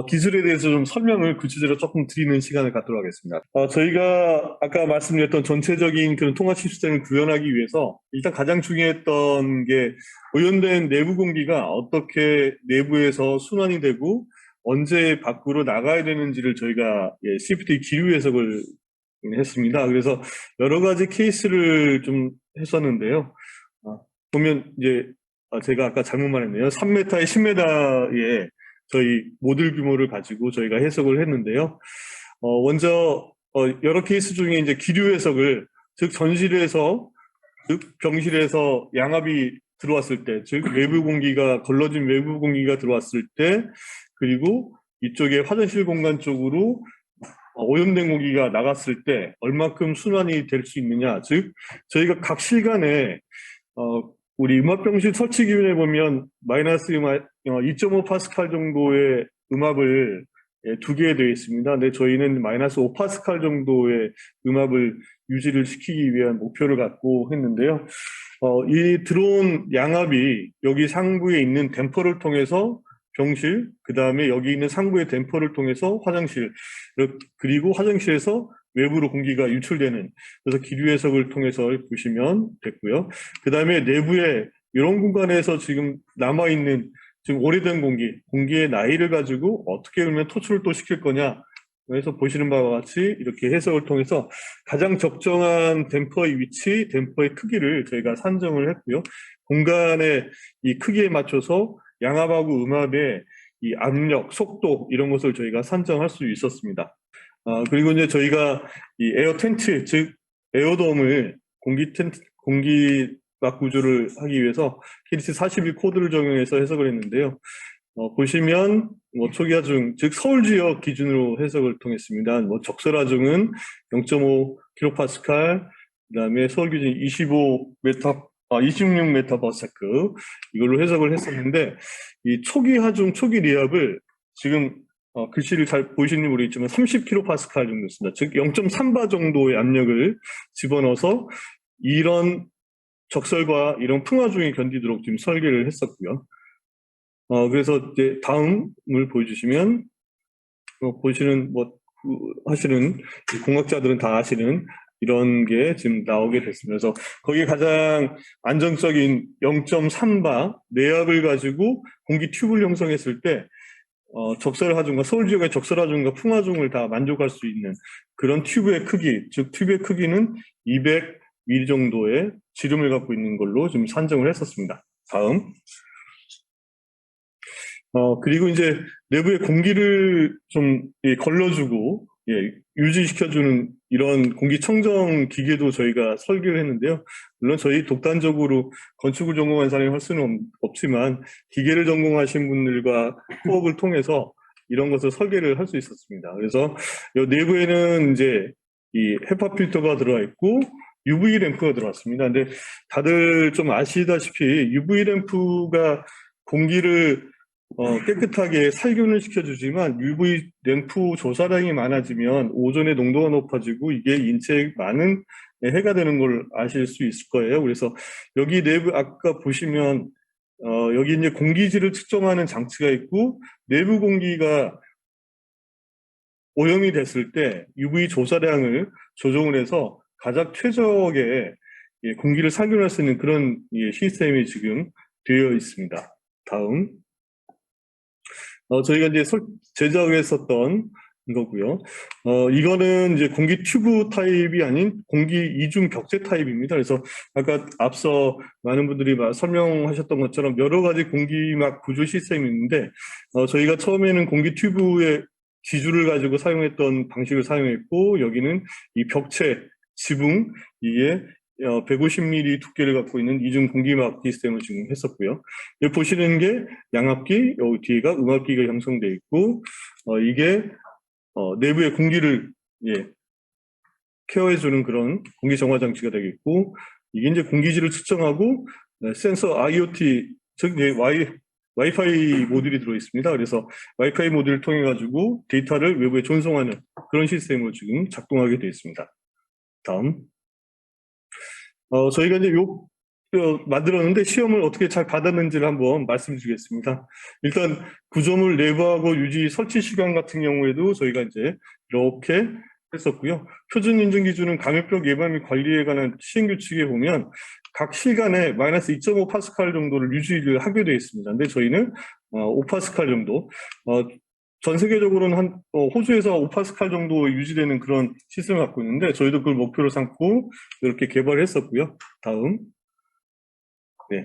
기술에 대해서 좀 설명을 구체적으로 조금 드리는 시간을 갖도록 하겠습니다. 저희가 아까 말씀드렸던 전체적인 그런 통화 시스템을 구현하기 위해서 일단 가장 중요했던 게 오염된 내부 공기가 어떻게 내부에서 순환이 되고 언제 밖으로 나가야 되는지를 저희가 CFD 기류 해석을 했습니다. 그래서 여러 가지 케이스를 좀 했었는데요. 보면 이제 제가 아까 잘못 말했네요. 3m에 10m의 저희 모듈 규모를 가지고 저희가 해석을 했는데요. 먼저 여러 케이스 중에 이제 기류 해석을, 즉 전실에서, 즉 병실에서 양압이 들어왔을 때, 즉 외부 공기가 걸러진 외부 공기가 들어왔을 때, 그리고 이쪽에 화장실 공간 쪽으로 오염된 공기가 나갔을 때 얼마큼 순환이 될 수 있느냐. 즉 저희가 각 실간에 우리 음압병실 설치 기준에 보면 마이너스 2.5 파스칼 정도의 음압을 두게 되어 있습니다. 근데 저희는 마이너스 5 파스칼 정도의 음압을 유지를 시키기 위한 목표를 갖고 했는데요. 이 들어온 양압이 여기 상부에 있는 댐퍼를 통해서 병실, 그 다음에 여기 있는 상부의 댐퍼를 통해서 화장실, 그리고 화장실에서 외부로 공기가 유출되는, 그래서 기류 해석을 통해서 보시면 됐고요. 그 다음에 내부에 이런 공간에서 지금 남아있는 지금 오래된 공기의 나이를 가지고 어떻게 그러면 토출을 또 시킬 거냐. 그래서 보시는 바와 같이 이렇게 해석을 통해서 가장 적정한 댐퍼의 위치, 댐퍼의 크기를 저희가 산정을 했고요. 공간의 이 크기에 맞춰서 양압하고 음압의 이 압력, 속도 이런 것을 저희가 산정할 수 있었습니다. 그리고 이제 저희가 이 에어 텐트, 즉 에어돔을 공기막 구조를 하기 위해서 KDC 41 코드를 적용해서 해석을 했는데요. 보시면 초기화 중, 즉 서울 지역 기준으로 해석을 통했습니다. 적설화 중은 0.5 kPa, 그다음에 서울 기준 26m/s 이걸로 해석을 했었는데, 이 초기 하중, 초기 리압을 지금 글씨를 잘 보시는 분이 있지만 30kPa 정도였습니다. 즉 0.3바 정도의 압력을 집어넣어서 이런 적설과 이런 풍화 중에 견디도록 지금 설계를 했었고요. 그래서 이제 다음을 보여주시면 보시는 하시는 공학자들은 다 아시는 이런 게 지금 나오게 됐습니다. 그래서 거기에 가장 안정적인 0.3바 내압을 가지고 공기 튜브를 형성했을 때 적설하중과 서울 지역의 적설하중과 풍화중을 다 만족할 수 있는 그런 튜브의 크기, 즉 튜브의 크기는 200mm 정도의 지름을 갖고 있는 걸로 지금 산정을 했었습니다. 다음. 그리고 이제 내부에 공기를 좀 걸러주고 유지시켜주는 이런 공기청정 기계도 저희가 설계를 했는데요. 물론 저희 독단적으로 건축을 전공한 사람이 할 수는 없지만 기계를 전공하신 분들과 협업을 통해서 이런 것을 설계를 할 수 있었습니다. 그래서 이 내부에는 이제 이 헤파 필터가 들어가 있고 UV 램프가 들어왔습니다. 근데 다들 좀 아시다시피 UV 램프가 공기를 깨끗하게 살균을 시켜주지만 UV 램프 조사량이 많아지면 오존의 농도가 높아지고 이게 인체에 많은 해가 되는 걸 아실 수 있을 거예요. 그래서 여기 내부 아까 보시면 여기 이제 공기질을 측정하는 장치가 있고 내부 공기가 오염이 됐을 때 UV 조사량을 조정을 해서 가장 최적의 공기를 살균할 수 있는 그런 시스템이 지금 되어 있습니다. 다음. 저희가 이제 제작했었던 이거고요. 이거는 이제 공기 튜브 타입이 아닌 공기 이중 격제 타입입니다. 그래서 아까 앞서 많은 분들이 설명하셨던 것처럼 여러 가지 공기막 구조 시스템이 있는데, 저희가 처음에는 공기 튜브의 기주를 가지고 사용했던 방식을 사용했고, 여기는 이 벽체, 지붕, 이게 150mm 두께를 갖고 있는 이중 공기막 시스템을 지금 했었고요. 여기 보시는 게 양압기, 여기 뒤에가 음압기가 형성되어 있고, 이게 내부의 공기를 케어해주는 그런 공기 정화 장치가 되겠고, 이게 이제 공기질을 측정하고 센서 IoT, 즉 와이파이 모듈이 들어있습니다. 그래서 와이파이 모듈을 통해 가지고 데이터를 외부에 전송하는 그런 시스템으로 지금 작동하게 되어 있습니다. 다음. 저희가 이제 만들었는데 시험을 어떻게 잘 받았는지를 한번 말씀드리겠습니다. 일단 구조물 내부하고 유지 설치 시간 같은 경우에도 저희가 이제 이렇게 했었고요. 표준 인증 기준은 감염병 예방 및 관리에 관한 시행 규칙에 보면 각 시간에 마이너스 2.5파스칼 정도를 유지를 하게 되어 있습니다. 근데 저희는 5파스칼 정도, 전 세계적으로는 호주에서 5파스칼 정도 유지되는 그런 시스템을 갖고 있는데 저희도 그걸 목표로 삼고 이렇게 개발을 했었고요. 다음. 네.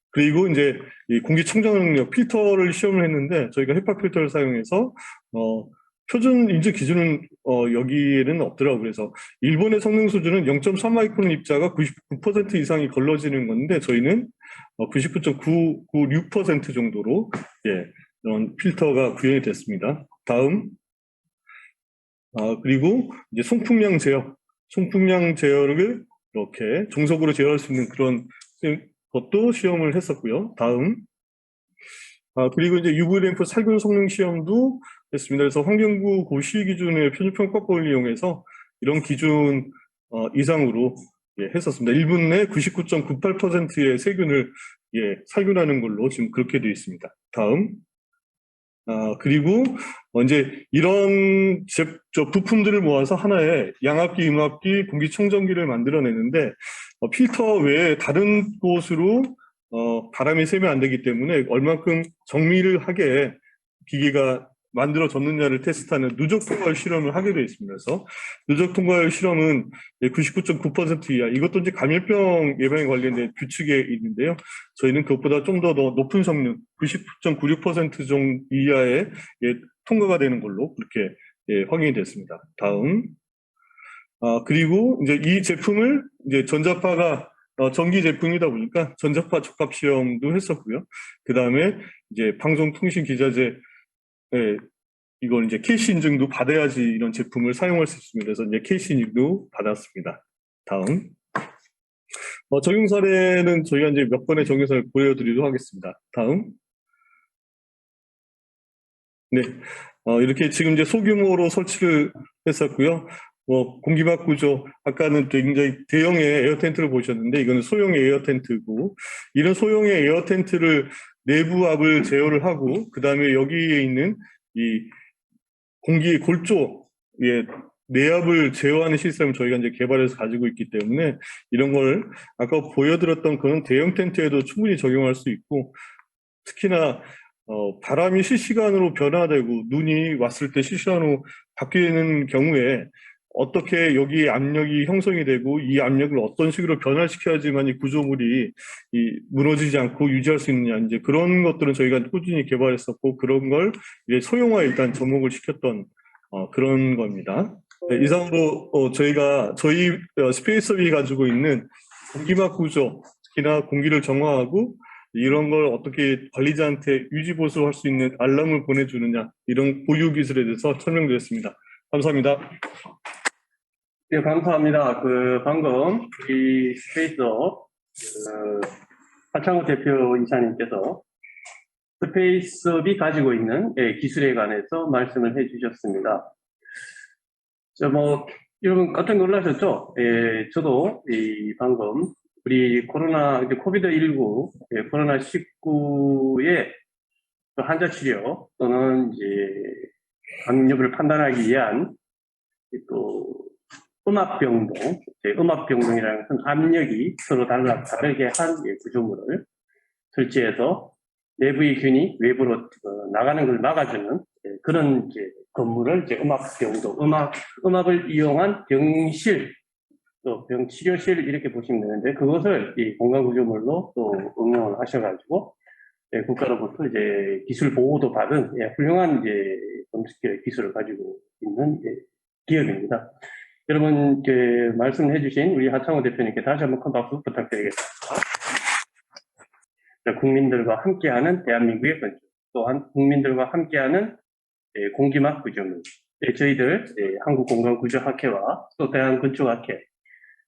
그리고 이제 이 공기청정 능력 필터를 시험을 했는데 저희가 헤파 필터를 사용해서 표준 인증 기준은 여기에는 없더라고요. 그래서 일본의 성능 수준은 0.3 마이크론 입자가 99% 이상이 걸러지는 건데 저희는 99.996% 정도로 이런 필터가 구현이 됐습니다. 다음. 그리고 이제 송풍량 제어, 송풍량 제어를 이렇게 정석으로 제어할 수 있는 그런 것도 시험을 했었고요. 다음. 그리고 이제 UV 램프 살균 성능 시험도 했습니다. 그래서 환경부 고시 기준의 표준평가법을 이용해서 이런 기준 이상으로 했었습니다. 1분 내 99.98%의 세균을 살균하는 걸로 지금 그렇게 되어 있습니다. 다음. 그리고 이제 이런 부품들을 모아서 하나의 양압기, 음압기, 공기청정기를 만들어내는데 필터 외에 다른 곳으로 바람이 새면 안 되기 때문에 얼만큼 정밀을 하게 기계가 만들어졌느냐를 테스트하는 누적 통과율 실험을 하게 되어 있습니다. 그래서 누적 통과율 실험은 99.9% 이하, 이것도 이제 감염병 예방에 관련된 규칙에 있는데요. 저희는 그것보다 좀 더 높은 성능, 99.96% 정도 이하의 통과가 되는 걸로 그렇게 확인이 됐습니다. 다음. 그리고 이제 이 제품을 이제 전자파가 전기 제품이다 보니까 전자파 적합 시험도 했었고요. 그 다음에 이제 방송통신기자재 이걸 이제 KC 인증도 받아야지 이런 제품을 사용할 수 있습니다. 그래서 이제 KC 인증도 받았습니다. 다음. 적용 사례는 저희가 이제 몇 번의 적용 사례를 보여드리도록 하겠습니다. 다음. 네. 이렇게 지금 이제 소규모로 설치를 했었고요. 공기막 구조, 아까는 굉장히 대형의 에어 텐트를 보셨는데, 이거는 소형의 에어 텐트고, 이런 소형의 에어 텐트를 내부 압을 제어를 하고, 그 다음에 여기에 있는 이 공기 골조, 내압을 제어하는 시스템을 저희가 이제 개발해서 가지고 있기 때문에, 이런 걸 아까 보여드렸던 그런 대형 텐트에도 충분히 적용할 수 있고, 특히나 바람이 실시간으로 변화되고 눈이 왔을 때 실시간으로 바뀌는 경우에 어떻게 여기 압력이 형성이 되고 이 압력을 어떤 식으로 변화시켜야지만 이 구조물이 무너지지 않고 유지할 수 있느냐, 이제 그런 것들은 저희가 꾸준히 개발했었고 그런 걸 이제 소형화에 일단 접목을 시켰던 그런 겁니다. 네, 이상으로 저희 스페이스업이 가지고 있는 공기막 구조, 특히나 공기를 정화하고 이런 걸 어떻게 관리자한테 유지 보수할 수 있는 알람을 보내주느냐, 이런 보유 기술에 대해서 설명드렸습니다. 감사합니다. 네, 감사합니다. 방금 이 스페이스업 하창우 대표이사님께서 스페이스업이 가지고 있는 기술에 관해서 말씀을 해주셨습니다. 여러분 깜짝 놀라셨죠? 저도 방금 우리 코비드-19, 코로나19의 환자 치료 또는 감염 여부를 판단하기 위한 또 음압병동이라는 것은 압력이 서로 다르게 한 구조물을 설치해서 내부의 균이 외부로 나가는 걸 막아주는 그런 건물을 음압병동, 음압을 이용한 병실, 또 병치료실 이렇게 보시면 되는데 그것을 이 공간 구조물로 또 응용을 하셔가지고 국가로부터 기술 보호도 받은 훌륭한 기술을 가지고 있는 기업입니다. 여러분 말씀해 주신 우리 하창호 대표님께 다시 한번 큰 박수 부탁드리겠습니다. 국민들과 함께하는 대한민국의 건축, 또한 국민들과 함께하는 공기막 구조물, 저희들 한국공간구조학회와 또 대한건축학회,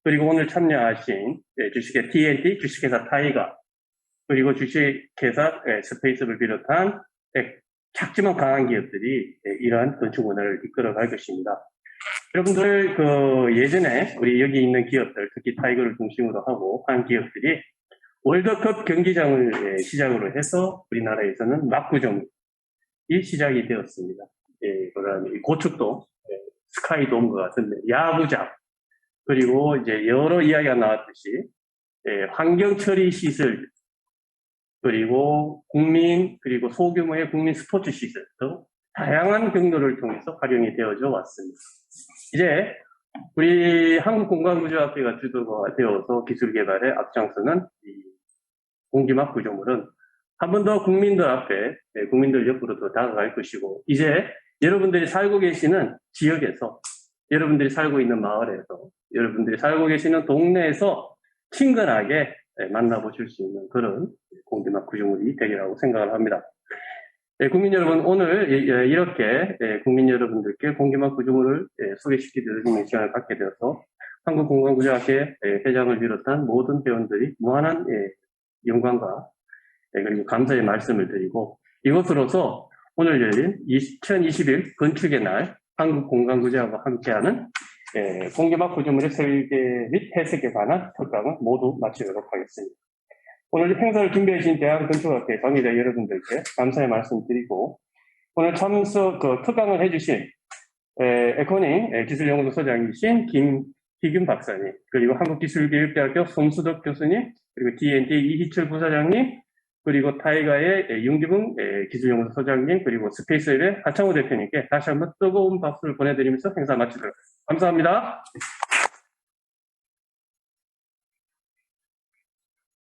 그리고 오늘 참여하신 주식회 TNT, 주식회사 타이가, 그리고 주식회사 스페이스업을 비롯한 작지만 강한 기업들이 이러한 건축 문화를 이끌어갈 것입니다. 여러분들 예전에 우리 여기 있는 기업들, 특히 타이거를 중심으로 하고 한 기업들이 월드컵 경기장을 시작으로 해서 우리나라에서는 막구점이 시작이 되었습니다. 그다음에 고척돔, 스카이돔과 같은데 야구장, 그리고 여러 이야기가 나왔듯이 환경 처리 시설, 그리고 그리고 소규모의 국민 스포츠 시설 등 다양한 경로를 통해서 활용이 되어져 왔습니다. 이제 우리 한국공간구조학회가 주도가 되어서 기술 개발에 앞장서는 이 공기막 구조물은 한 번 더 국민들 앞에, 국민들 옆으로 더 다가갈 것이고, 이제 여러분들이 살고 계시는 지역에서, 여러분들이 살고 있는 마을에서, 여러분들이 살고 계시는 동네에서 친근하게 만나보실 수 있는 그런 공기막 구조물이 되리라고 생각을 합니다. 국민 여러분, 오늘 이렇게 국민 여러분들께 공기막 구조물을 소개시켜드리는 시간을 갖게 되어서 한국공간구조학회 회장을 비롯한 모든 회원들이 무한한 영광과 그리고 감사의 말씀을 드리고, 이것으로서 오늘 열린 2021 건축의 날 한국공간구조학과 함께하는 공기막 구조물의 설계 및 해석에 관한 특강은 모두 마치도록 하겠습니다. 오늘 행사를 준비해 주신 대한건축학회 관계자 여러분들께 감사의 말씀드리고, 오늘 특강을 해주신 에코닝 기술연구소 소장이신 김희균 박사님, 그리고 한국기술교육대학교 송수덕 교수님, 그리고 TNT 이희철 부사장님, 그리고 타이가의 윤기붕 기술연구소 소장님, 그리고 스페이스업의 하창호 대표님께 다시 한번 뜨거운 박수를 보내드리면서 행사 마치도록 하겠습니다. 감사합니다.